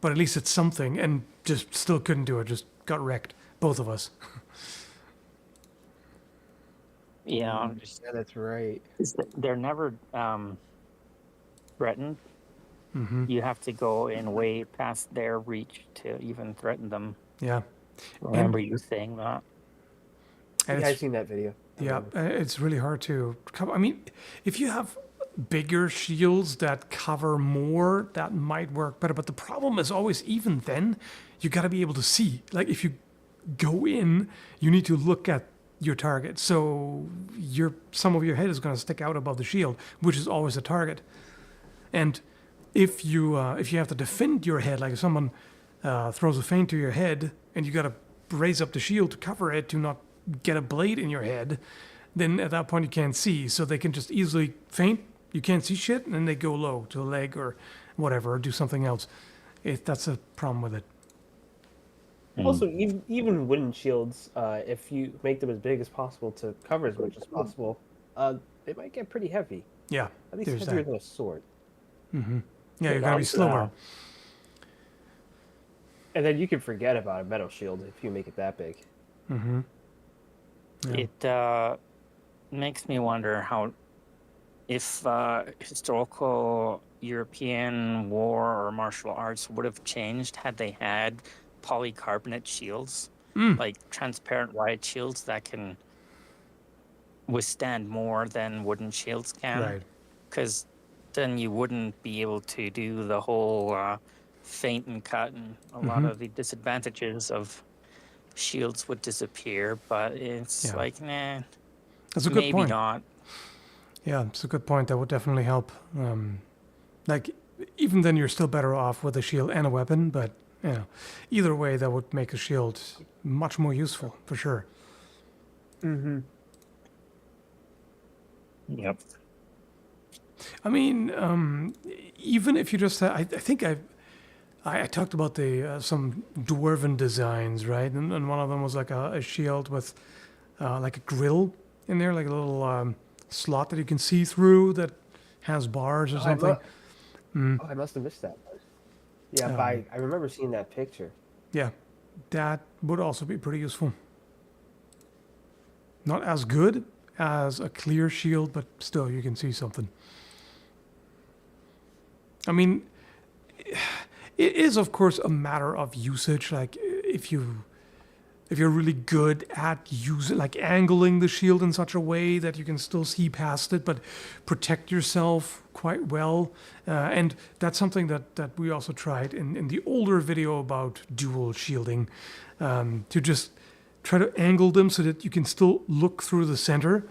but at least it's something. And just still couldn't do it. Just got wrecked, both of us. Yeah, Yeah, that's right. they're never threatened. Mm-hmm. You have to go in way past their reach to even threaten them. Yeah. Remember you saying that? And Yeah, I've it's, seen that video. yeah, it's really hard to cover. I mean, if you have bigger shields that cover more, that might work better. But the problem is always, even then, you got to be able to see. Like if you go in, you need to look at your target. So some of your head is going to stick out above the shield, which is always a target. And if you have to defend your head, like if someone throws a feint to your head, and you got to raise up the shield to cover it to not get a blade in your head, then at that point you can't see. So they can just easily feint. You can't see shit, and then they go low to the leg or whatever, or do something else. That's a problem with it. Also, even wooden shields, if you make them as big as possible to cover as much as possible, they might get pretty heavy. Yeah, At least there's heavier that. than a sword. Mm-hmm. Yeah, you're gonna be slower. And then you can forget about a metal shield if you make it that big. Mm-hmm. Yeah. It makes me wonder how, if historical European war or martial arts would have changed had they had polycarbonate shields, like transparent white shields that can withstand more than wooden shields can. Right. Because then you wouldn't be able to do the whole feint and cut, and a lot of the disadvantages of shields would disappear. But it's Yeah. like, nah, That's a good maybe point. not. Yeah, it's a good point. That would definitely help. Like, even then, you're still better off with a shield and a weapon. But you know, either way, that would make a shield much more useful for sure. Mm-hmm. Yep. I mean, even if you just, I think I talked about the some dwarven designs, right? And one of them was like a shield with like a grill in there, like a little slot that you can see through that has bars or something. Oh, I must have missed that part. Yeah, but I remember seeing that picture. Yeah, that would also be pretty useful. Not as good as a clear shield, but still you can see something. I mean, it is of course a matter of usage. Like if you're really good at using, like angling the shield in such a way that you can still see past it, but protect yourself quite well. And that's something that we also tried in the older video about dual shielding, to just try to angle them so that you can still look through the center,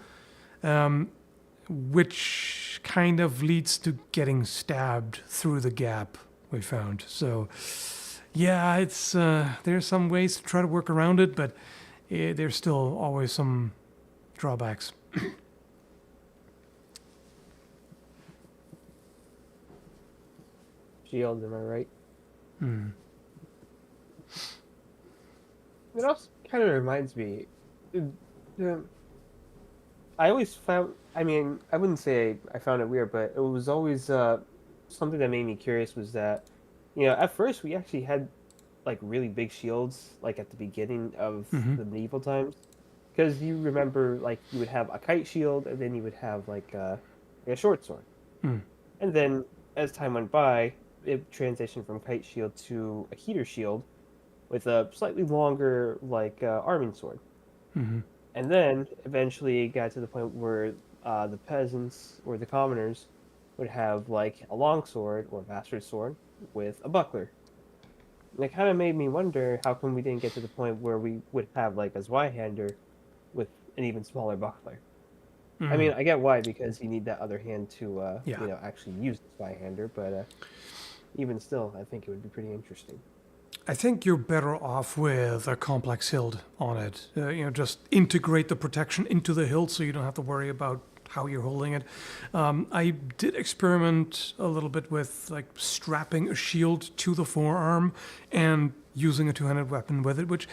which kind of leads to getting stabbed through the gap, we found. So yeah, it's there's some ways to try to work around it, but there's still always some drawbacks. Shield, am I right? It also kind of reminds me. I always found. I mean, I wouldn't say I found it weird, but it was always something that made me curious. Was that, at first we actually had like really big shields, like at the beginning of the medieval times, because you remember, like you would have a kite shield, and then you would have like a short sword, and then as time went by, it transitioned from kite shield to a heater shield, with a slightly longer, like, arming sword. Mm-hmm. And then eventually it got to the point where the peasants or the commoners would have like a long sword or bastard sword with a buckler. And it kind of made me wonder how come we didn't get to the point where we would have like a Zweihander with an even smaller buckler. I mean, I get why, because you need that other hand to Yeah. actually use the Zweihander, but even still, I think it would be pretty interesting. I think you're better off with a complex hilt on it. Just integrate the protection into the hilt so you don't have to worry about how you're holding it. I did experiment a little bit with like strapping a shield to the forearm and using a two-handed weapon with it, which,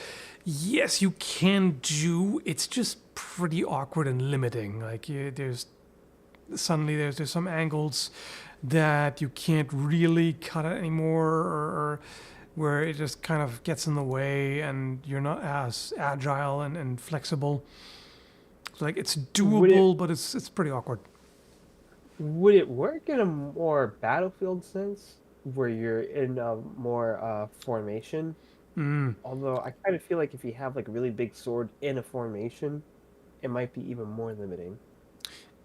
yes, you can do. It's just pretty awkward and limiting. Like there's some angles that you can't really cut it anymore, or where it just kind of gets in the way and you're not as agile and flexible. Like it's doable, but it's pretty awkward. Would it work in a more battlefield sense, where you're in a more formation? Although I kind of feel like if you have like a really big sword in a formation, it might be even more limiting.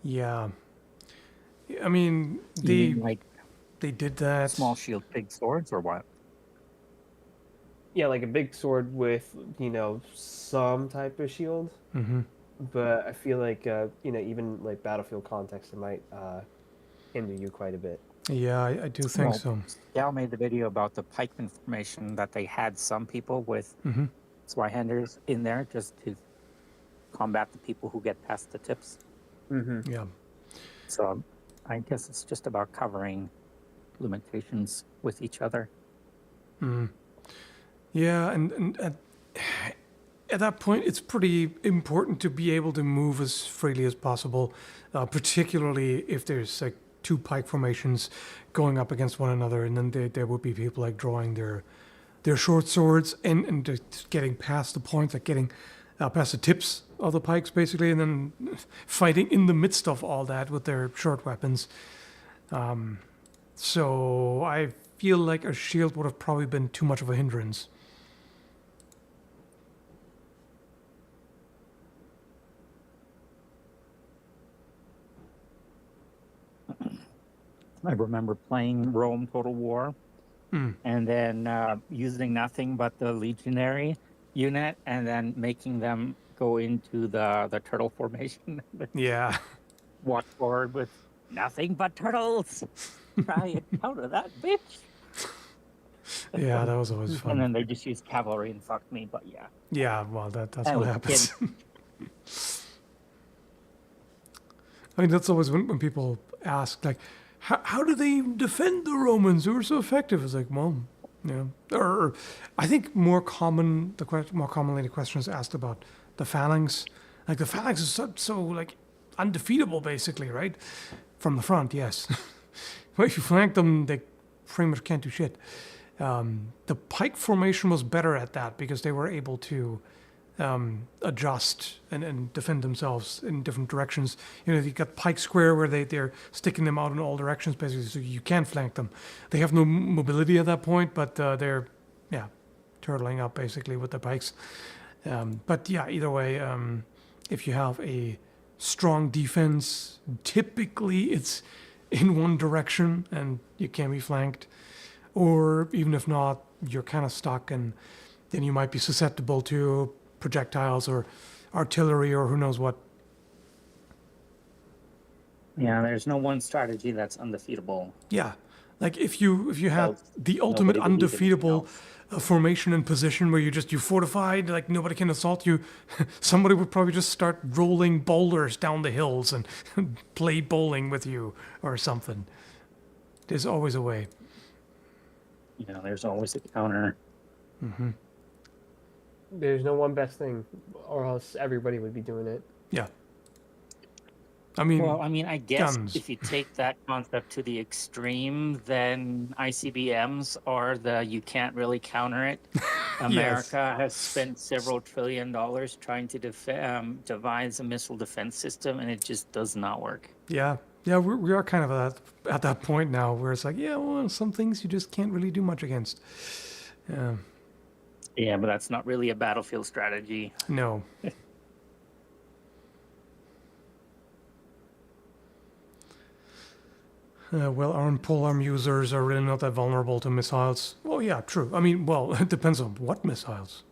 Yeah. I mean, You mean, like they did that. small shield, big swords, or what? Yeah, like a big sword with, some type of shield. Mm-hmm. But I feel like, even like battlefield context, it might hinder you quite a bit. Yeah, I do think so. Gal made the video about the pikeman formation that they had some people with Mm-hmm. Zweihanders in there just to combat the people who get past the tips. Mm-hmm. Yeah. So I guess it's just about covering limitations with each other. Yeah, and at that point, it's pretty important to be able to move as freely as possible, particularly if there's like two pike formations going up against one another, and then there would be people like drawing their short swords and just getting past the points, like getting past the tips of the pikes, basically, and then fighting in the midst of all that with their short weapons. So I feel like a shield would have probably been too much of a hindrance. I remember playing Rome Total War and then using nothing but the legionary unit and then making them go into the turtle formation. Yeah. Walk forward with nothing but turtles. Try and counter that, bitch. Yeah, that was always fun. And then they just used cavalry and fucked me, but yeah. Yeah, well, that's I what was a happens. kid. I mean, that's always when people ask, like, how do they defend the Romans who are so effective? It's like, well, or I think more commonly the question is asked about the phalanx. Like the phalanx is so like undefeatable, basically, right? From the front, yes. But if you flank them, they pretty much can't do shit. The pike formation was better at that because they were able to adjust and defend themselves in different directions. You got pike square where they're sticking them out in all directions, basically, so you can flank them. They have no mobility at that point, but they're, turtling up, basically, with the pikes. But, yeah, either way, if you have a strong defense, typically it's in one direction and you can be flanked. Or even if not, you're kind of stuck, and then you might be susceptible to projectiles or artillery or who knows what. Yeah, there's no one strategy that's undefeatable. Yeah, like if you had the ultimate nobody would leave undefeatable formation and position where you fortified, like nobody can assault you, somebody would probably just start rolling boulders down the hills and play bowling with you or something. There's always a way. There's always a counter. Mm-hmm. There's no one best thing, or else everybody would be doing it. Yeah. I mean, I guess guns. if you take that concept to the extreme, then ICBMs are you can't really counter it. America has spent several $1 trillion trying to devise a missile defense system, and it just does not work. Yeah, we are kind of at that point now where it's like, some things you just can't really do much against. Yeah. Yeah, but that's not really a battlefield strategy. No. Well, armed polearm users are really not that vulnerable to missiles. Well, yeah, true. I mean, well, it depends on what missiles.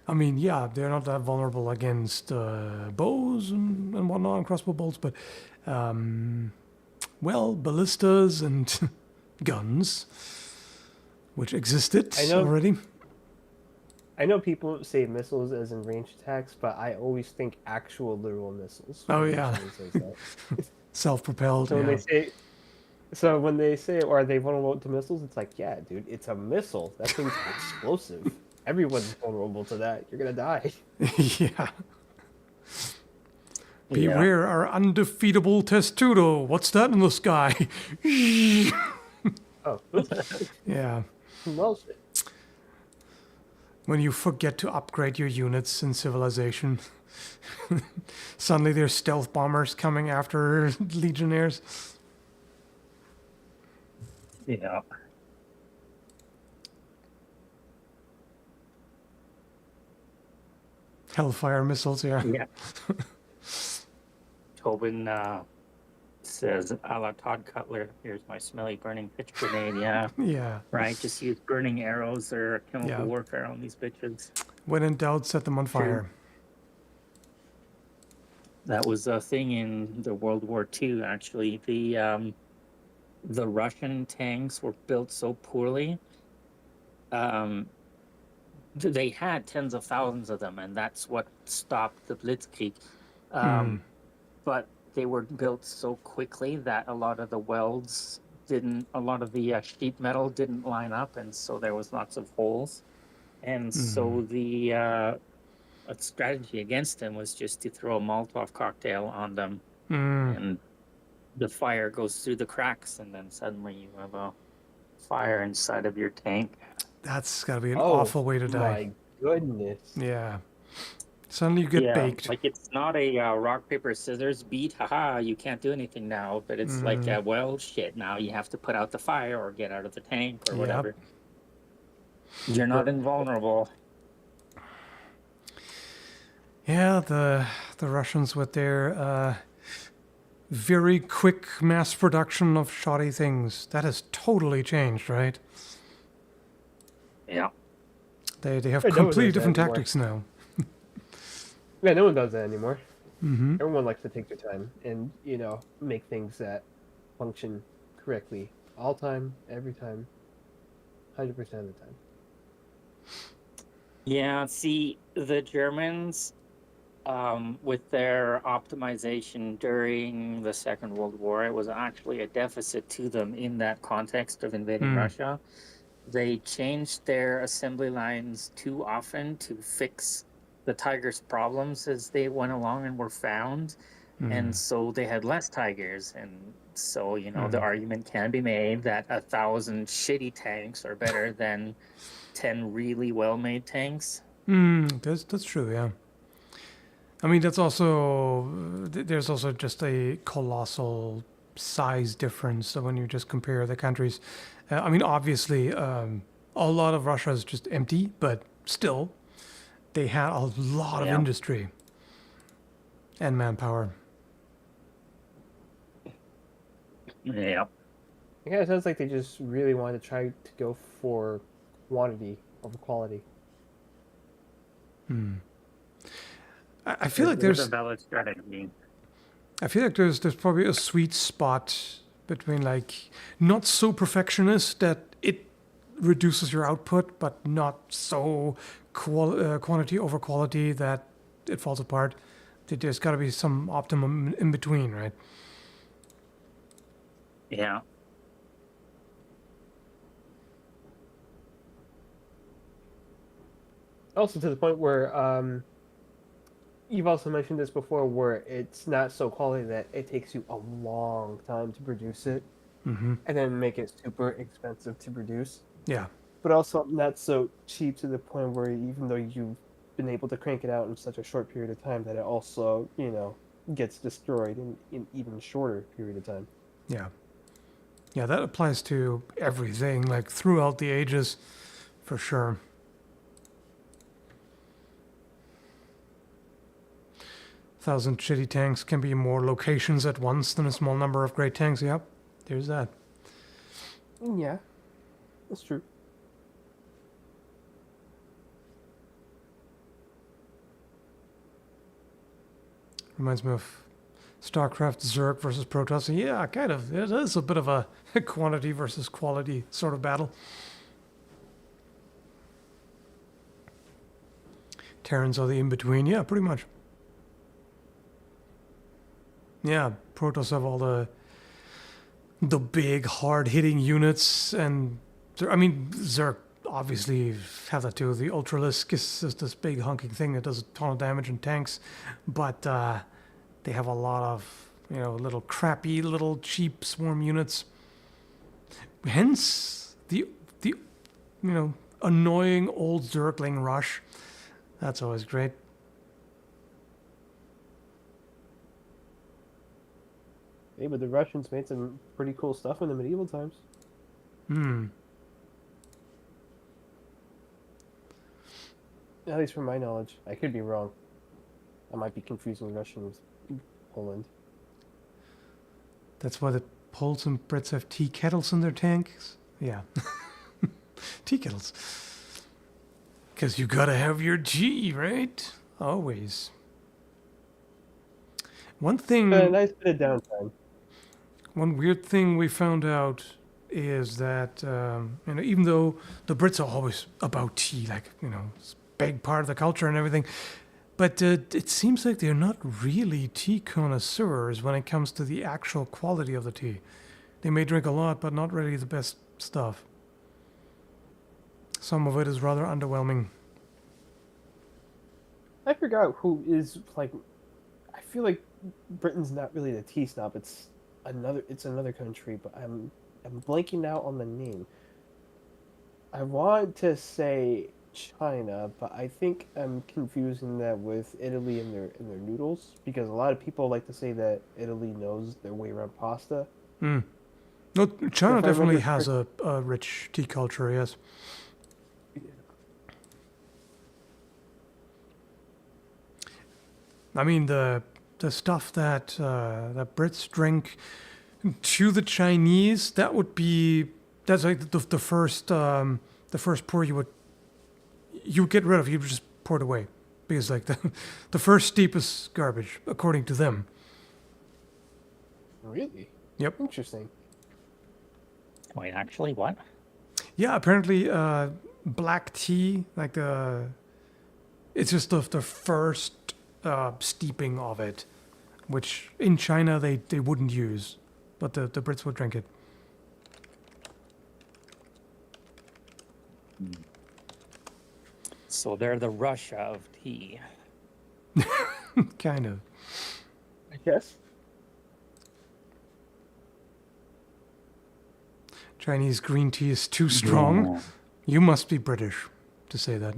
I mean, yeah, they're not that vulnerable against bows and whatnot, and crossbow bolts, but, well, ballistas and guns, which existed already. I know people say missiles as in range attacks, but I always think actual literal missiles. Oh, yeah. Self-propelled, So when yeah. when they say, are they vulnerable to missiles? It's like, yeah, dude, it's a missile. That thing's explosive. Everyone's vulnerable to that. You're gonna die. Yeah. Beware our undefeatable testudo. What's that in the sky? Oh, Yeah. well, shit. When you forget to upgrade your units in Civilization, suddenly there's stealth bombers coming after legionnaires. Yeah. Hellfire missiles, yeah. Yeah. Tobin says, a la Todd Cutler, here's my smelly burning pitch grenade. Yeah. Yeah. Right. Just use burning arrows or chemical Yeah. warfare on these bitches. When in doubt, set them on fire. That was a thing in the World War II, actually. The Russian tanks were built so poorly. They had tens of thousands of them, and that's what stopped the Blitzkrieg. But they were built so quickly that a lot of the welds a lot of the sheet metal didn't line up, and so there was lots of holes. And so the strategy against them was just to throw a Molotov cocktail on them, and the fire goes through the cracks, and then suddenly you have a fire inside of your tank. That's gotta be an awful way to die. My goodness. Yeah. Suddenly you get baked. Like, it's not a rock, paper, scissors beat, haha, you can't do anything now, but it's like, well, shit, now you have to put out the fire or get out of the tank or whatever. You're not invulnerable. Yeah, the Russians with their very quick mass production of shoddy things. That has totally changed, right? Yeah. They have completely different tactics now. Yeah, no one does that anymore. Everyone likes to take their time and, make things that function correctly all time, every time, 100% of the time. Yeah, see, the Germans, with their optimization during the Second World War, it was actually a deficit to them in that context of invading Russia. They changed their assembly lines too often to fix the Tigers' problems as they went along and were found. And so they had less Tigers. And so, the argument can be made that 1,000 shitty tanks are better than 10 really well-made tanks. That's true, yeah. I mean, there's also just a colossal size difference. So when you just compare the countries, I mean, obviously, a lot of Russia is just empty, but still, they had a lot of industry and manpower. Yeah. It sounds like they just really wanted to try to go for quantity over quality. I feel like there's a valid strategy. I feel like there's probably a sweet spot between, like, not so perfectionist that it reduces your output, but not so quantity over quality that it falls apart. There's got to be some optimum in between, right? Yeah. Also to the point where you've also mentioned this before, where it's not so quality that it takes you a long time to produce it, and then make it super expensive to produce. Yeah. But also not so cheap to the point where even though you've been able to crank it out in such a short period of time, that it also, gets destroyed in an even shorter period of time. Yeah. Yeah, that applies to everything, like throughout the ages, for sure. 1,000 shitty tanks can be in more locations at once than a small number of great tanks. Yep, there's that. Yeah, that's true. Reminds me of StarCraft Zerg versus Protoss. Yeah, kind of. It is a bit of a quantity versus quality sort of battle. Terrans are the in-between. Yeah, pretty much. Yeah, Protoss have all the big, hard-hitting units, and I mean, Zerg obviously have that too. The Ultralisk is just this big hunking thing that does a ton of damage in tanks, but they have a lot of, little crappy, little cheap swarm units. Hence the annoying old Zergling rush. That's always great. Hey, but the Russians made some pretty cool stuff in the medieval times. At least from my knowledge. I could be wrong. I might be confusing Russian with Poland. That's why the Poles and Brits have tea kettles in their tanks? Yeah. Tea kettles. Because you gotta have your tea, right? Always. One thing... A nice bit of downtime. One weird thing we found out is that, even though the Brits are always about tea, it's a big part of the culture and everything, but it seems like they're not really tea connoisseurs when it comes to the actual quality of the tea. They may drink a lot, but not really the best stuff. Some of it is rather underwhelming. I forgot who is, I feel like Britain's not really the tea snob, it's another country, but I'm blanking out on the name. I want to say China, but I think I'm confusing that with Italy and their noodles, because a lot of people like to say that Italy knows their way around pasta. No, China definitely has a rich tea culture, yes. I mean, the stuff that Brits drink to the Chinese, that's like the first pour you would get rid of. You would just pour it away, because the first steep is garbage according to them. Really? Yep. Interesting. Wait, actually, what? Yeah, apparently black tea, it's just the first steeping of it, which in China they wouldn't use, but the Brits would drink it. So they're the Russia of tea. Kind of. I guess. Chinese green tea is too strong. Yeah. You must be British to say that.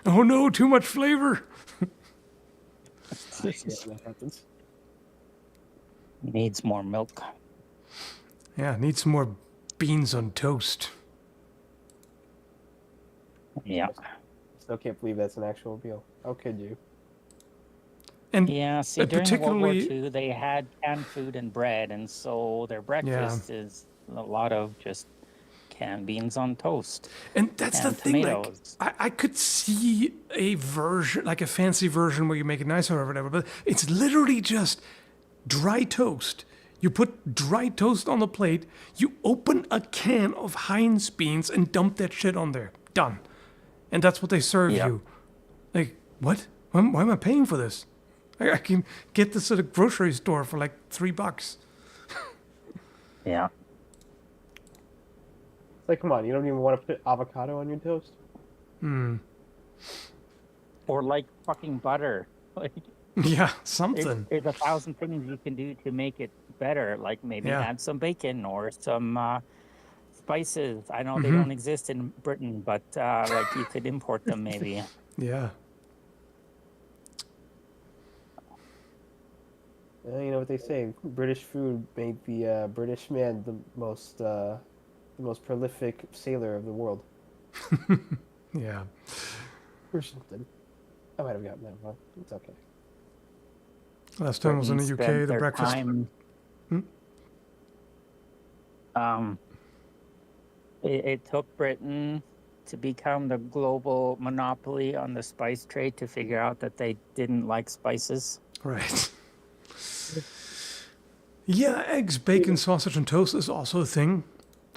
Oh no, too much flavor. Yeah, that happens. Needs more milk. Yeah, need some more beans on toast. Yeah. Still can't believe that's an actual meal. How could you? And Yeah, see, during World War particularly, II, they had canned food and bread, and so their breakfast is a lot of just canned beans on toast. and that's the and thing. tomatoes. I could see a version, like a fancy version where you make it nicer or whatever, but it's literally just dry toast. You put dry toast on the plate, you open a can of Heinz beans and dump that shit on there. Done. And that's what they serve Yep. you. Like, what? Why am I paying for this? I can get this at a grocery store for like $3. Yeah. It's like, come on, you don't even want to put avocado on your toast? Or like fucking butter. Like, Yeah, there's, something. there's 1,000 things you can do to make it better. Like maybe Yeah. add some bacon or some spices. I know they don't exist in Britain, but you could import them maybe. Yeah. You know what they say, British food made the British man the most prolific sailor of the world. Yeah. Or something. I might have gotten that wrong. It's okay. Last time I was in the Britain UK, spent the their breakfast. time, it took Britain to become the global monopoly on the spice trade to figure out that they didn't like spices. Right. Yeah, eggs, bacon, sausage, and toast is also a thing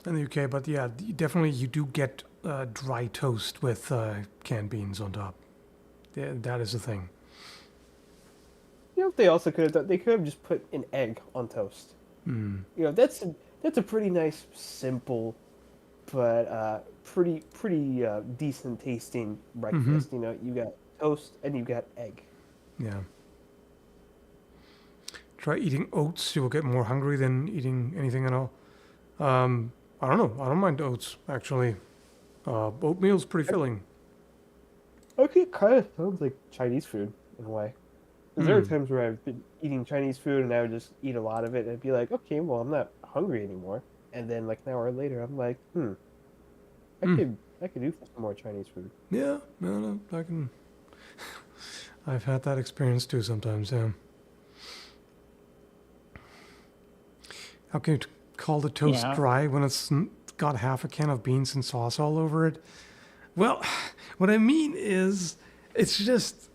in the UK. But yeah, definitely you do get dry toast with canned beans on top. Yeah, that is a thing. You know what they also could have done? They could have just put an egg on toast. Mm. You know, that's a pretty nice, simple, but pretty decent tasting breakfast. You know, you got toast and you got egg. Yeah. Try eating oats. You will get more hungry than eating anything at all. I don't know. I don't mind oats, actually. Oatmeal's pretty filling. Okay, it kind of sounds like Chinese food in a way. 'Cause there are times where I've been eating Chinese food and I would just eat a lot of it and I'd be like, okay, well, I'm not hungry anymore. And then like an hour later, I'm like, I could do some more Chinese food. Yeah, no, I can. I've had that experience too sometimes, yeah. How can you call the toast dry when it's got half a can of beans and sauce all over it? Well, what I mean is, it's just,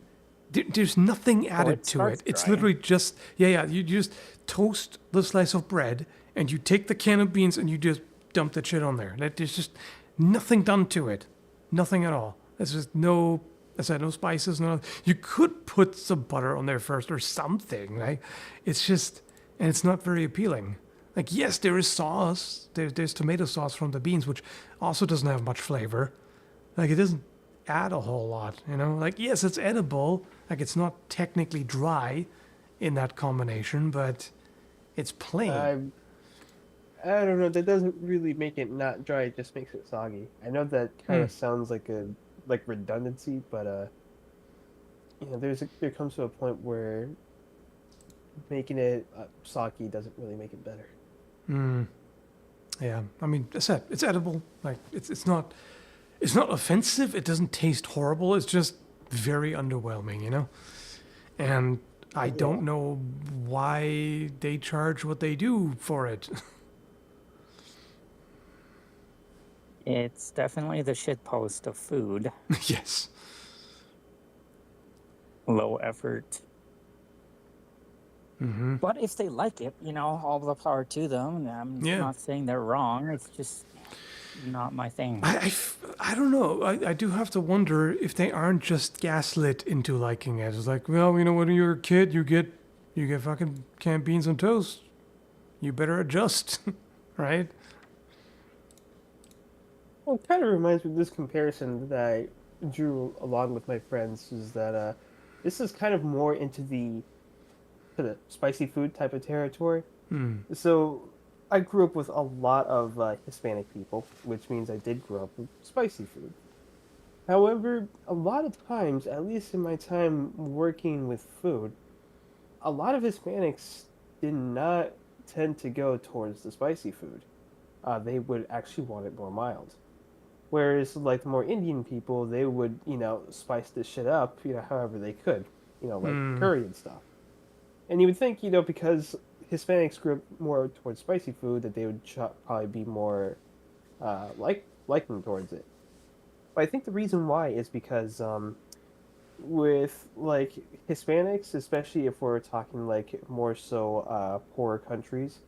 there's nothing added to it. It's literally just, you just toast the slice of bread and you take the can of beans and you just dump that shit on there. There's just nothing done to it. Nothing at all. There's just no, I said, no spices, no. You could put some butter on there first or something, right? It's just, and it's not very appealing. Like, yes, there is sauce. There's tomato sauce from the beans, which also doesn't have much flavor. Like, it doesn't add a whole lot, you know? Like, yes, it's edible. Like, it's not technically dry in that combination, but it's plain. I don't know. That doesn't really make it not dry. It just makes it soggy. I know that kind of sounds like redundancy, but you know, there comes to a point where making it soggy doesn't really make it better. Yeah, I mean, I said it's edible. Like, it's not offensive. It doesn't taste horrible. It's just very underwhelming, you know. And I don't know why they charge what they do for it. It's definitely the shitpost of food. Yes. Low effort. Mm-hmm. But if they like it, you know, all the power to them. I'm not saying they're wrong. It's just not my thing. I don't know. I do have to wonder if they aren't just gaslit into liking it. It's like, well, you know, when you're a kid, you get fucking canned beans and toast. You better adjust, right? Well, it kind of reminds me of this comparison that I drew along with my friends, is that this is kind of more into the spicy food type of territory. So I grew up with a lot of Hispanic people, which means I did grow up with spicy food. However, a lot of times, at least in my time working with food, a lot of Hispanics did not tend to go towards the spicy food. They would actually want it more mild. Whereas, like, the more Indian people, they would, you know, spice this shit up, you know, however they could. You know, like curry and stuff. And you would think, you know, because Hispanics grew up more towards spicy food, that they would probably be more liking towards it. But I think the reason why is because with, like, Hispanics, especially if we're talking, like, more so poorer countries,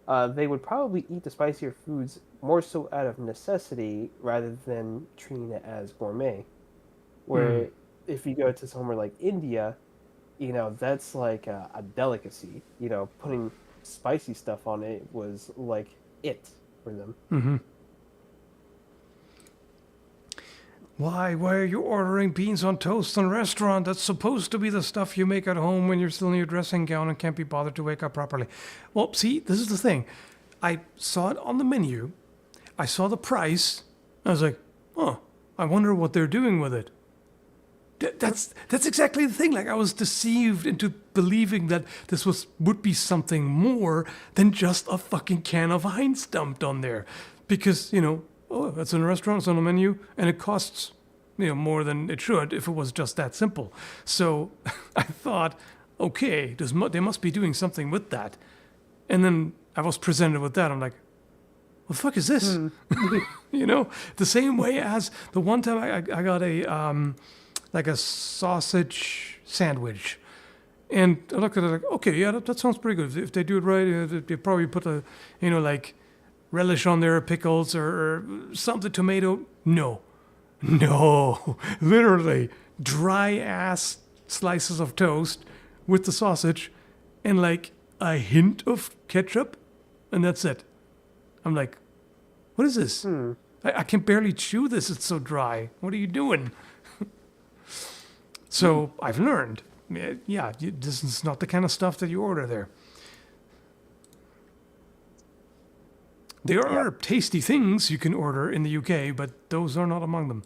they would probably eat the spicier foods more so out of necessity rather than treating it as gourmet. Where if you go to somewhere like India, you know, that's like a delicacy. You know, putting spicy stuff on it was like it for them. Mm-hmm. Why are you ordering beans on toast in a restaurant? That's supposed to be the stuff you make at home when you're still in your dressing gown and can't be bothered to wake up properly. Well, see, this is the thing. I saw it on the menu. I saw the price. I was like, oh, I wonder what they're doing with it. That's exactly the thing. Like, I was deceived into believing that this would be something more than just a fucking can of Heinz dumped on there. Because, you know, oh, it's in a restaurant, it's on the menu, and it costs, you know, more than it should if it was just that simple. So I thought, okay, they must be doing something with that. And then I was presented with that. I'm like, what the fuck is this? You know, the same way as the one time I got a like a sausage sandwich, and I looked at it like, okay, yeah, that sounds pretty good. If they do it right, they probably put a, you know, like relish on there, pickles or something, tomato. No, literally dry ass slices of toast with the sausage, and like a hint of ketchup, and that's it. I'm like, what is this? I can barely chew this. It's so dry. What are you doing? So I've learned. Yeah, this is not the kind of stuff that you order there. There are tasty things you can order in the UK, but those are not among them.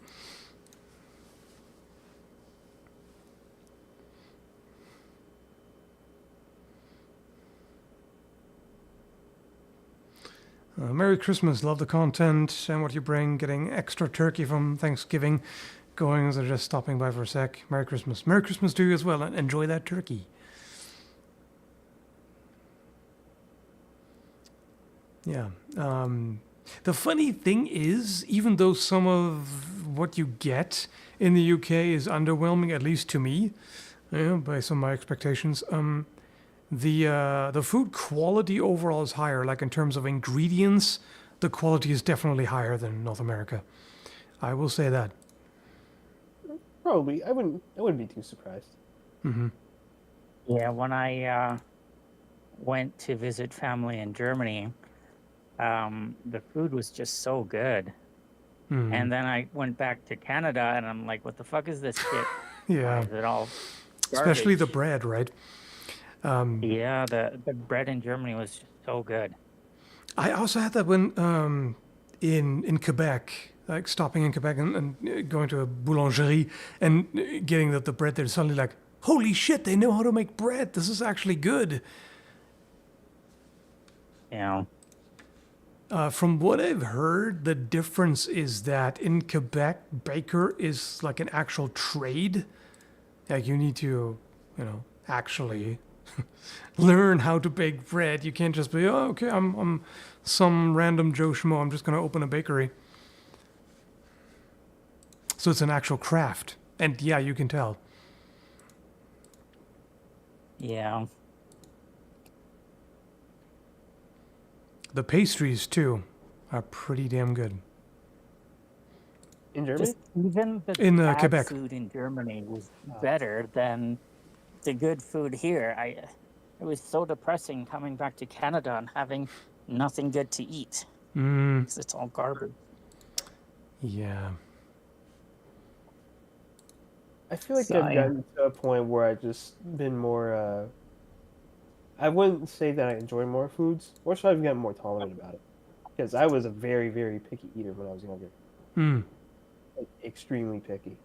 Merry Christmas, love the content and what you bring. Getting extra turkey from Thanksgiving. Going as they're just stopping by for a sec. Merry Christmas. Merry Christmas to you as well, and enjoy that turkey. Yeah. The funny thing is, even though some of what you get in the UK is underwhelming, at least to me, based on my expectations, the food quality overall is higher. Like in terms of ingredients, the quality is definitely higher than North America. I will say that. Probably, I wouldn't be too surprised. Mm-hmm. Yeah, when I went to visit family in Germany, the food was just so good. Mm-hmm. And then I went back to Canada, and I'm like, what the fuck is this shit? Yeah. Why is it all Especially the garbage? bread, right? Yeah, the bread in Germany was just so good. I also had that when in Quebec, like stopping in Quebec and going to a boulangerie and getting the bread there. Suddenly like, holy shit, they know how to make bread. This is actually good. You know, From what I've heard, the difference is that in Quebec, baker is like an actual trade. Like you need to, actually learn how to bake bread. You can't just be, oh, okay, I'm some random Joe Schmo. I'm just going to open a bakery. So it's an actual craft. And yeah, you can tell. yeah. The pastries, too, are pretty damn good. In Germany? Just even the In bad Quebec. food in Germany was better than the good food here. It was so depressing coming back to Canada and having nothing good to eat. 'Cause it's all garbage. Yeah. I feel like So, I've gotten to a point where I've just been more. I wouldn't say that I enjoy more foods, or should I have gotten more tolerant about it? Because I was a very, very picky eater when I was younger. Like, extremely picky.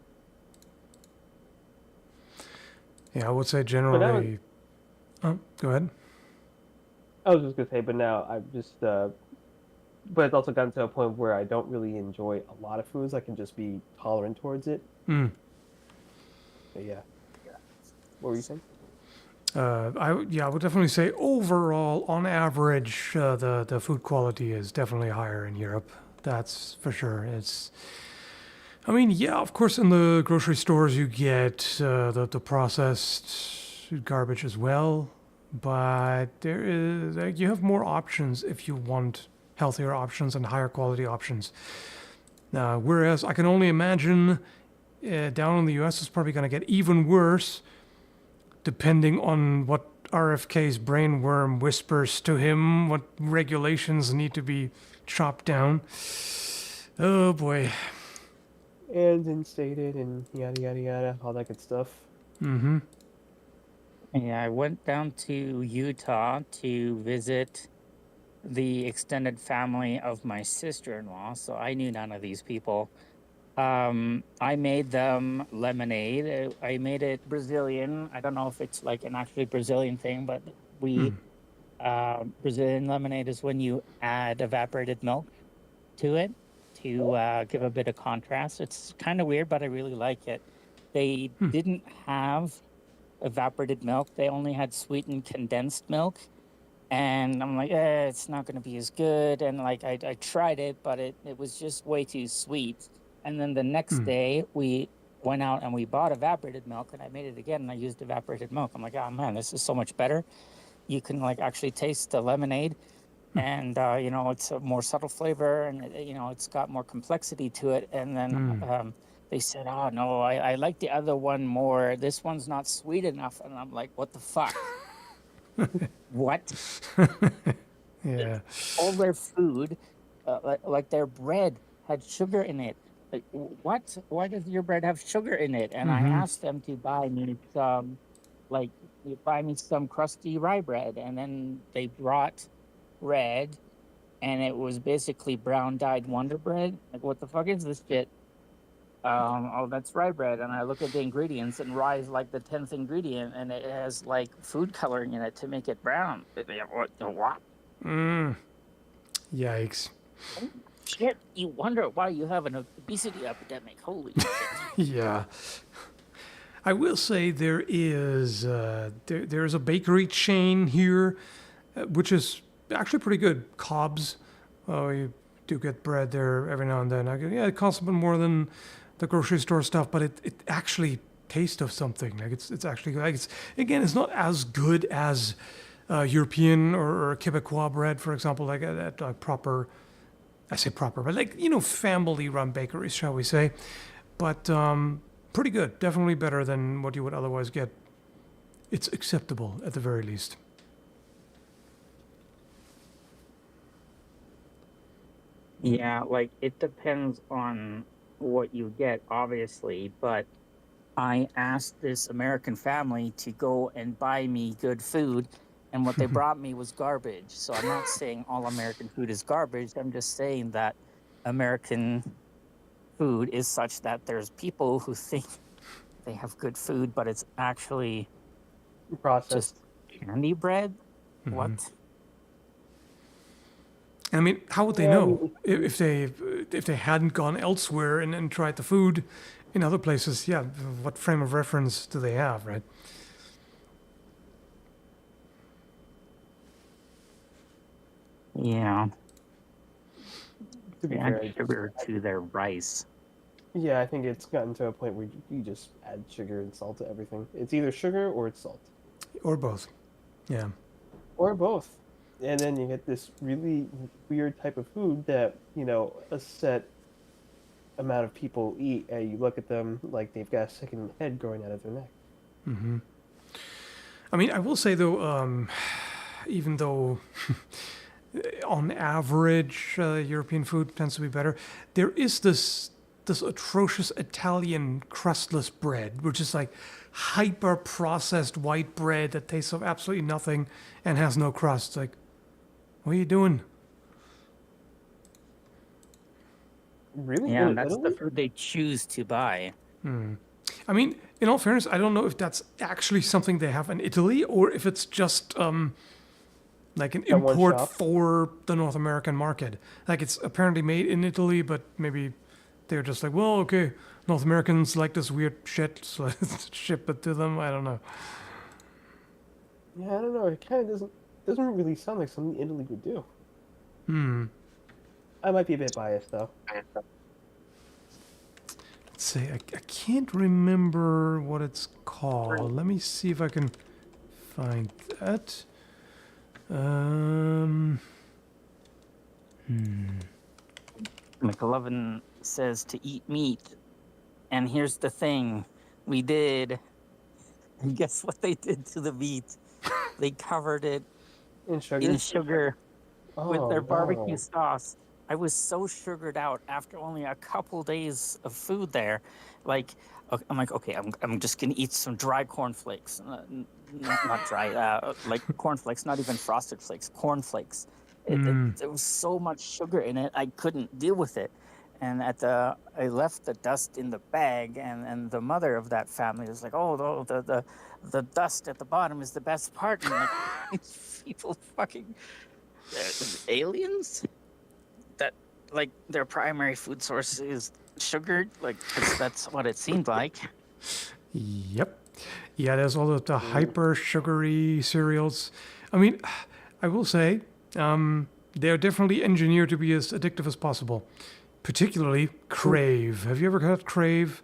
Yeah, I would say generally. Oh, go ahead. I was just gonna say, but now I've just. But it's also gotten to a point where I don't really enjoy a lot of foods. I can just be tolerant towards it. But yeah. What were you saying? I would definitely say overall, on average, the food quality is definitely higher in Europe. That's for sure. I mean, yeah, of course, in the grocery stores you get the processed garbage as well, but there is you have more options if you want healthier options and higher quality options. Whereas I can only imagine down in the US it's probably going to get even worse, depending on what RFK's brainworm whispers to him, what regulations need to be chopped down. Oh boy. And instated and yada yada yada, all that good stuff. Mm-hmm. Yeah, I went down to Utah to visit the extended family of my sister-in-law, so I knew none of these people. I made them lemonade. I made it Brazilian. I don't know if it's like an actually Brazilian thing, but Brazilian lemonade is when you add evaporated milk to it to give a bit of contrast. It's kind of weird, but I really like it. They didn't have evaporated milk. They only had sweetened condensed milk. And I'm like, it's not going to be as good. And like, I tried it, but it was just way too sweet. And then the next day we went out and we bought evaporated milk, and I made it again and I used evaporated milk. I'm like, oh man, this is so much better. You can like actually taste the lemonade, and you know, it's a more subtle flavor, and you know, it's got more complexity to it. And then they said, oh no, I like the other one more. This one's not sweet enough. And I'm like, what the fuck? What? Yeah. All their food, like their bread, had sugar in it. Like, what? Why does your bread have sugar in it? And I asked them to buy me some, like, you buy me some crusty rye bread. And then they brought bread, and it was basically brown dyed Wonder Bread. Like, what the fuck is this shit? Oh, that's rye bread. And I look at the ingredients, and rye is like the 10th ingredient, and it has like food coloring in it to make it brown. What? Yikes. Shit, you wonder why you have an obesity epidemic. Holy shit. Yeah. I will say there is there's a bakery chain here, which is actually pretty good. Cobb's. You do get bread there every now and then. It costs a bit more than the grocery store stuff, but it actually tastes of something. Like it's actually like it's not as good as European or Quebecois bread, for example, like at proper. I say proper, but like, you know, family-run bakeries, shall we say. But pretty good. Definitely better than what you would otherwise get. It's acceptable, at the very least. Yeah, like, it depends on what you get, obviously, but I asked this American family to go and buy me good food, and what they brought me was garbage. So I'm not saying all American food is garbage. I'm just saying that American food is such that there's people who think they have good food, but it's actually Processed. just candy bread. What? I mean, how would they know if they hadn't gone elsewhere and tried the food in other places? Yeah, what frame of reference do they have, right? Yeah. To be They fair, add sugar to their rice. yeah, I think it's gotten to a point where you just add sugar and salt to everything. It's either sugar or it's salt. Or both. Yeah. Or both. And then you get this really weird type of food that, you know, a set amount of people eat, and you look at them like they've got a second head growing out of their neck. I mean, I will say though, even though on average European food tends to be better, there is this atrocious Italian crustless bread, which is like hyper processed white bread that tastes of absolutely nothing and has no crust. Like, what are you doing? Really? Yeah, In that's Italy? the food they choose to buy. I mean, in all fairness, I don't know if that's actually something they have in Italy or if it's just like an At one import shop? for the North American market. Like it's apparently made in Italy, but maybe they're just like, well, okay, North Americans like this weird shit, so let's ship it to them. I don't know. Yeah, I don't know. It kind of doesn't really sound like something Italy would do. I might be a bit biased though. Let's see, I can't remember what it's called. Let me see if I can find that. McLovin says to eat meat. And here's the thing. We did. And guess what they did to the meat? They covered it In sugar? in sugar with their Oh, barbecue no. sauce. I was so sugared out after only a couple days of food there. Like, I'm like, okay, I'm just gonna eat some dry cornflakes. Not dry, like cornflakes, not even frosted flakes, cornflakes. There was so much sugar in it, I couldn't deal with it. And I left the dust in the bag, and the mother of that family was like, "Oh, the dust at the bottom is the best part." And like, these people fucking aliens that like their primary food source is sugar, like 'cause that's what it seemed like. Yep. Yeah, there's all of the hyper sugary cereals. I mean, I will say, they're definitely engineered to be as addictive as possible. Particularly Crave. Have you ever heard Crave?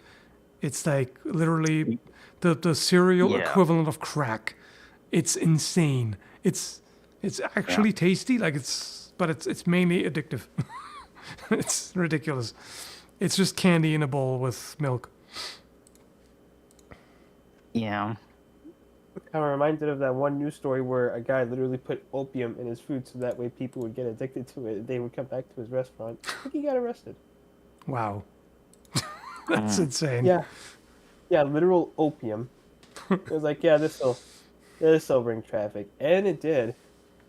It's like literally the cereal Yeah. equivalent of crack. It's insane. It's actually tasty, like but it's mainly addictive. It's ridiculous. It's just candy in a bowl with milk. Yeah. Kind of reminded of that one news story where a guy literally put opium in his food so that way people would get addicted to it. They would come back to his restaurant. I think he got arrested. Wow. That's insane. Yeah, literal opium. It was like, yeah, this'll bring traffic, and it did.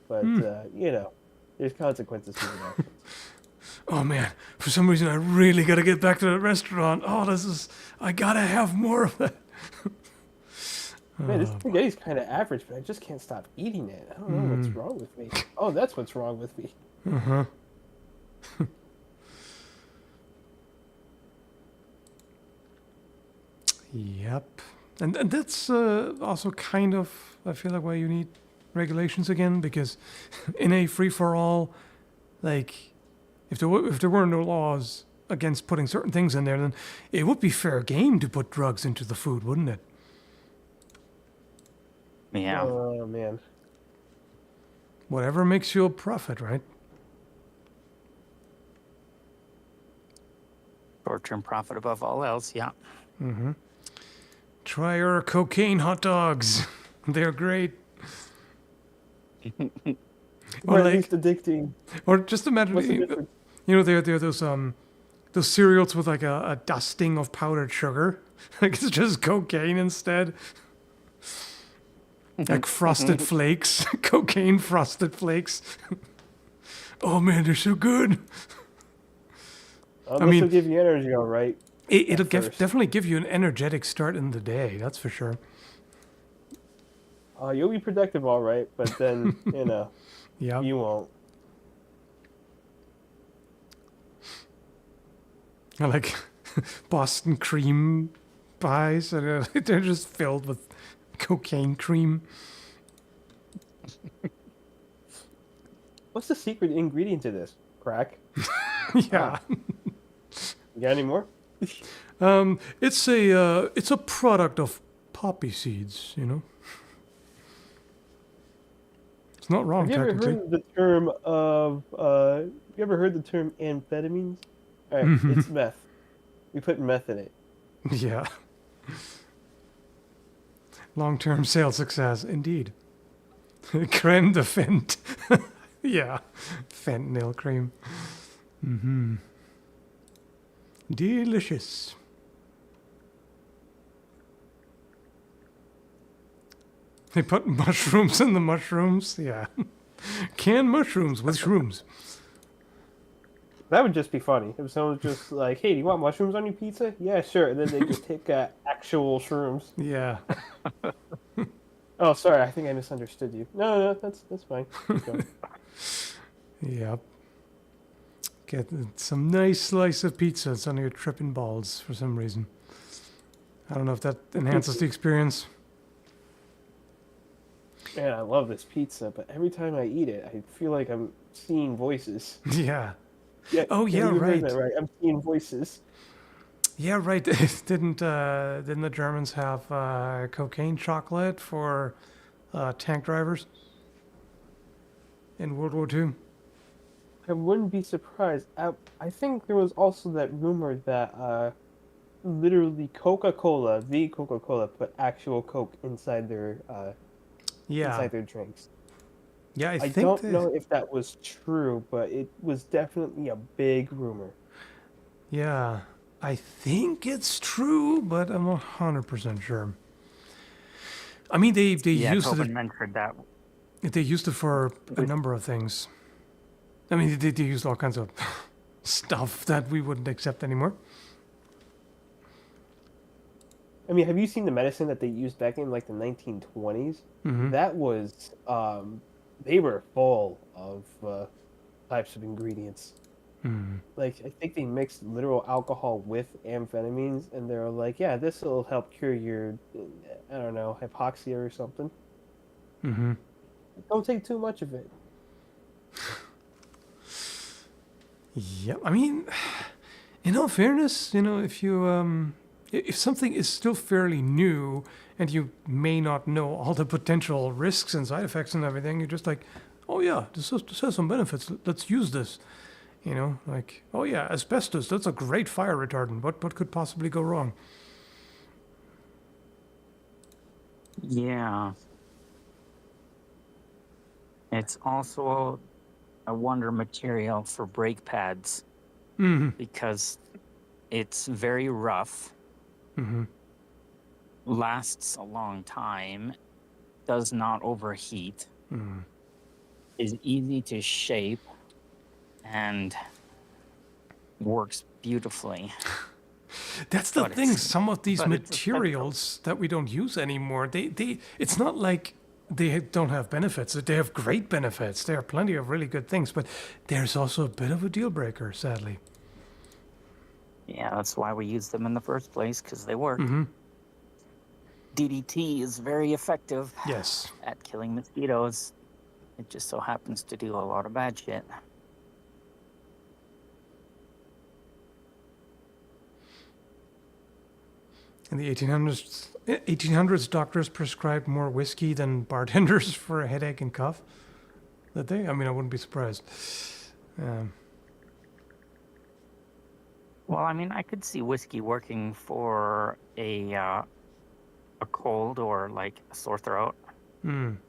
But you know, there's consequences to that. Oh man, for some reason I really gotta get back to the restaurant. Oh, I gotta have more of that. Man, this spaghetti's kind of average, but I just can't stop eating it. I don't know what's wrong with me. Oh, that's what's wrong with me. Uh-huh. Yep. And that's also kind of, I feel like, why you need regulations again, because in a free-for-all, like, if there were no laws against putting certain things in there, then it would be fair game to put drugs into the food, wouldn't it? Yeah. Oh man. Whatever makes you a profit, right? Short-term profit above all else. Yeah. Mm-hmm. Try our cocaine hot dogs. They're great. Or at least addicting. Or just imagine, What's the difference? you know, there are those cereals with like a dusting of powdered sugar. Like it's just cocaine instead. Like frosted flakes, cocaine frosted flakes. Oh man, they're so good. Unless it'll give you energy, all right. It'll definitely give you an energetic start in the day. That's for sure. You'll be productive, all right, but then you know, Yeah. you won't. I like Boston cream pies. And they're just filled with cocaine cream. What's the secret ingredient to this? Crack? Yeah. You got any more? It's a product of poppy seeds, you know. It's not wrong, Have you ever technically. heard the term of? You ever heard the term amphetamines? All right, it's meth. We put meth in it. Yeah. Long-term sales success, indeed. Creme de fent. Yeah. Fentanyl cream. Mm-hmm. Delicious. They put mushrooms in the mushrooms. Yeah. Canned mushrooms with shrooms. That would just be funny if someone was just like, "Hey, do you want mushrooms on your pizza?" Yeah, sure. And then they just take actual shrooms. Yeah. Oh, sorry, I think I misunderstood you. No, that's fine. Keep going. Yep. Get some nice slice of pizza. It's on your tripping balls for some reason. I don't know if that enhances the experience. Man, I love this pizza, but every time I eat it, I feel like I'm seeing voices. Yeah. Yeah. Oh, yeah, you heard right. that right. I'm seeing voices. Yeah, right. Didn't the Germans have cocaine chocolate for tank drivers in World War II? I wouldn't be surprised. I think there was also that rumor that literally Coca-Cola, the Coca-Cola, put actual Coke inside their inside their drinks. Yeah, I think don't know if that was true, but it was definitely a big rumor. Yeah, I think it's true, but I'm not 100% sure. I mean, they used Tobin it. mentioned that. They used it for a number of things. I mean, they used all kinds of stuff that we wouldn't accept anymore. I mean, have you seen the medicine that they used back in like the 1920s? Mm-hmm. That was they were full of types of ingredients. Like, I think they mixed literal alcohol with amphetamines, and they're like, yeah, this will help cure your, I don't know, hypoxia or something. Don't take too much of it. Yeah, I mean, in all fairness, if you if something is still fairly new and you may not know all the potential risks and side effects and everything, you're just like, oh yeah, this has some benefits. Let's use this. Like, oh yeah, asbestos, that's a great fire retardant. What could possibly go wrong? Yeah. It's also a wonder material for brake pads because it's very rough, lasts a long time, does not overheat, is easy to shape, and works beautifully. That's the thing. Some of these materials that we don't use anymore, it's not like they don't have benefits. They have great benefits. There are plenty of really good things, but there's also a bit of a deal breaker, sadly. Yeah, that's why we use them in the first place, because they work. DDT is very effective at killing mosquitoes. It just so happens to do a lot of bad shit. In the 1800s, doctors prescribed more whiskey than bartenders for a headache and cough. Did they? I mean, I wouldn't be surprised. Well, I mean, I could see whiskey working for a cold or like a sore throat. Don't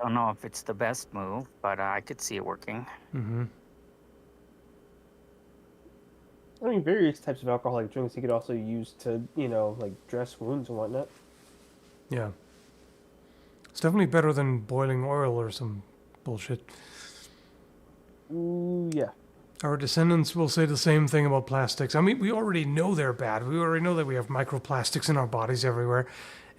know if it's the best move, but I could see it working. I mean, various types of alcoholic drinks you could also use to, like dress wounds and whatnot. Yeah. It's definitely better than boiling oil or some bullshit. Ooh, yeah. Our descendants will say the same thing about plastics. I mean, we already know they're bad. We already know that we have microplastics in our bodies everywhere.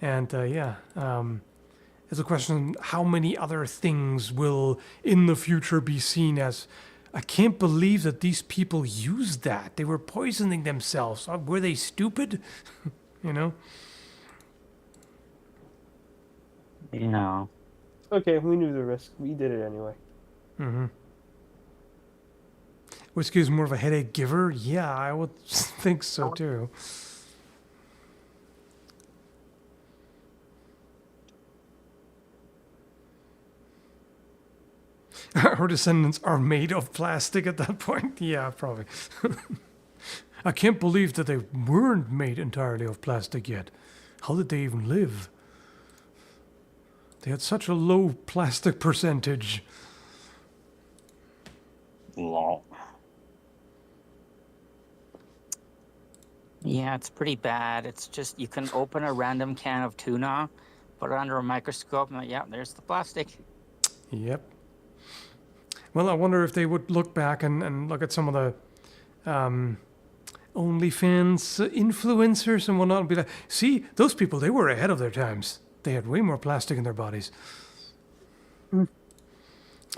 And it's a question of how many other things will in the future be seen as... I can't believe that these people used that. They were poisoning themselves. Were they stupid? No. Okay, we knew the risk. We did it anyway. Whiskey is more of a headache giver? Yeah, I would think so too. Our descendants are made of plastic at that point? Yeah, probably. I can't believe that they weren't made entirely of plastic yet. How did they even live? They had such a low plastic percentage. Lol. Yeah, it's pretty bad. It's just you can open a random can of tuna, put it under a microscope, and yeah, there's the plastic. Yep. Well, I wonder if they would look back and look at some of the OnlyFans influencers and whatnot and be like, see, those people, they were ahead of their times. They had way more plastic in their bodies.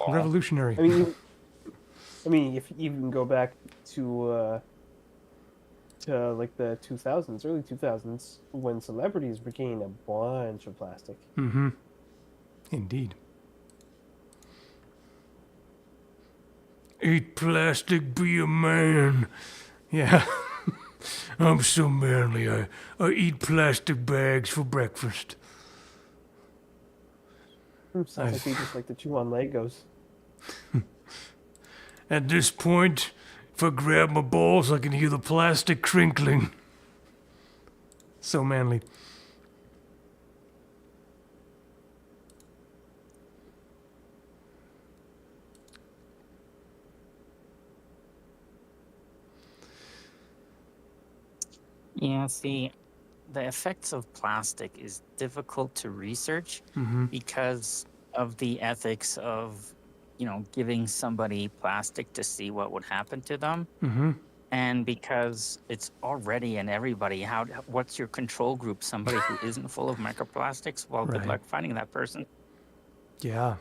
Revolutionary. I mean, if you even go back to like the 2000s, early 2000s, when celebrities were getting a bunch of plastic. Indeed. Eat plastic, be a man. Yeah. I'm so manly. I eat plastic bags for breakfast. Sounds like they just like to chew on Legos. At this point, if I grab my balls, I can hear the plastic crinkling. So manly. Yeah, see, the effects of plastic is difficult to research because of the ethics of, giving somebody plastic to see what would happen to them. And because it's already in everybody, what's your control group? Somebody who isn't full of microplastics? Well, good luck finding that person. Yeah.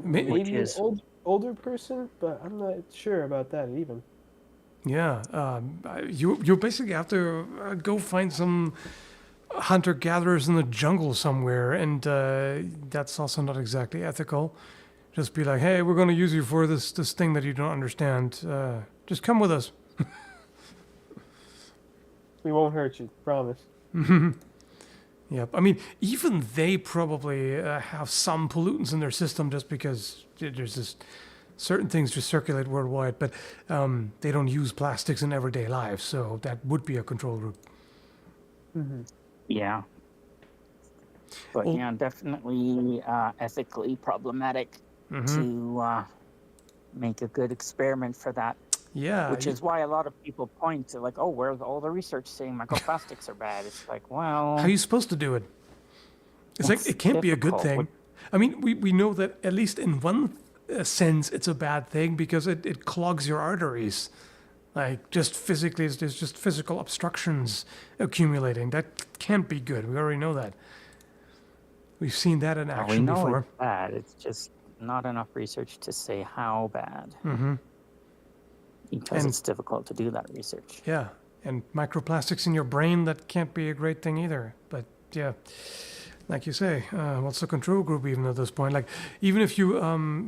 May- Which Maybe is- an older person, but I'm not sure about that even. Yeah, you basically have to go find some hunter gatherers in the jungle somewhere, and that's also not exactly ethical. Just be like, hey, we're going to use you for this thing that you don't understand. Just come with us. We won't hurt you, promise. Yep. I mean, even they probably have some pollutants in their system just because there's just certain things just circulate worldwide, but they don't use plastics in everyday life, so that would be a control group. Yeah. But Well- yeah, definitely ethically problematic to make a good experiment for that. Yeah. Which is why a lot of people point to like, oh, where's all the research saying microplastics are bad? It's like, well, how are you supposed to do it? It's like, It's it can't be a good difficult. thing. I mean, we know that at least in one sense it's a bad thing because it clogs your arteries. Like, just physically, there's just physical obstructions accumulating. That can't be good. We already know that. We've seen that in we action know before. it's bad. It's just not enough research to say how bad. Because And- it's difficult to do that research. Yeah, and microplastics in your brain, that can't be a great thing either. But yeah, like you say, what's the control group even at this point? Like, even if you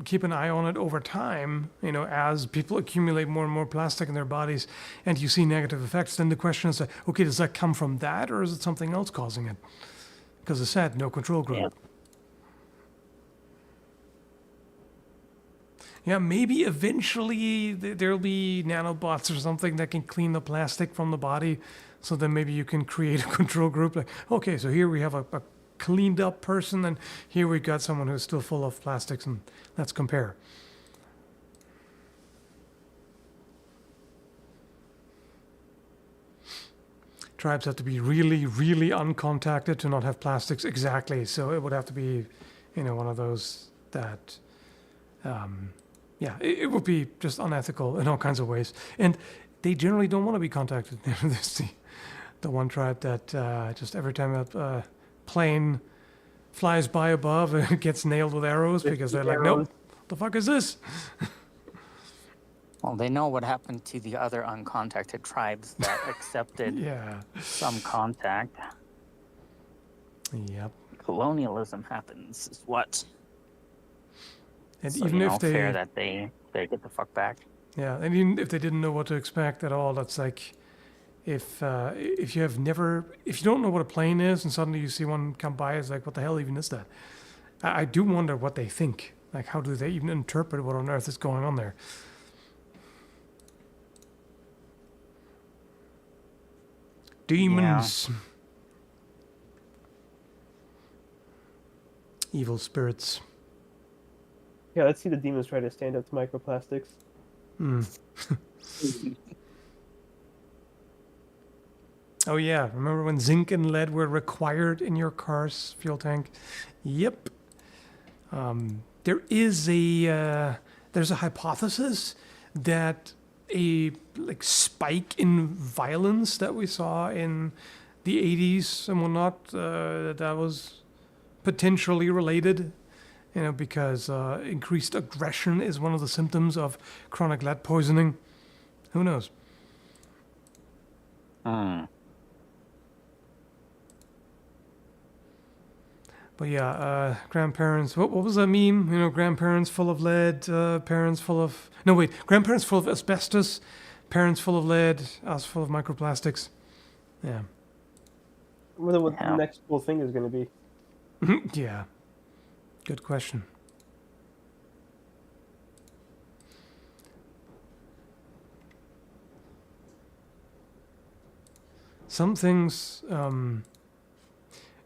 keep an eye on it over time, you know, as people accumulate more and more plastic in their bodies and you see negative effects, then the question is, okay, does that come from that or is it something else causing it? Because it's said, no control group. Yeah. Yeah, maybe eventually there'll be nanobots or something that can clean the plastic from the body. So then maybe you can create a control group. Like, okay, so here we have a cleaned up person, and here we got someone who's still full of plastics, and let's compare. Tribes have to be really, really uncontacted to not have plastics. Exactly. So it would have to be, you know, one of those that. Yeah, it would be just unethical in all kinds of ways. And they generally don't want to be contacted. There's the one tribe that just every time a plane flies by above, it gets nailed with arrows because they're like, nope, the fuck is this? Well, they know what happened to the other uncontacted tribes that accepted Yeah. some contact. Yep. Colonialism happens is what. And So, even you if know, they, fair that they get the fuck back. yeah, and even if they didn't know what to expect at all, that's like, if you don't know what a plane is and suddenly you see one come by, it's like, what the hell even is that? I do wonder what they think. Like, how do they even interpret what on earth is going on there? Demons. Evil spirits. Yeah, let's see the demons try to stand up to microplastics. Oh yeah, remember when zinc and lead were required in your car's fuel tank? Yep. There is there's a hypothesis that a spike in violence that we saw in the 80s and whatnot, that was potentially related, you know, because increased aggression is one of the symptoms of chronic lead poisoning. Who knows? But yeah, grandparents. What was that meme? You know, grandparents full of lead, parents full of grandparents full of asbestos, parents full of lead, us full of microplastics. Yeah. I wonder what Yeah. the next cool thing is going to be. Yeah. Good question. Some things,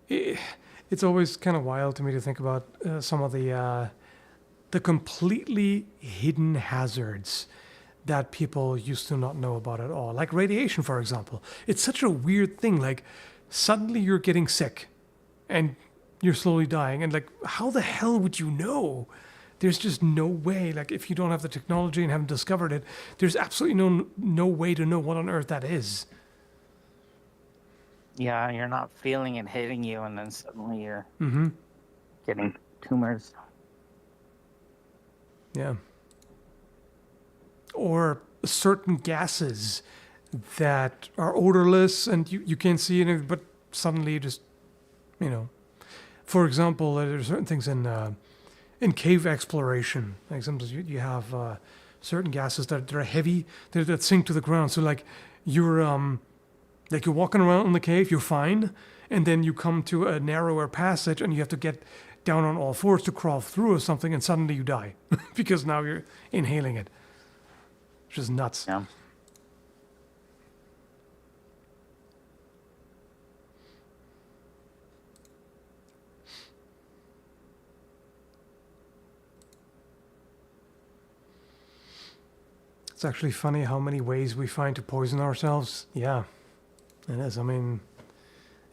it's always kind of wild to me to think about some of the completely hidden hazards that people used to not know about at all. Like radiation, for example. It's such a weird thing. Like, suddenly you're getting sick and you're slowly dying. And, like, how the hell would you know? There's just no way. Like, if you don't have the technology and haven't discovered it, there's absolutely no way to know what on earth that is. Yeah, you're not feeling it hitting you, and then suddenly you're Mm-hmm. getting tumors. Yeah. Or certain gases that are odorless and you can't see anything, but suddenly you just, For example, there are certain things in cave exploration. Like sometimes you have certain gases that are heavy, that sink to the ground. So like you're walking around in the cave, you're fine, and then you come to a narrower passage and you have to get down on all fours to crawl through or something, and suddenly you die because now you're inhaling it. Which is nuts. Yeah. It's actually funny how many ways we find to poison ourselves. Yeah, it is. I mean,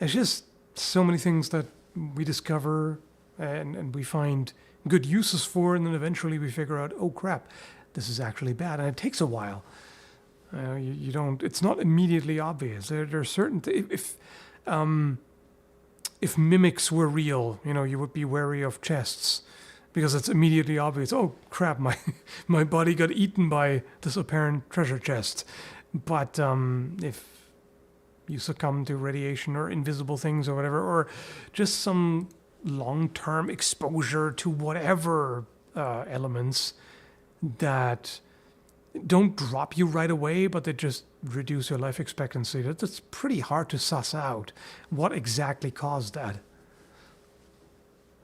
it's just so many things that we discover and we find good uses for, and then eventually we figure out, oh crap, this is actually bad. And it takes a while. You don't. It's not immediately obvious. There are certain. If mimics were real, you would be wary of chests, because it's immediately obvious. Oh crap! My body got eaten by this apparent treasure chest. But if you succumb to radiation or invisible things or whatever, or just some long-term exposure to whatever elements that don't drop you right away, but they just reduce your life expectancy. That's pretty hard to suss out what exactly caused that.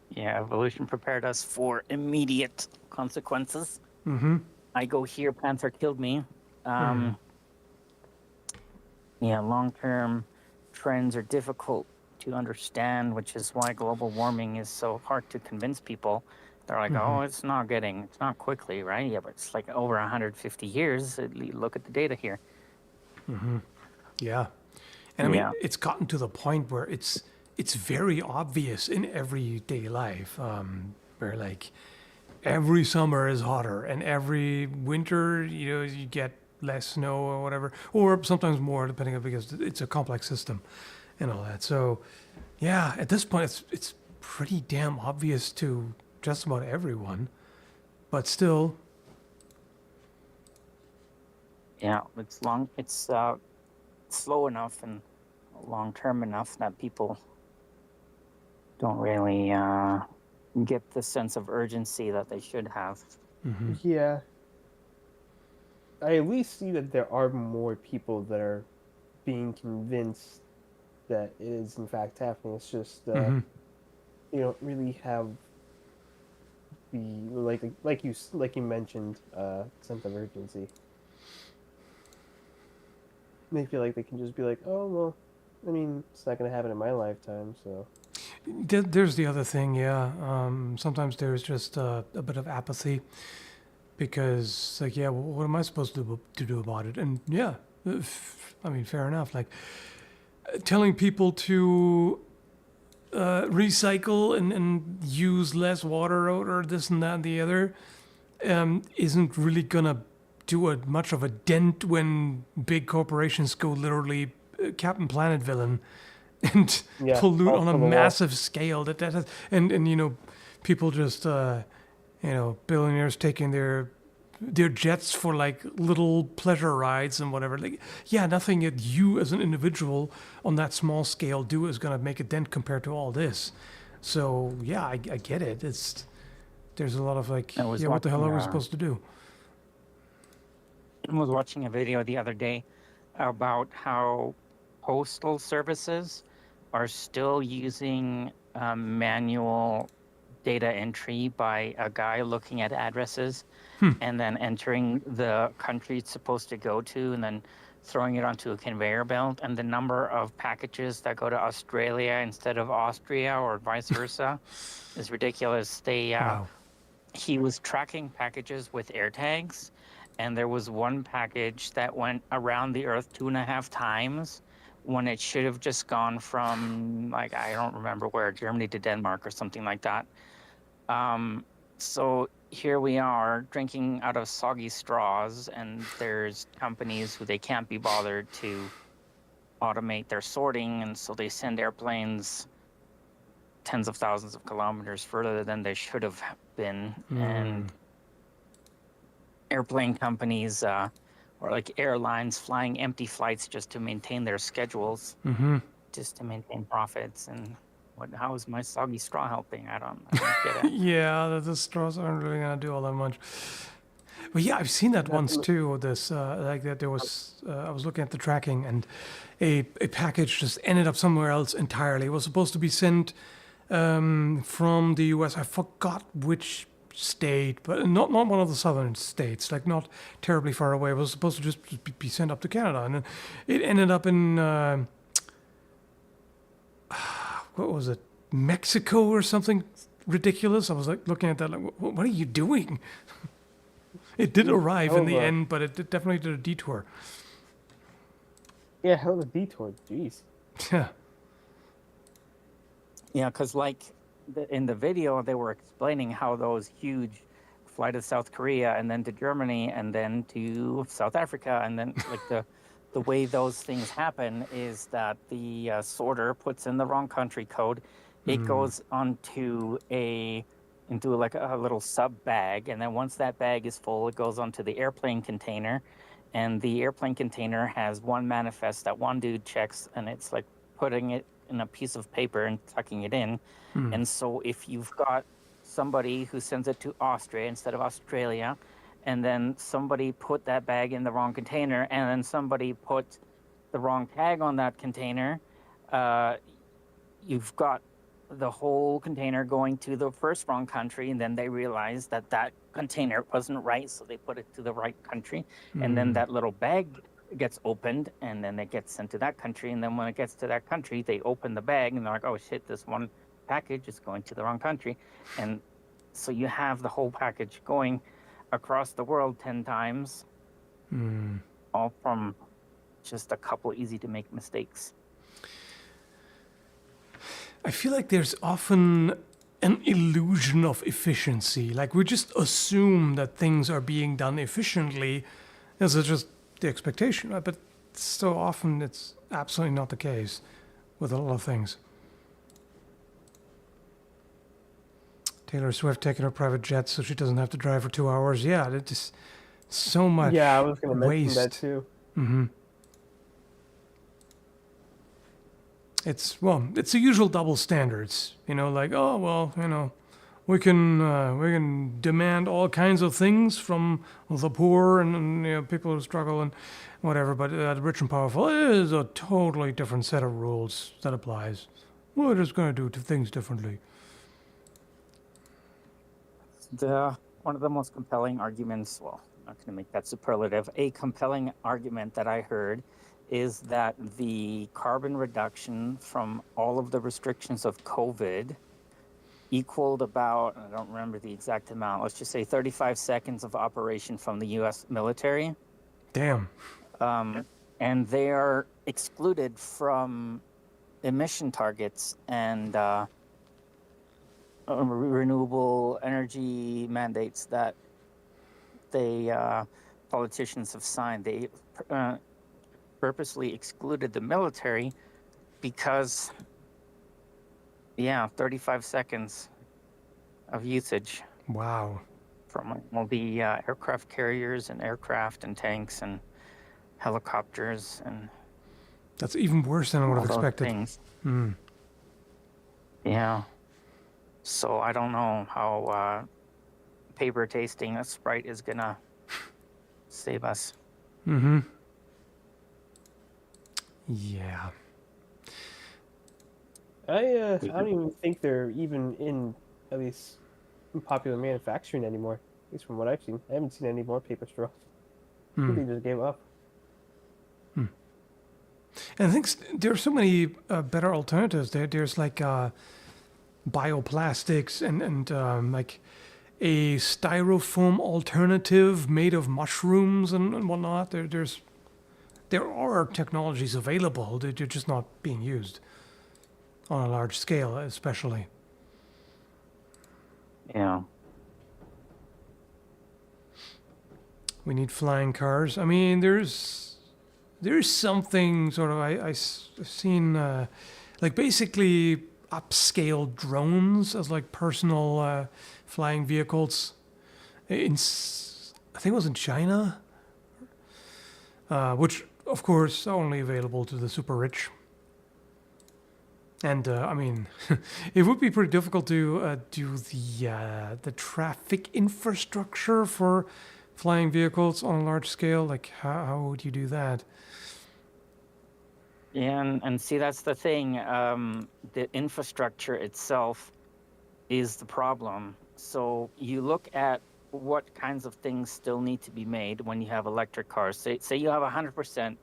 Yeah, evolution prepared us for immediate consequences. Mm-hmm. I go here, panther killed me. Yeah, long-term trends are difficult to understand, which is why global warming is so hard to convince people. They're like, oh, it's not quickly, right? Yeah, but it's like over 150 years. Look at the data here. Mm-hmm. Yeah. And I mean, it's gotten to the point where it's very obvious in everyday life, where like every summer is hotter and every winter, you get less snow or whatever, or sometimes more, depending on, because it's a complex system and all that. So yeah, at this point, it's pretty damn obvious to just about everyone, but still. Yeah, it's slow enough and long-term enough that people don't really get the sense of urgency that they should have. Mm-hmm. Yeah. I at least see that there are more people that are being convinced that it is in fact happening. It's just you don't really have the like you mentioned sense of urgency. They feel like they can just be like, oh well, I mean, it's not going to happen in my lifetime, so. There's the other thing, yeah. Sometimes there's just a bit of apathy, because like, yeah, well, what am I supposed to do about it? And yeah, I mean, fair enough. Like telling people to recycle and use less water or this and that and the other isn't really gonna do much of a dent when big corporations go literally Captain Planet villain and pollute on a massive scale. That has, and people just billionaires taking their jets for like little pleasure rides and whatever. Like, yeah, nothing that you as an individual on that small scale do is going to make a dent compared to all this. So yeah, I get it. There's a lot of like, what the hell are we supposed to do? I was watching a video the other day about how postal services are still using manual data entry by a guy looking at addresses and then entering the country it's supposed to go to and then throwing it onto a conveyor belt. And the number of packages that go to Australia instead of Austria or vice versa is ridiculous. He was tracking packages with air tags, and there was one package that went around the Earth 2.5 times when it should have just gone from, like, I don't remember where, Germany to Denmark or something like that. So here we are drinking out of soggy straws, and there's companies who they can't be bothered to automate their sorting, and so they send airplanes tens of thousands of kilometers further than they should have been. And airplane companies or like airlines flying empty flights just to maintain their schedules, just to maintain profits. And how is my soggy straw helping? I don't get it. Yeah, the straws aren't really gonna do all that much. But yeah, I've seen that once too. This like that there was I was looking at the tracking, and a package just ended up somewhere else entirely. It was supposed to be sent from the U.S. I forgot which state, but not one of the southern states, like not terribly far away. It was supposed to just be sent up to Canada, and then it ended up in what was it, Mexico or something ridiculous. I was like looking at that, like, what are you doing? It did arrive in the end, but it definitely did a detour. Yeah, hell of a detour. Jeez. Yeah. Yeah, because like in the video, they were explaining how those huge fly to South Korea and then to Germany and then to South Africa, and then like the way those things happen is that the sorter puts in the wrong country code. It goes onto into like a little sub bag, and then once that bag is full, it goes onto the airplane container, and the airplane container has one manifest that one dude checks, and it's like putting it in a piece of paper and tucking it in. And so if you've got somebody who sends it to Austria instead of Australia, and then somebody put that bag in the wrong container, and then somebody put the wrong tag on that container, you've got the whole container going to the first wrong country, and then they realize that that container wasn't right, so they put it to the right country, and then that little bag gets opened, and then it gets sent to that country, and then when it gets to that country, they open the bag, and they're like, oh shit, this one package is going to the wrong country. And so you have the whole package going across the world 10 times, all from just a couple easy to make mistakes. I feel like there's often an illusion of efficiency. Like we just assume that things are being done efficiently. This is just the expectation, right? But so often it's absolutely not the case with a lot of things. Taylor Swift taking her private jet so she doesn't have to drive for 2 hours. Yeah, it's just so much. Yeah, I was going to mention waste. that too. It's the usual double standards, like, oh well, we can demand all kinds of things from the poor and people who struggle and whatever, but the rich and powerful, it is a totally different set of rules that applies. We're just going to do things differently. One of the most compelling arguments, well, I'm not going to make that superlative, a compelling argument that I heard is that the carbon reduction from all of the restrictions of COVID equaled about, I don't remember the exact amount, let's just say 35 seconds of operation from the U.S. military. Damn. And they are excluded from emission targets and renewable energy mandates that politicians have signed. They purposely excluded the military because, 35 seconds of usage. Wow. From all the aircraft carriers and aircraft and tanks and helicopters and. That's even worse than I would have expected. Things. Yeah. So I don't know how paper tasting a Sprite is gonna save us. Yeah. I don't even think they're even in, at least in popular manufacturing anymore. At least from what I've seen. I haven't seen any more paper straws. I think they just gave up. And I think there are so many better alternatives. There's like bioplastics and like a styrofoam alternative made of mushrooms and whatnot. There are technologies available. They're just not being used on a large scale, especially. Yeah. We need flying cars. I mean, there's something sort of I've seen like basically upscale drones as like personal flying vehicles. I think it was in China, which of course are only available to the super rich. And I mean, it would be pretty difficult to do the traffic infrastructure for flying vehicles on a large scale. Like, how would you do that? Yeah, and see, that's the thing. The infrastructure itself is the problem. So you look at what kinds of things still need to be made when you have electric cars. Say you have 100%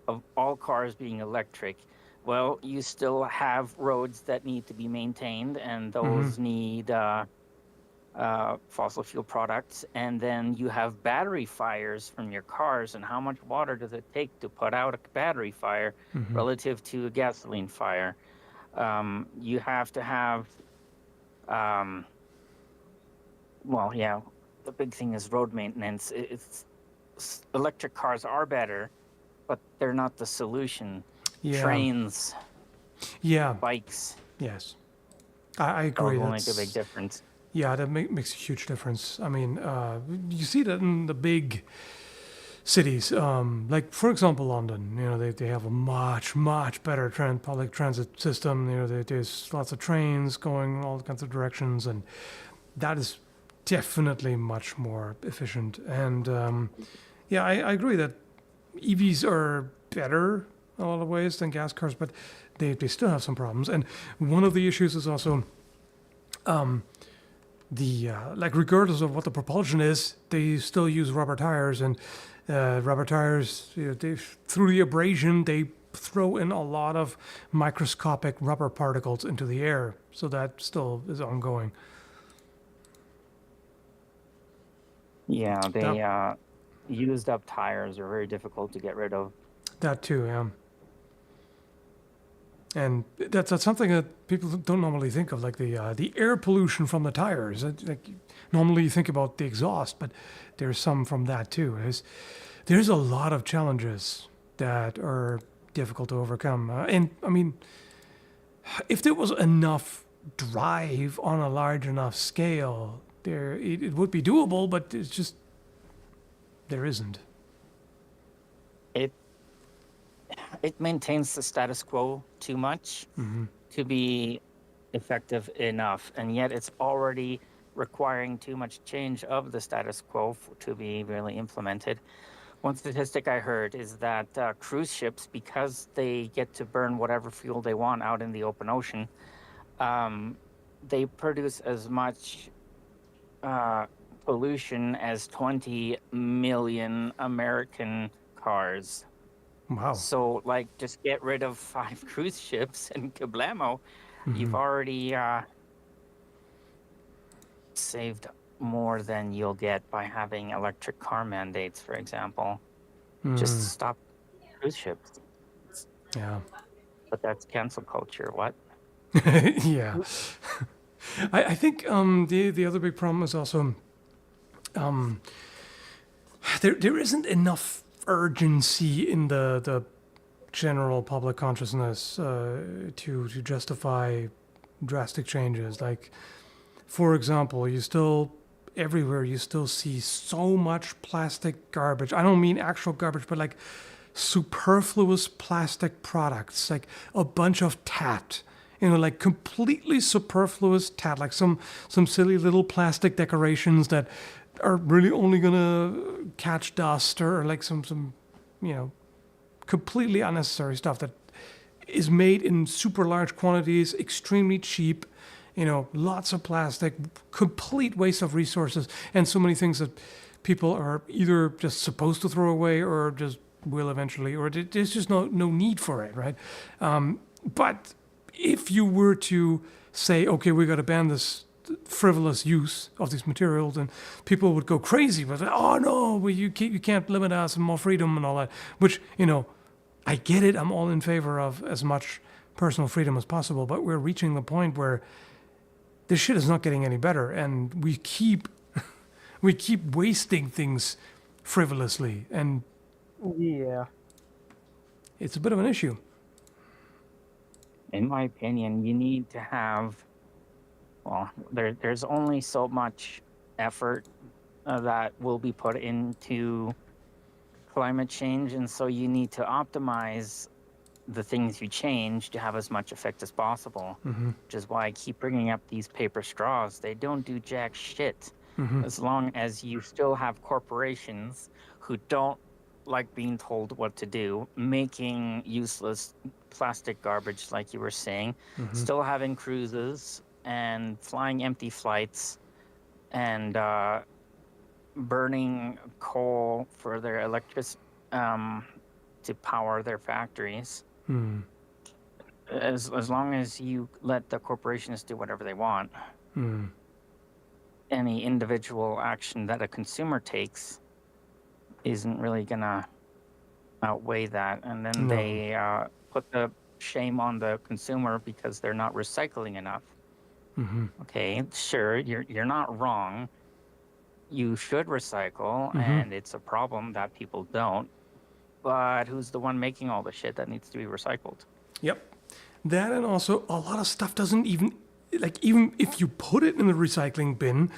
of all cars being electric. Well, you still have roads that need to be maintained, and those need fossil fuel products. And then you have battery fires from your cars, and how much water does it take to put out a battery fire relative to a gasoline fire? You have to have, well, yeah, the big thing is road maintenance. Electric cars are better, but they're not the solution. Yeah. Trains, bikes. Yes, I agree. Will make a big difference. Yeah, that makes a huge difference. I mean, you see that in the big cities, like for example, London. You know, they have a much better public transit system. You know, there's lots of trains going all kinds of directions, and that is definitely much more efficient. And yeah, I agree that EVs are better in a lot of ways than gas cars, but they still have some problems. And one of the issues is also like regardless of what the propulsion is, they still use rubber tires, and rubber tires, you know, through the abrasion, they throw in a lot of microscopic rubber particles into the air, so that still is ongoing. Yeah, they used up tires are very difficult to get rid of. That too, yeah. And that's something that people don't normally think of, like the air pollution from the tires. Like normally you think about the exhaust, but there's some from that too. There's a lot of challenges that are difficult to overcome. And I mean, if there was enough drive on a large enough scale, it would be doable, but it's just there isn't. It maintains the status quo too much to be effective enough, and yet it's already requiring too much change of the status quo to be really implemented. One statistic I heard is that cruise ships, because they get to burn whatever fuel they want out in the open ocean, they produce as much pollution as 20 million American cars. Wow. So, like, just get rid of 5 cruise ships and kablamo, you've already saved more than you'll get by having electric car mandates, for example. Just stop cruise ships. Yeah. But that's cancel culture. What? Yeah. I think the other big problem is also there isn't enough urgency in the general public consciousness to justify drastic changes. Like, for example, everywhere you still see so much plastic garbage. I don't mean actual garbage, but like superfluous plastic products, like a bunch of tat. You know, like completely superfluous tat, like some silly little plastic decorations that are really only gonna catch dust, or like some you know, completely unnecessary stuff that is made in super large quantities, extremely cheap, you know, lots of plastic, complete waste of resources, and so many things that people are either just supposed to throw away or just will eventually, or there's just no need for it, right? But if you were to say, okay, we got to ban this frivolous use of these materials, and people would go crazy with it. Oh no, you can't limit us and more freedom and all that. Which, you know, I get it. I'm all in favor of as much personal freedom as possible. But we're reaching the point where this shit is not getting any better, and we keep wasting things frivolously, and Yeah. it's a bit of an issue. In my opinion, you need to have, well, there's only so much effort that will be put into climate change, and so you need to optimize the things you change to have as much effect as possible. Which is why I keep bringing up these paper straws. They don't do jack shit. As long as you still have corporations who don't like being told what to do, making useless plastic garbage, like you were saying, still having cruises and flying empty flights, and burning coal for their to power their factories. As long as you let the corporations do whatever they want, any individual action that a consumer takes isn't really gonna outweigh that, and then they put the shame on the consumer because they're not recycling enough. Okay, sure, you're not wrong. You should recycle, and it's a problem that people don't. But who's the one making all the shit that needs to be recycled? Yep. That, and also a lot of stuff doesn't even, like, even if you put it in the recycling bin,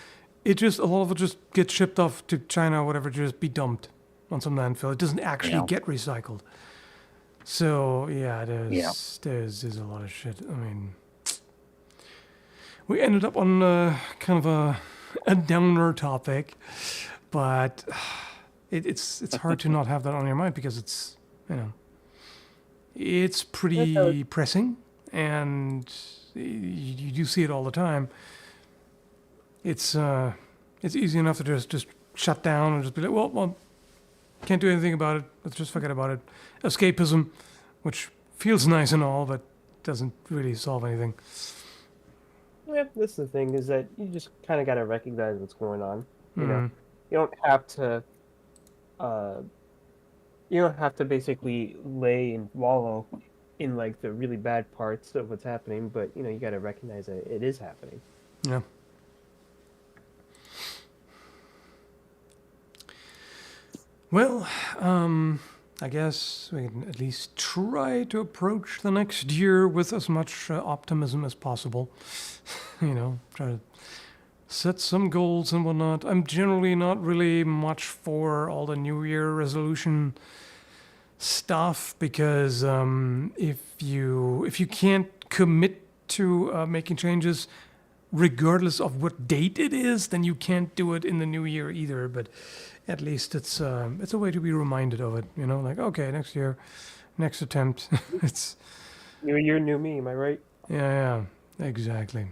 it just, a lot of it just gets shipped off to China or whatever, to just be dumped on some landfill. It doesn't actually get recycled. So, yeah, there's a lot of shit. I mean, we ended up on kind of a downer topic, but it's hard to not have that on your mind, because it's, you know, it's pretty pressing, and you do see it all the time. It's easy enough to just shut down and just be like, well, can't do anything about it. Let's just forget about it. Escapism, which feels nice and all, but doesn't really solve anything. Yeah, that's the thing, is that you just kind of got to recognize what's going on. You know, you don't have to. You don't have to basically lay and wallow in like the really bad parts of what's happening, but you know, you got to recognize that it is happening. Yeah. Well, I guess we can at least try to approach the next year with as much optimism as possible. You know, try to set some goals and whatnot. I'm generally not really much for all the New Year resolution stuff, because if you can't commit to making changes, regardless of what date it is, then you can't do it in the new year either. But at least it's a way to be reminded of it. You know, like, okay, next year, next attempt. It's New year, new me. Am I right? yeah, exactly.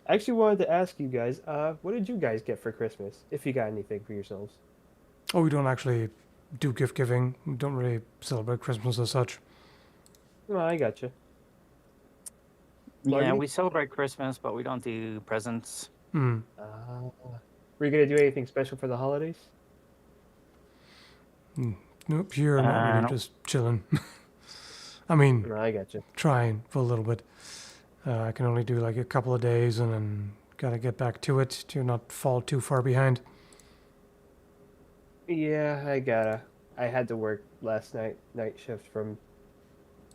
I actually wanted to ask you guys, what did you guys get for Christmas? If you got anything for yourselves. Oh, we don't actually do gift giving. We don't really celebrate Christmas as such. No, I got you. Yeah, we celebrate Christmas, but we don't do presents. Mm. Were you gonna do anything special for the holidays? Nope, here, not really, nope. just chilling. I mean, No, I got you. trying for a little bit. I can only do like a couple of days, and then gotta get back to it to not fall too far behind. Yeah, I had to work last night shift from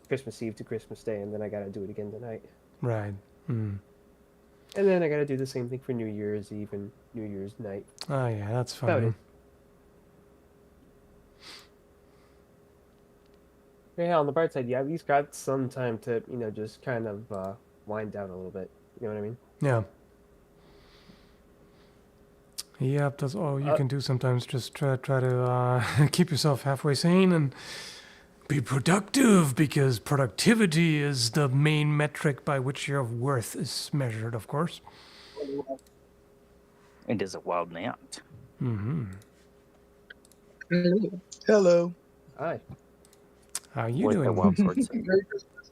Christmas Eve to Christmas Day, and then I gotta do it again tonight. Right. Mm. And then I gotta do the same thing for New Year's Eve and New Year's night. Oh yeah, that's About fine. it. Yeah, on the bright side, yeah, at least got some time to, you know, just kind of wind down a little bit. You know what I mean? Yeah. Yep, that's all you can do sometimes. Just try to keep yourself halfway sane and be productive, because productivity is the main metric by which your worth is measured, of course. It is a wild night. Mm-hmm. Hello. Hi. How you With the doing? wild swords. Merry Christmas.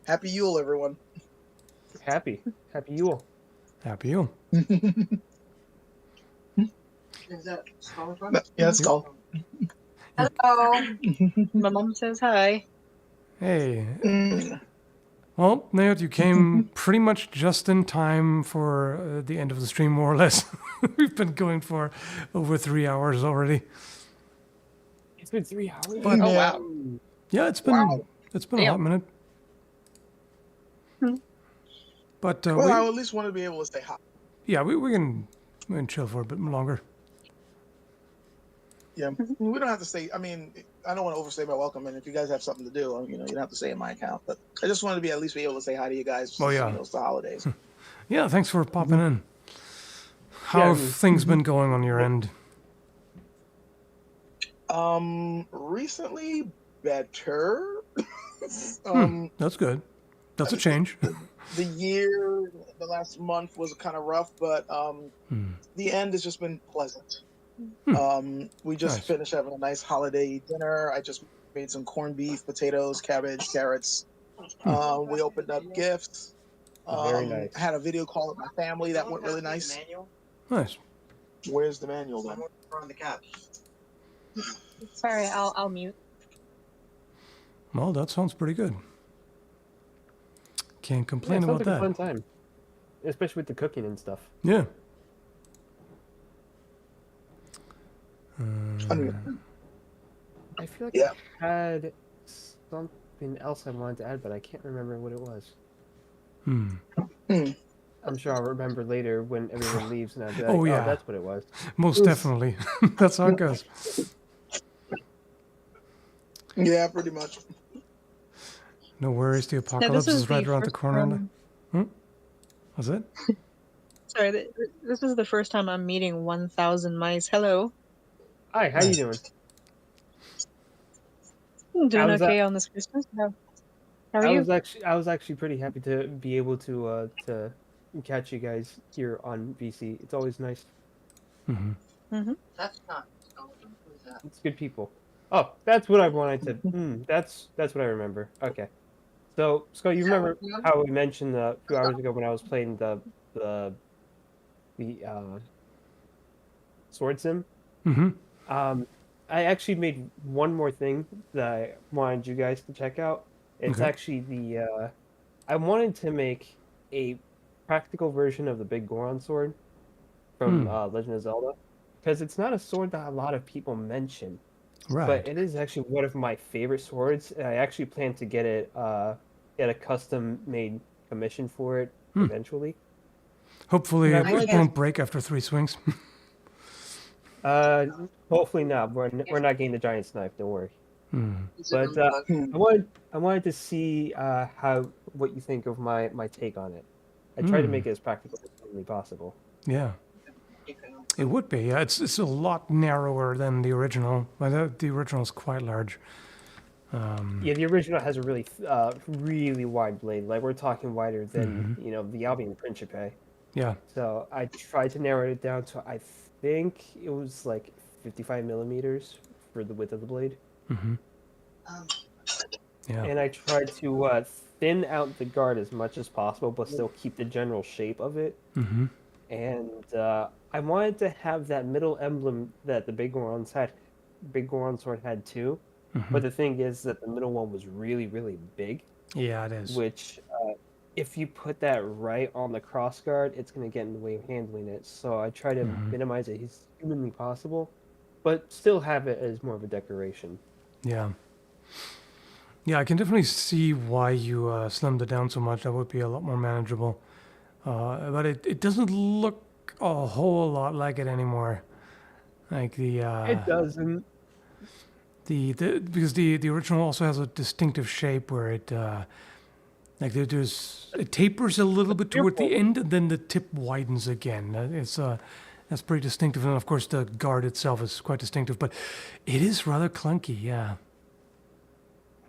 Happy Yule, everyone. Happy Yule. Happy you. Is that Skallagrim? Yeah, it's called. Hello. My mom says hi. Hey. Mm. Well, Nate, you came pretty much just in time for the end of the stream, more or less. We've been going for over 3 hours already. It's been 3 hours. But, Oh wow. yeah, it's been Wow. a hot Damn. minute. But Well, I at least want to be able to say hi. we can chill for a bit longer. Yeah, we don't have to say. I mean, I don't want to overstay my welcome, and if you guys have something to do, you don't have to say in my account. But I just wanted to at least be able to say hi to you guys. Oh, Since, yeah. it's the holidays. Yeah, thanks for popping in. How Yeah, I have mean- things been going on your end? Recently better. That's good. That's a change. The last month was kind of rough, but the end has just been pleasant. We just Nice. finished having a nice holiday dinner. I just made some corned beef, potatoes, cabbage, carrots. We opened up gifts. Very nice. Had a video call with my family that went really nice. Nice. Where's the manual then? On the couch. Sorry, I'll mute. Well, that sounds pretty good. Can't Yeah, complain it sounds about like a that. fun time, especially with the cooking and stuff. Yeah. I feel like Yeah. I had something else I wanted to add, but I can't remember what it was. I'm sure I'll remember later when everyone leaves, and I'll be like, Oh, yeah. that's what it was. Most definitely. That's how it goes. Yeah, pretty much. No worries. The Yeah, apocalypse this is is right the around the first corner. time. Was it? Sorry, this is the first time I'm meeting 1,000 mice. Hello. Hi, how you doing? I'm doing How's that? okay on this Christmas. How are you? I was actually pretty happy to be able to catch you guys here on VC. It's always nice. That's not. Who's that? It's good people. Oh, that's what I wanted to. That's what I remember. Okay. So, Scott, you remember how we mentioned a few hours ago when I was playing the sword sim? I actually made one more thing that I wanted you guys to check out. It's Okay. actually I wanted to make a practical version of the big Goron Sword from Legend of Zelda, because it's not a sword that a lot of people mention. Right. But it is actually one of my favorite swords, and I actually plan to get it, get a custom-made commission for it eventually. Hopefully Yeah, it won't break after 3 swings. Hopefully not. We're not getting the giant's knife. Don't worry. Is it But in the I wanted to see what you think of my take on it. I tried to make it as practical as humanly possible. Yeah. book? It would be. Yeah, it's a lot narrower than the original. But the original is quite large. Yeah, the original has a really wide blade. Like we're talking wider than the Albion Principe. Yeah. So I tried to narrow it down to I think it was like 55 millimeters for the width of the blade. Yeah. And I tried to thin out the guard as much as possible, but still keep the general shape of it. And I wanted to have that middle emblem that the Big Goron Sword had too. But the thing is that the middle one was really, really big. Yeah, it is. Which, if you put that right on the cross guard, it's going to get in the way of handling it. So I try to minimize it as humanly possible, but still have it as more of a decoration. Yeah. Yeah, I can definitely see why you slimmed it down so much. That would be a lot more manageable. But it doesn't look a whole lot like it anymore. Like the It doesn't. because the original also has a distinctive shape where it it tapers a little bit toward the end, and then the tip widens again. That's pretty distinctive, and of course the guard itself is quite distinctive, but it is rather clunky. Yeah.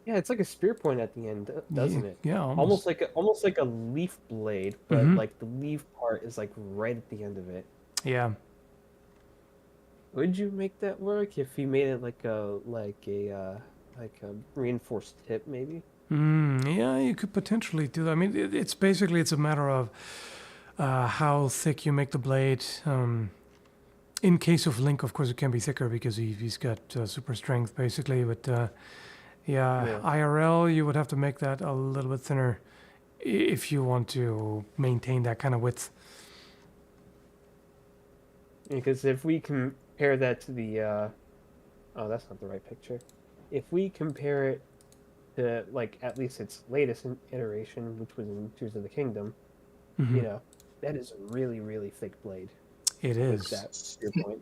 Yeah, it's like a spear point at the end, doesn't it? Yeah, almost like a leaf blade, but like the leaf part is like right at the end of it. Yeah. Would you make that work if you made it like a reinforced tip, maybe? Yeah, you could potentially do that. I mean, it's basically a matter of how thick you make the blade. In case of Link, of course, it can be thicker because he's got super strength, basically. But yeah, IRL, you would have to make that a little bit thinner if you want to maintain that kind of width. Because if we compare that to the oh, that's not the right picture. If we compare it to like at least its latest iteration, which was in Tears of the Kingdom, that is a really, really thick blade. It With is. that spear point.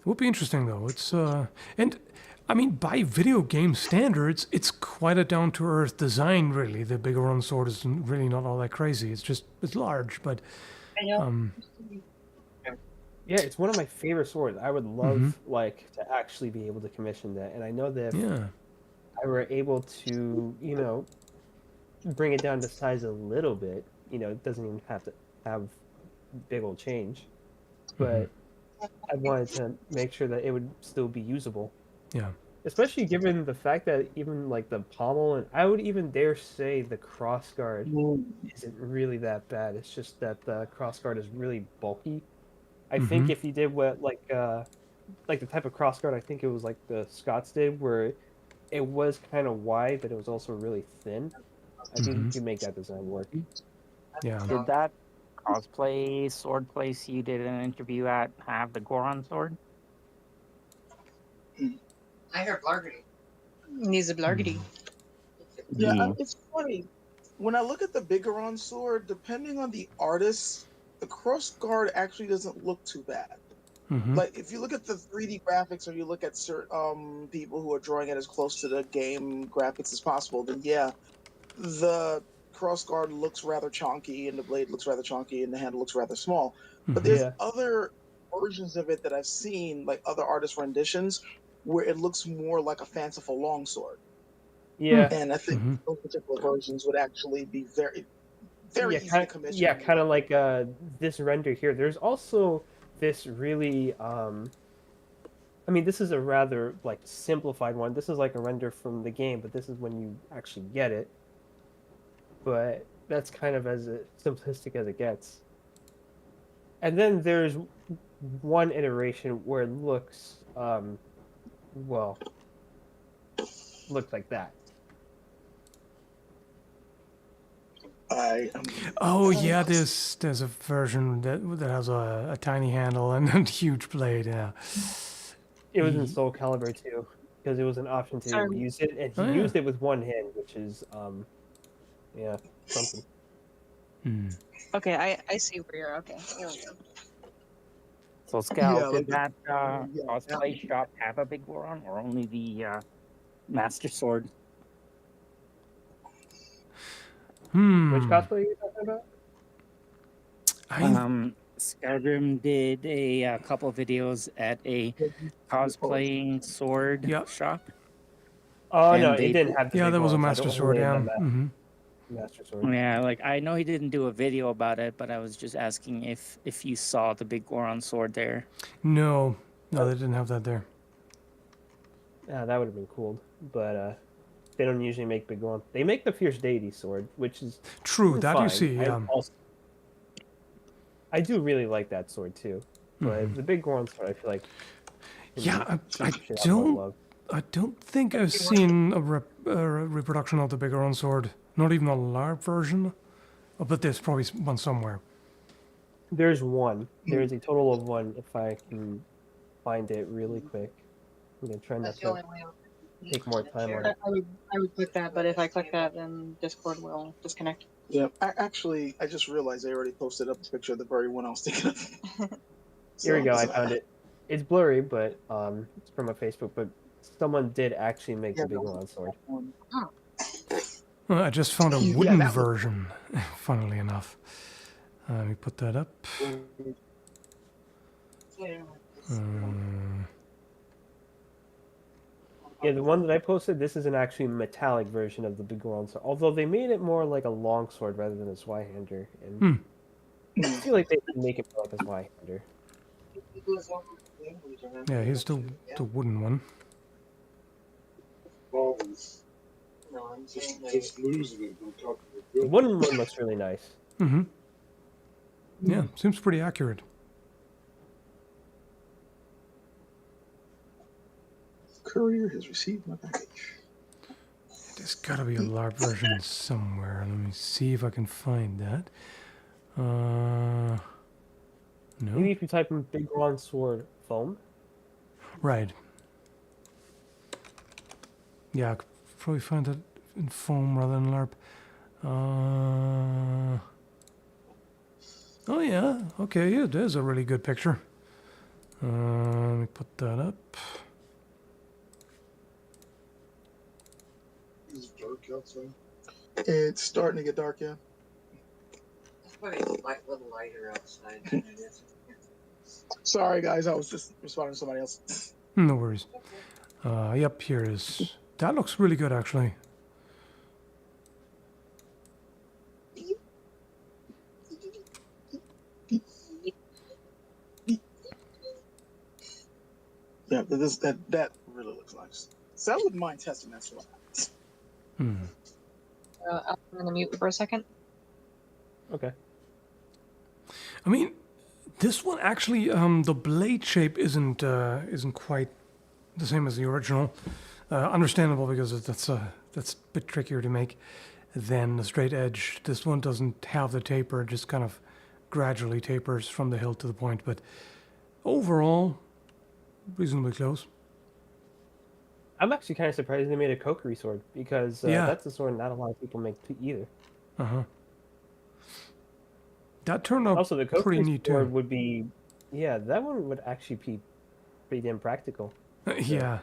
would be interesting though. It's and I mean by video game standards, it's quite a down to earth design. Really, the Goron Sword is really not all that crazy. It's large, but Yeah, it's one of my favorite swords. I would love like to actually be able to commission that, and I know that if yeah. I were able to, bring it down to size a little bit, it doesn't even have to have big old change, but I wanted to make sure that it would still be usable. Yeah. Especially given the fact that even like the pommel, and I would even dare say the crossguard isn't really that bad. It's just that the crossguard is really bulky. I think if you did what like the type of crossguard I think it was like the Scots did, where it was kind of wide, but it was also really thin. I think you can make that design work. Yeah. Did that cosplay sword place you did an interview at have the Goron sword? I heard Blargity. Needs a blargity. Yeah, it's funny. When I look at the Goron sword, depending on the artist, the cross guard actually doesn't look too bad. Like if you look at the 3D graphics, or you look at certain people who are drawing it as close to the game graphics as possible, then yeah, the cross guard looks rather chunky, and the blade looks rather chunky, and the handle looks rather small. But there's other versions of it that I've seen, like other artist renditions, where it looks more like a fanciful longsword. Yeah. And I think those particular versions would actually be very easy to commission. Yeah, kind of like this render here. There's also this really, I mean, this is a rather like simplified one. This is like a render from the game, but this is when you actually get it. But that's kind of as simplistic as it gets. And then there's one iteration where it looks, looks like that. Oh yeah, there's a version that has a tiny handle and a huge blade. Yeah. It was in Soul Calibur too, because it was an option to use it, and he used it with one hand, which is something. Okay, I see where you're. Okay, here we go. So Scal, did that cosplay shop have a big Goron, or only the Master Sword? Which cosplay are you talking about? Skallagrim did a couple of videos at a cosplaying sword shop. Oh no, it didn't have. Yeah, there was a Master Sword. Yeah. Master Sword. Yeah, like I know he didn't do a video about it, but I was just asking if you saw the big Goron sword there. No, they didn't have that there. Yeah, that would have been cool, but they don't usually make big ones. They make the Fierce Deity sword, which is true. That fine. you see. Yeah. I do really like that sword too, but the big Goron sword, I feel like. Yeah, I don't think I've seen a reproduction of the big Goron sword. Not even a LARP version, but there's probably one somewhere. There's one. There's a total of one. If I can find it really quick, I'm gonna try not to take more time on it. I would click that, but if I click that, then Discord will disconnect. Yeah, I just realized I already posted up a picture of the very one I was thinking of. Here we go. I found it. It's blurry, but it's from my Facebook. But someone did actually make the big Goron sword. I just found a wooden version, funnily enough. Let me put that up. Yeah, the one that I posted, this is an actually metallic version of the big Goron sword. Although they made it more like a long sword rather than a Zweihander. And I feel like they could make it more like a Zweihander. Yeah, here's the wooden one. No, I'm just losing it. I'm talking The wooden one looks really nice. Yeah, seems pretty accurate. Courier has received my package. There's got to be a LARP version somewhere. Let me see if I can find that. No. Maybe if you type in big Goron sword foam. Right. Yeah, I could probably find it in foam rather than LARP. Oh yeah, okay, yeah, there's a really good picture. Let me put that up. It's dark outside. It's starting to get dark, yeah. But it's a little lighter outside than it is. Sorry, guys. I was just responding to somebody else. No worries. Yep, here is. That looks really good, actually. Yeah, that really looks nice. So I wouldn't mind testing that sword. I'm gonna mute for a second. Okay. I mean, this one actually, the blade shape isn't quite the same as the original. Understandable because that's a bit trickier to make than the straight edge. This one doesn't have the taper; it just kind of gradually tapers from the hilt to the point. But overall, reasonably close. I'm actually kind of surprised they made a Kokiri sword because Yeah. that's a sword not a lot of people make either. That turned out Also, the pretty Kokiri neat sword too. would be, yeah, that one would actually be pretty damn practical. Yeah,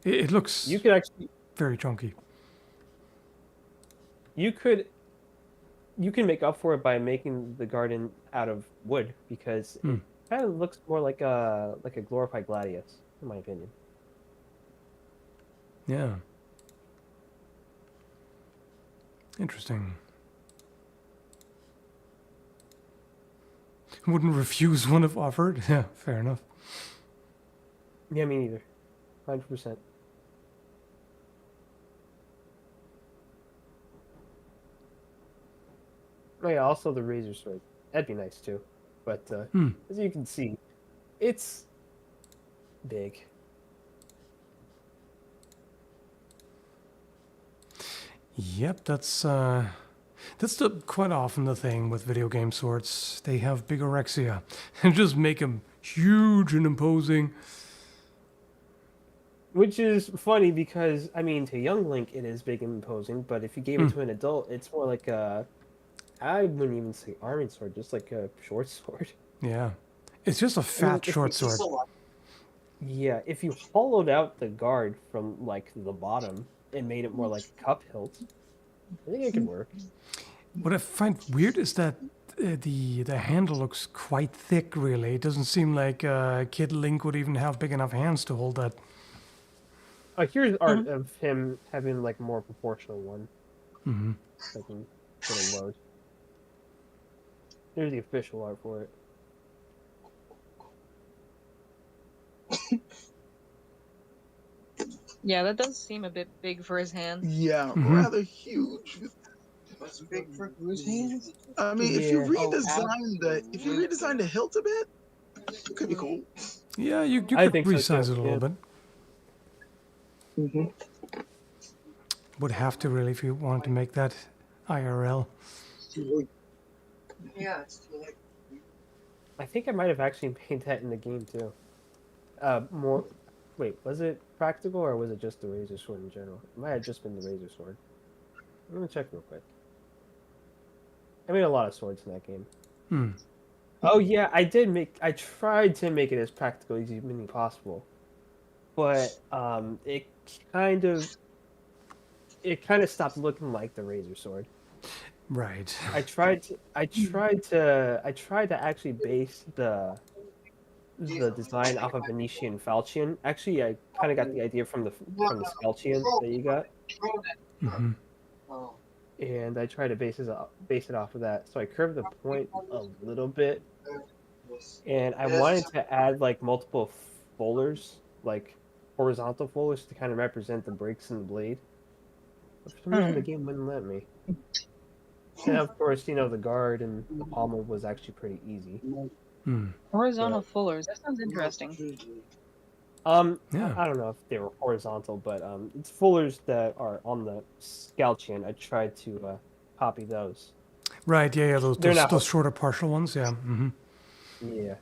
it looks You could actually, very chunky. you can make up for it by making the garden out of wood because it kind of looks more like a glorified gladius, in my opinion. Yeah. Interesting. Wouldn't refuse one if offered. Yeah, fair enough. Yeah, me neither. 100%. Oh yeah, also the razor sword. That'd be nice too. But as you can see, it's big. Yep, that's quite often the thing with video game swords. They have bigorexia and just make them huge and imposing. Which is funny because, I mean, to young Link it is big and imposing, but if you gave it to an adult, it's more like a, I wouldn't even say army sword, just like a short sword. Yeah, it's just a fat short sword. Yeah, if you hollowed out the guard from, like, the bottom and made it more like a cup hilt, I think it could work. What I find weird is that the handle looks quite thick, really. It doesn't seem like Kid Link would even have big enough hands to hold that. Here's art of him having, like, a more proportional one. I can put a load. Here's the official art for it. Yeah, that does seem a bit big for his hand. Yeah, rather huge. What's big for whose hands? I mean, if you Yeah. redesign the hilt a bit, it could be cool. Yeah, you I could think so, resize too, it a little bit. Would have to really if you wanted to make that IRL. Yeah, it's too late. I think I might have actually made that in the game too. More. Wait, was it practical or was it just the razor sword in general? It might have just been the razor sword. I'm gonna check real quick. I made a lot of swords in that game. Oh yeah, I tried to make it as practical as humanly possible, but it kind of stopped looking like the razor sword. Right. I tried to actually base the design off of Venetian falchion. Actually, I kind of got the idea from the falchion that you got, Oh. and I tried to base it off of that. So I curved the point a little bit, and I wanted to add like multiple fullers, like horizontal fullers, to kind of represent the breaks in the blade. But for some reason, the game wouldn't let me. And of course, the guard and the pommel was actually pretty easy. Horizontal fullers. That sounds interesting. Yeah. I don't know if they were horizontal, but it's fullers that are on the scalchion. I tried to copy those. Right. Yeah. They're not- Those shorter partial ones. Yeah. Yeah.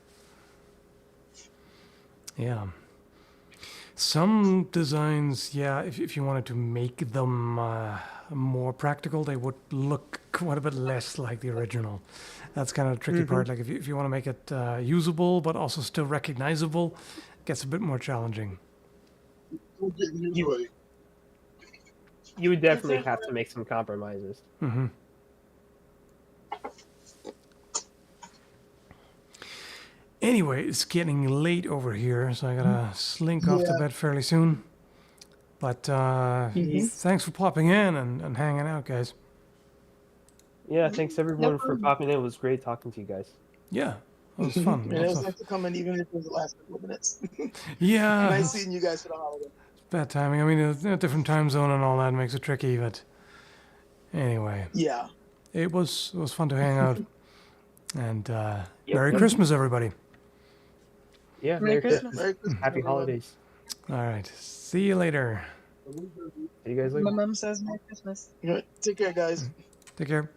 Yeah. Some designs, yeah, if you wanted to make them more practical, they would look quite a bit less like the original. That's kind of the tricky part. Like if you want to make it usable but also still recognizable, it gets a bit more challenging. You would definitely have to make some compromises. Mm-hmm. Anyway, it's getting late over here, so I gotta slink off to bed fairly soon. But thanks for popping in and hanging out, guys. Yeah, thanks everyone for popping in. It was great talking to you guys. Yeah, it was fun. And it was nice to come in, even if it was the last couple of minutes. Yeah. Nice seeing you guys for the holiday. Bad timing. I mean, a different time zone and all that makes it tricky, but anyway. Yeah. It was fun to hang out. And Merry Christmas, everybody. Yeah, Merry Christmas. Merry Christmas. Happy holidays. All right. See you later. See you guys later. My mom says Merry Christmas. Take care, guys. Take care.